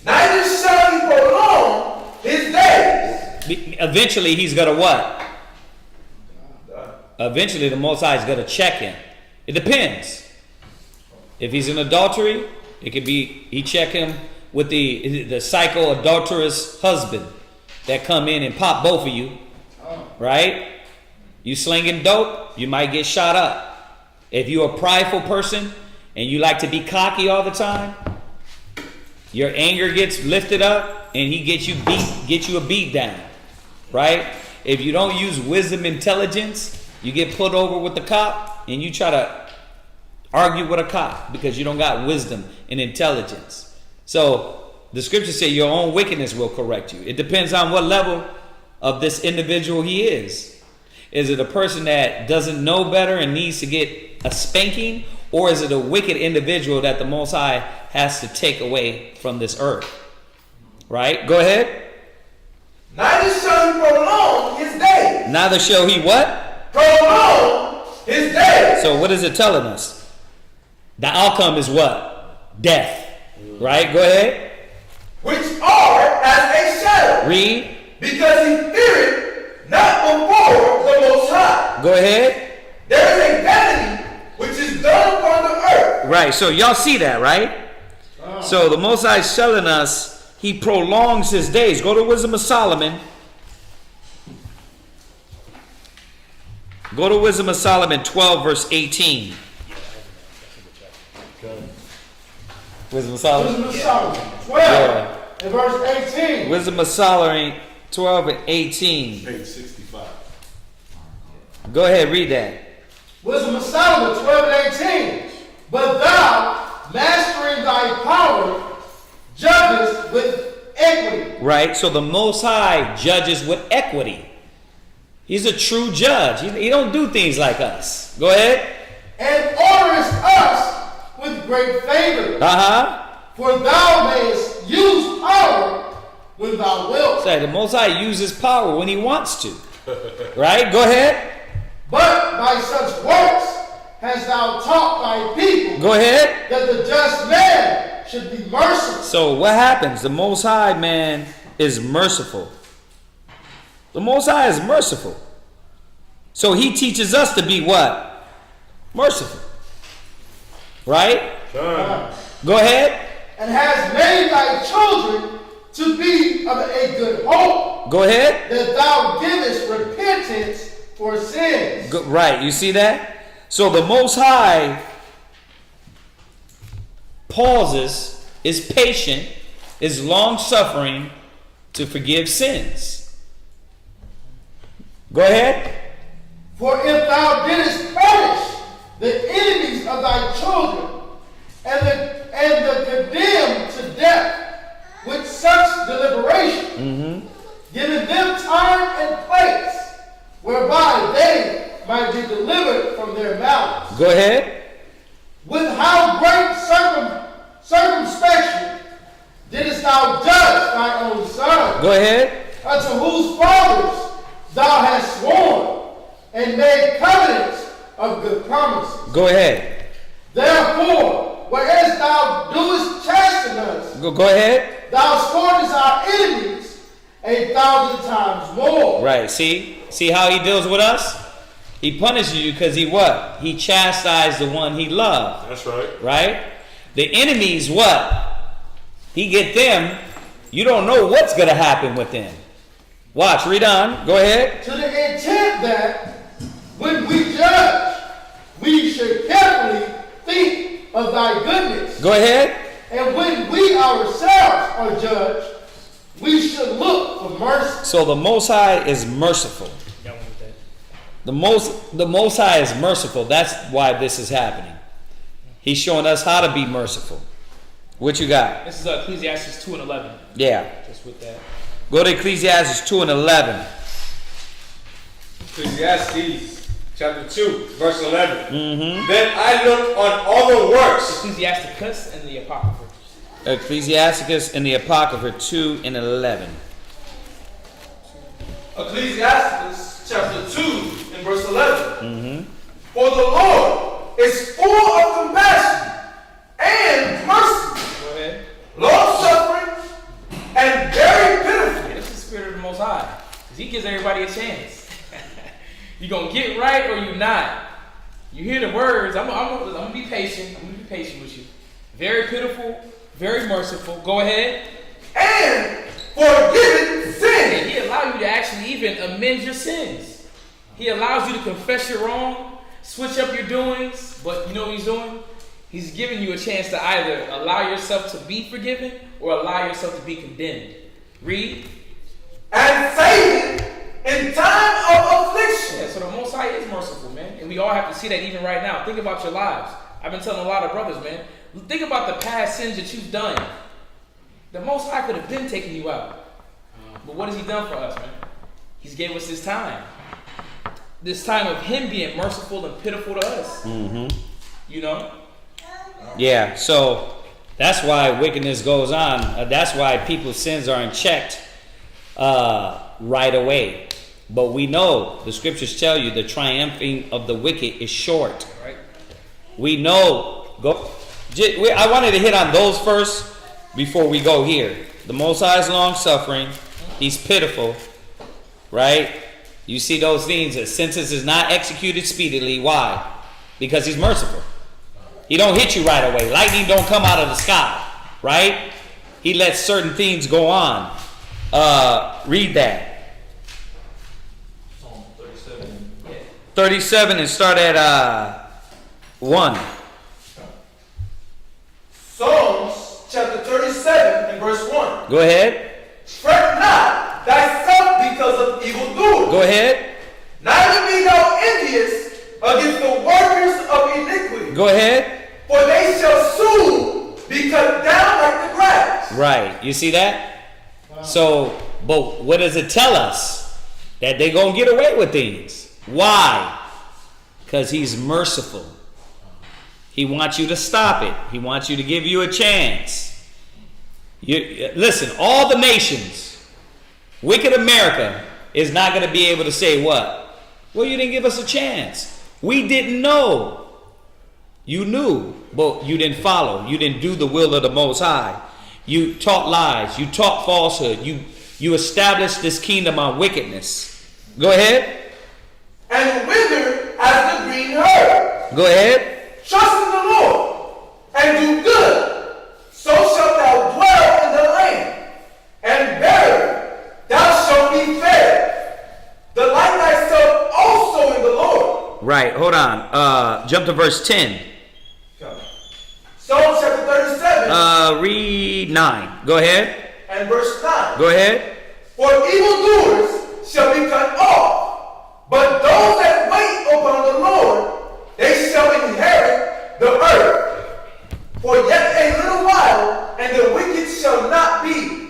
Neither shall he prolong his days. Eventually he's going to what? Eventually the Most High is going to check him. It depends. If he's in adultery, it could be he check him with the psycho-adulterous husband that come in and pop both of you. Right? You slinging dope, you might get shot up. If you're a prideful person and you like to be cocky all the time, your anger gets lifted up and he gets you a beat down. Right? If you don't use wisdom, intelligence, you get put over with the cop and you try to argue with a cop because you don't got wisdom and intelligence. So the scriptures say your own wickedness will correct you. It depends on what level of this individual he is. Is it a person that doesn't know better and needs to get a spanking? Or is it a wicked individual that the Most High has to take away from this earth? Right? Go ahead. Neither shall he prolong his days. Neither shall he what? Prolong his days. So what is it telling us? The outcome is what? Death. Right? Go ahead. Which are as a shadow. Read. Because he feareth not before the Most High. Go ahead. There is a vanity which is done upon the earth. Right. So y'all see that, right? So the Most High is telling us he prolongs his days. Go to Wisdom of Solomon. Go to Wisdom of Solomon 12 verse 18. Wisdom of Solomon. Wisdom of Solomon 12 and verse 18. Wisdom of Solomon 12 and 18. Page 65. Go ahead, read that. Wisdom of Solomon 12 and 18. But thou, mastering thy power, judgest with equity. Right, so the Most High judges with equity. He's a true judge. He don't do things like us. Go ahead. And orderest us with great favor. For thou mayest use power when thou wilt. Say, the Most High uses power when he wants to. Right? Go ahead. But by such works hast thou taught thy people. Go ahead. That the just man should be merciful. So what happens? The Most High man is merciful. The Most High is merciful. So he teaches us to be what? Merciful. Right? Go ahead. And has made thy children to be of a good hope. Go ahead. That thou givest repentance for sins. Right, you see that? So the Most High pauses, is patient, is long-suffering to forgive sins. Go ahead. For if thou didst punish the enemies of thy children, and the condemned to death with such deliberation, giving them time and place whereby they might be delivered from their malice. Go ahead. With how great circumspection didst thou judge thy own son? Go ahead. Unto whose fathers thou hast sworn and made covenants of good promises. Go ahead. Therefore, whereas thou doest chasten us, Go ahead. thou scornest our enemies 1,000 times more. Right. See how he deals with us? He punishes you because he what? He chastised the one he loved. That's right. Right? The enemies what? He get them. You don't know what's going to happen with them. Watch. Read on. Go ahead. To the intent that when we judge, we should carefully think of thy goodness. Go ahead. And when we ourselves or judge, we should look for mercy. So the Most High is merciful. The Most High is merciful. That's why this is happening. He's showing us how to be merciful. What you got? This is Ecclesiastes 2 and 11. Yeah. Just with that. Go to Ecclesiastes 2 and 11. Ecclesiastes chapter 2, verse 11. Mm-hmm. Then I looked on all the works. Ecclesiasticus and the Apocrypha. Ecclesiasticus and the Apocrypha 2 and 11. Ecclesiastes chapter 2 and verse 11. Mm-hmm. For the Lord is full of compassion and mercy, Go ahead. long suffering, and very pitiful. Yeah, this is the spirit of the Most High. Because he gives everybody a chance. You gonna get right or you not. You hear the words. I'm gonna be patient. I'm gonna be patient with you. Very pitiful, very merciful. Go ahead. And forgiving sin. And he allows you to actually even amend your sins. He allows you to confess your wrong, switch up your doings. But you know what he's doing? He's giving you a chance to either allow yourself to be forgiven or allow yourself to be condemned. Read. And saving in time of affliction. Yeah, so the Most High is merciful, man. And we all have to see that even right now. Think about your lives. I've been telling a lot of brothers, man. Think about the past sins that you've done. The Most High could have been taking you out. But what has he done for us, man? He's gave us this time. This time of him being merciful and pitiful to us. Mm-hmm. You know? Yeah, so that's why wickedness goes on. That's why people's sins are unchecked right away. But we know, the scriptures tell you, the triumphing of the wicked is short. Right. We know. I wanted to hit on those first before we go here. The Most High is long-suffering. He's pitiful. Right? You see those things. A sentence is not executed speedily. Why? Because he's merciful. He don't hit you right away. Lightning don't come out of the sky. Right? He lets certain things go on. Read that. 37 and start at 1. Psalms chapter 37 and verse 1. Go ahead. Fret not thyself because of evildoers. Go ahead. Neither be thou envious against the workers of iniquity. Go ahead. For they shall soon be cut down like the grass. Right. You see that? So, but what does it tell us? That they're going to get away with things. Why? Because he's merciful. He wants you to stop it. He wants you to give you a chance. Listen, all the nations, wicked America is not going to be able to say what? Well, you didn't give us a chance. We didn't know. You knew, but you didn't follow. You didn't do the will of the Most High. You taught lies. You taught falsehood. You established this kingdom on wickedness. Go ahead. And wither as the green herb. Go ahead. Trust in the Lord and do good. So shalt thou dwell in the land. And verily thou shalt be fed. Delight thyself also in the Lord. Right. Hold on. Jump to verse 10. Psalm chapter 37. Read 9. Go ahead. And verse 9. Go ahead. For evildoers shall be cut off, but those that wait upon the Lord, they shall inherit the earth. For yet a little while, and the wicked shall not be.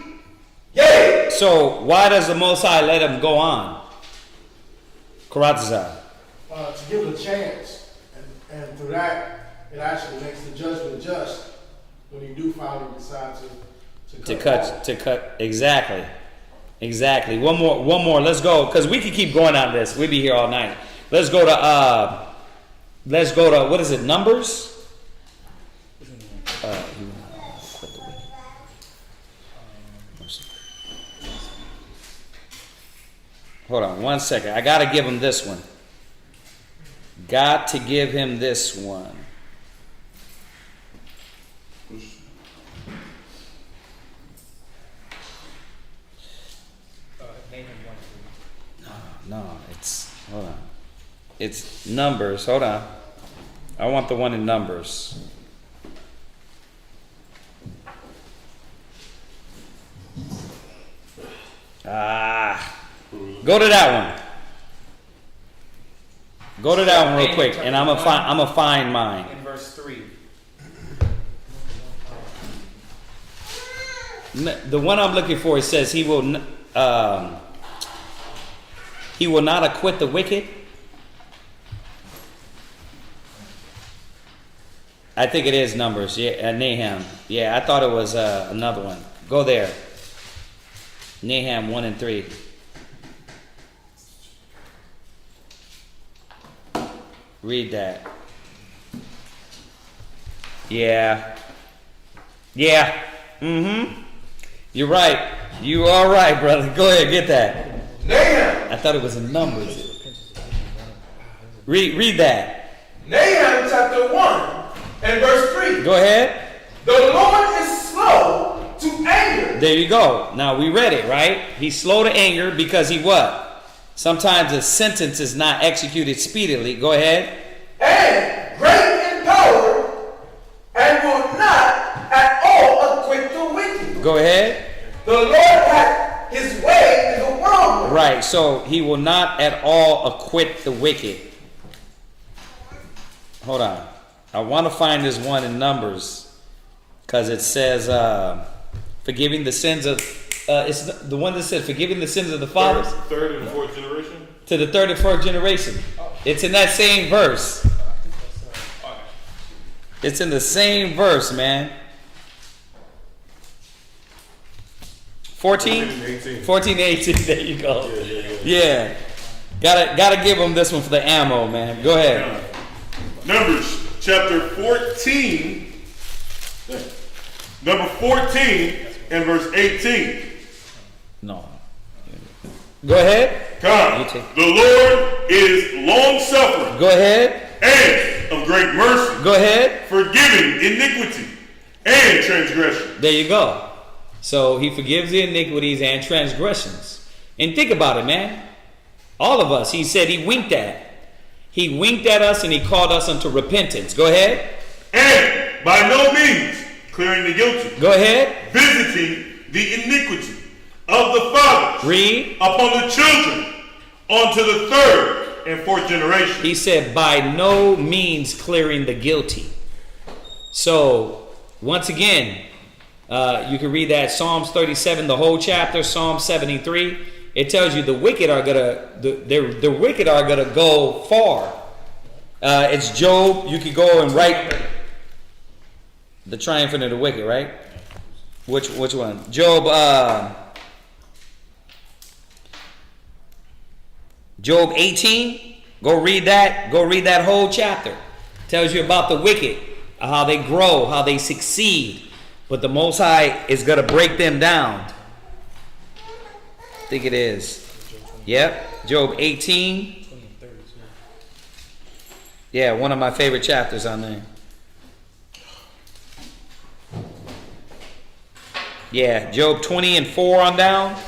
Yea. So why does the Most High let him go on? Karatazar. To give it a chance, and through that, it actually makes the judgment just when you do finally decide to cut. Exactly. One more. Let's go, because we can keep going on this. We'll be here all night. Let's go to what is it? Numbers. Hold on 1 second. I gotta give him this one. Got to give him this one. No, hold on. It's Numbers. Hold on. I want the one in Numbers. Go to that one. Go to that one real quick, and I'm gonna find mine. In verse 3. The one I'm looking for, it says he will not acquit the wicked. I think it is Numbers. Yeah, Nahum. Yeah, I thought it was another one. Go there. Nahum 1 and 3. Read that. Yeah. Yeah. Mm-hmm. You're right. You are right, brother. Go ahead, get that. Nahum. I thought it was in Numbers. Read that. Nahum chapter 1 and verse 3. Go ahead. The Lord is slow to anger. There you go. Now we read it, right? He's slow to anger because he what? Sometimes a sentence is not executed speedily. Go ahead. And great in power, and will not at all acquit the wicked. Go ahead. The Lord hath his way in the world. Right, so he will not at all acquit the wicked. Hold on. I want to find this one in Numbers because it says forgiving the sins of it's the one that said forgiving the sins of the fathers. Third and fourth generation? To the third and fourth generation. It's in that same verse. It's in the same verse, man. 14 and 18. There you go. Yeah. Gotta give them this one for the ammo, man. Go ahead. Numbers chapter 14. Number 14 and verse 18. No. Go ahead. God, the Lord is long suffering. Go ahead. And of great mercy. Go ahead. Forgiving iniquity and transgression. There you go. So he forgives the iniquities and transgressions. And think about it, man. All of us, he said he winked at. He winked at us and he called us unto repentance. Go ahead. And by no means clearing the guilty. Go ahead. Visiting the iniquity of the fathers. Read. Upon the children unto the third and fourth generation. He said by no means clearing the guilty. So once again, you can read that Psalms 37, the whole chapter, Psalm 73. It tells you the wicked are the wicked are gonna go far. It's Job. You could go and write the triumphant of the wicked, right? Which one? Job. Job 18. Go read that. Go read that whole chapter. Tells you about the wicked, how they grow, how they succeed. But the Most High is going to break them down. I think it is. Yep. Job 18. Yeah, one of my favorite chapters on there. Yeah, Job 20 and 4 on down.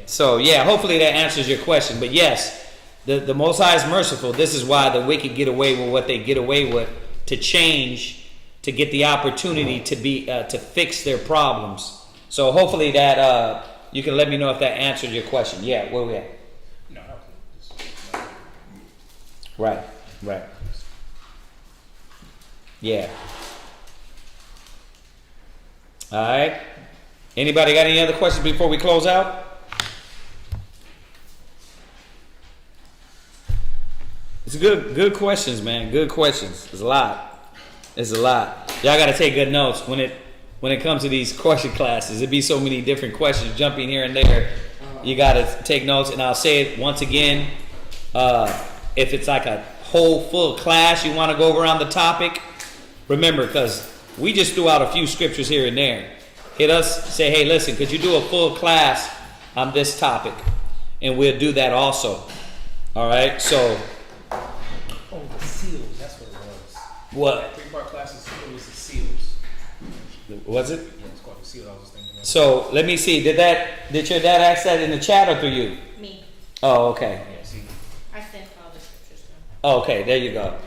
So, yeah, hopefully that answers your question. But yes, the Most High is merciful. This is why the wicked get away with what they get away with, to change, to get the opportunity to be to fix their problems. So hopefully that you can let me know if that answered your question. Yeah, where we at? No. Right. Yeah. All right. Anybody got any other questions before we close out? It's good questions, man. Good questions. It's a lot. Y'all got to take good notes when it comes to these question classes. It'd be so many different questions jumping here and there. You got to take notes. And I'll say it once again. If it's like a whole full class you want to go over on the topic, remember, because we just threw out a few scriptures here and there. Hit us, say, hey, listen, could you do a full class on this topic? And we'll do that also. All right, so. Oh, the seals, that's what it was. What? That 3-part class, it was the seals. Was it? Yeah, it's called the seal, I was thinking about. So, let me see. Did your dad ask that in the chat or through you? Me. Oh, okay. Yeah, see. I sent all the scriptures to him. Oh, okay, there you go.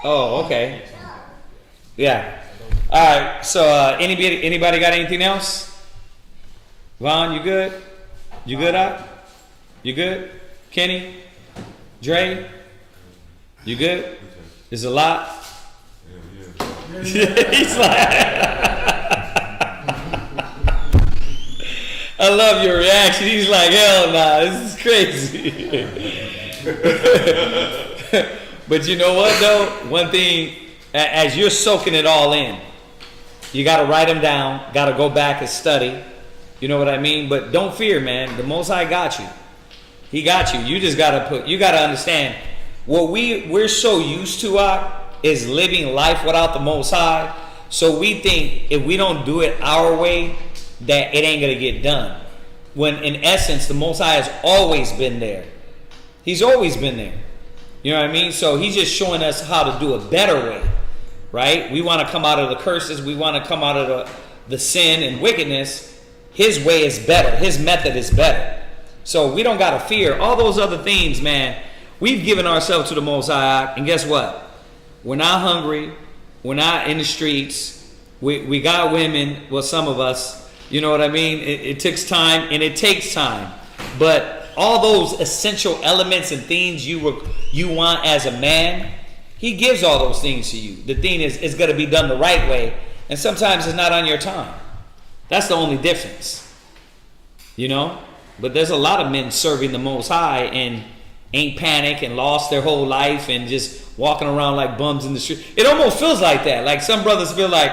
Oh, okay. Yeah. All right. So anybody got anything else? Vaughn, you good? You good, Doc? You good? Kenny? Dre? You good? There's a lot. He's like, I love your reaction. He's like, hell nah, this is crazy. But you know what though? One thing, as you're soaking it all in, you got to write them down, got to go back and study. You know what I mean? But don't fear, man. The Most High got you. He got you. You just got to understand what we're so used to is living life without the Most High. So we think if we don't do it our way, that it ain't going to get done. When in essence, the Most High has always been there. He's always been there. You know what I mean? So he's just showing us how to do a better way, right? We want to come out of the curses. We want to come out of the sin and wickedness. His way is better. His method is better. So we don't got to fear. All those other things, man, we've given ourselves to the Most High. And guess what? We're not hungry. We're not in the streets. We got women. Well, some of us. You know what I mean? It takes time, and it takes time. But all those essential elements and things you want as a man, he gives all those things to you. The thing is, it's going to be done the right way, and sometimes it's not on your time. That's the only difference. You know? But there's a lot of men serving the Most High and ain't panicked and lost their whole life and just walking around like bums in the street. It almost feels like that. Like some brothers feel like,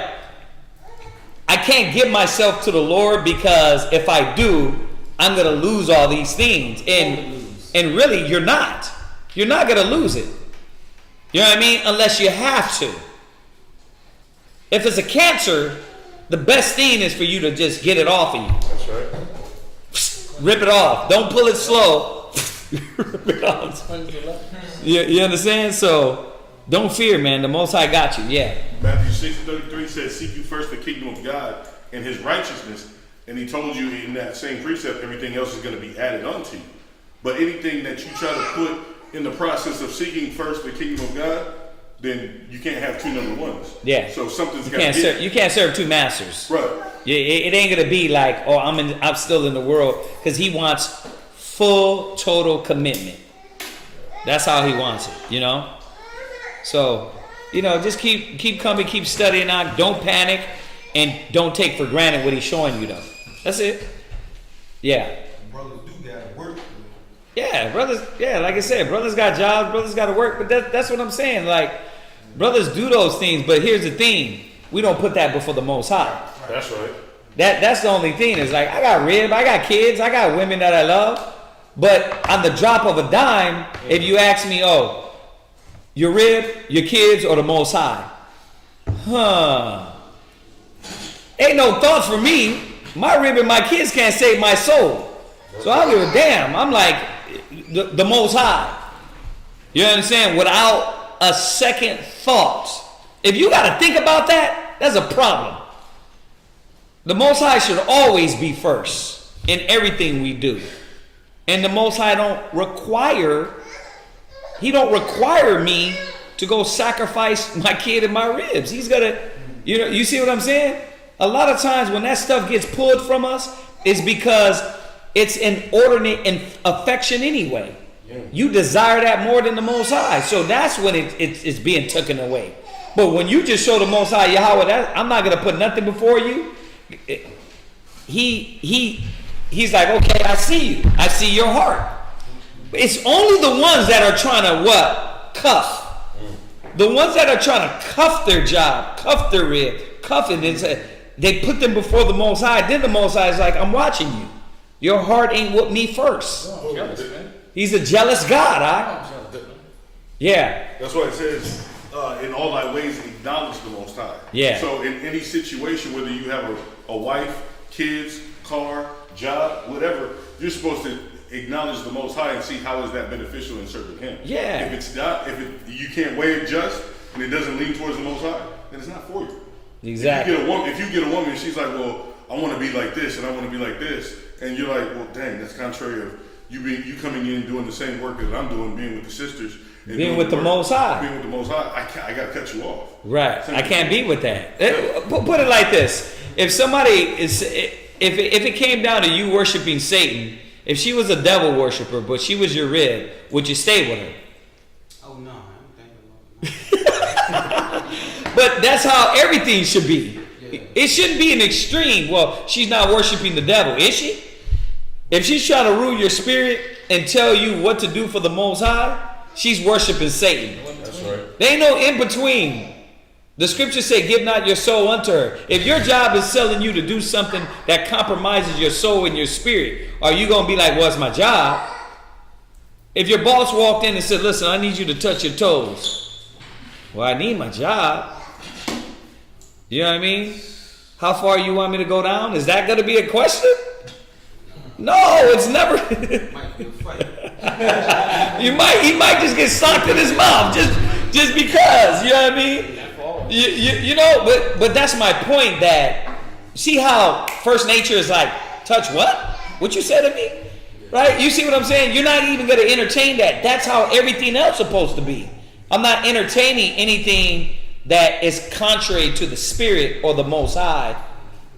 I can't give myself to the Lord because if I do, I'm going to lose all these things. And really, you're not. You're not going to lose it. You know what I mean? Unless you have to. If it's a cancer, the best thing is for you to just get it off of you. That's right. Rip it off. Don't pull it slow. Rip it off. You understand? So don't fear, man. The Most High got you. Yeah. Matthew 6:33 says, seek you first the kingdom of God and his righteousness. And he told you in that same precept, everything else is going to be added unto you. But anything that you try to put in the process of seeking first the kingdom of God, then you can't have two number ones. Yeah. So something's got to give. You can't serve two masters. Right. It ain't going to be like, oh, I'm still in the world. Because he wants full, total commitment. That's how he wants it, you know? So, you know, just keep coming, keep studying out. Don't panic, and don't take for granted what he's showing you, though. That's it. Yeah. Brothers do gotta work. Yeah, brothers. Yeah, like I said, brothers got jobs, brothers got to work. But that's what I'm saying. Like, brothers do those things. But here's the thing: we don't put that before the Most High. That's right. That's the only thing. Is like, I got rib, I got kids, I got women that I love. But on the drop of a dime, if you ask me, oh, your rib, your kids, or the Most High? Ain't no thought for me. My rib and my kids can't save my soul. So I don't give a damn. I'm like, the Most High. You understand? Without a second thought. If you got to think about that, that's a problem. The Most High should always be first in everything we do. And the Most High don't require me to go sacrifice my kid and my ribs. He's gonna, you see what I'm saying? A lot of times when that stuff gets pulled from us, it's because it's inordinate affection anyway. Yeah. You desire that more than the Most High. So that's when it's being taken away. But when you just show the Most High, Yahweh, I'm not going to put nothing before you. He's like, okay, I see you. I see your heart. It's only the ones that are trying to what? Cuff. The ones that are trying to cuff their job, cuff their rib, cuff it, and they put them before the Most High. Then the Most High is like, I'm watching you. Your heart ain't with me first. Oh, jealous, man. He's a jealous God, Yeah. That's why it says, in all thy ways acknowledge the Most High. Yeah. So in any situation, whether you have a wife, kids, car, job, whatever, you're supposed to acknowledge the Most High and see how is that beneficial in serving Him. Yeah. If it's not, you can't weigh it just and it doesn't lean towards the Most High, then it's not for you. Exactly. If you get a woman and she's like, well, I want to be like this and I want to be like this, and you're like, well, dang, that's contrary of you coming in doing the same work that I'm doing, being with the sisters, and Being with the Most High. Being with the Most High, I got to cut you off. Right. I can't be with that. Put it like this: if somebody is, if it came down to you worshiping Satan, if she was a devil worshiper, but she was your rib, would you stay with her? Oh no, I don't think about But that's how everything should be. It shouldn't be an extreme. Well, she's not worshiping the devil, is she? If she's trying to rule your spirit and tell you what to do for the Most High, she's worshiping Satan. That's right. There ain't no in between. The scriptures say, give not your soul unto her. If your job is telling you to do something that compromises your soul and your spirit, are you going to be like, well, it's my job? If your boss walked in and said, listen, I need you to touch your toes. Well, I need my job. You know what I mean? How far you want me to go down? Is that going to be a question? No, it's never. Might be a fight. He might just get socked in his mouth just because. You know what I mean? You know, but that's my point. That see how first nature is like, touch what? What you said to me? Right? You see what I'm saying? You're not even going to entertain that. That's how everything else is supposed to be. I'm not entertaining anything that is contrary to the Spirit or the Most High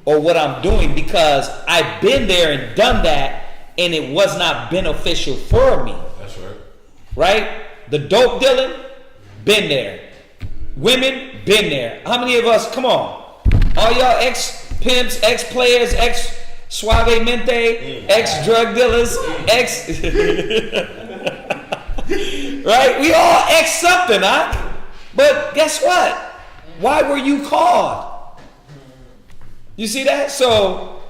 or what I'm doing, because I've been there and done that and it was not beneficial for me. That's right. Right? The dope dealing, been there. Women, been there. How many of us, come on, all y'all ex-pimps, ex-players, ex-suavemente, ex-drug dealers, right? We all ex-something, huh? But guess what? Why were you called? You see that? So,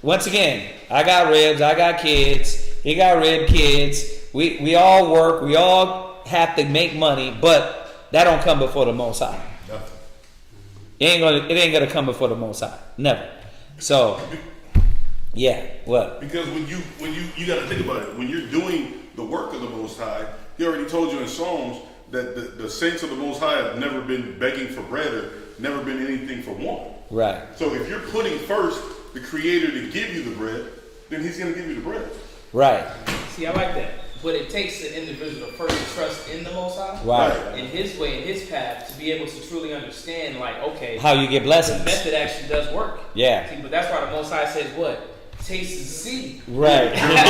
once again, I got ribs, I got kids, he got rib kids. We all work, we all have to make money, but that don't come before the Most High. Nothing. It ain't gonna come before the Most High. Never. So, yeah. What? Because when you got to think about it, when you're doing the work of the Most High, He already told you in Psalms that the saints of the Most High have never been begging for bread or never been anything for want. Right. So if you're putting first the Creator to give you the bread, then He's going to give you the bread. Right. See, I like that. But it takes an individual to first trust in the Most High, Right. in His way, in His path, to be able to truly understand, like, okay, How you get blessings. the method actually does work. Yeah. See, but that's why the Most High says what? Taste and see. Right. There we go.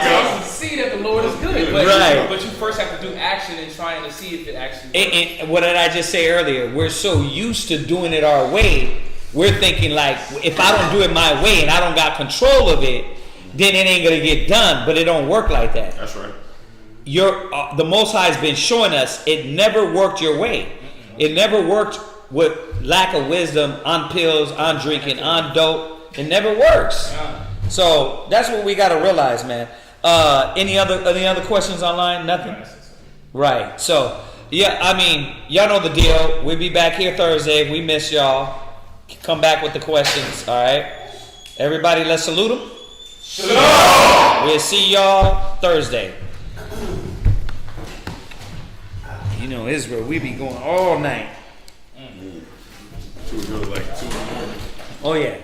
Taste and see that the Lord is good. But, Right. but you first have to do action in trying to see if it actually works. And what did I just say earlier? We're so used to doing it our way, we're thinking like, if I don't do it my way and I don't got control of it, then it ain't gonna get done. But it don't work like that. That's right. The Most High has been showing us it never worked your way. It never worked with lack of wisdom, on pills, on drinking, on dope. It never works. So that's what we got to realize, man. Any other questions online? Nothing? Right. So, yeah, I mean, y'all know the deal. We'll be back here Thursday. We miss y'all. Come back with the questions, all right? Everybody, let's salute them. Shalom! We'll see y'all Thursday. You know, Israel, we be going all night. So we go like 2 in the morning. Oh, yeah.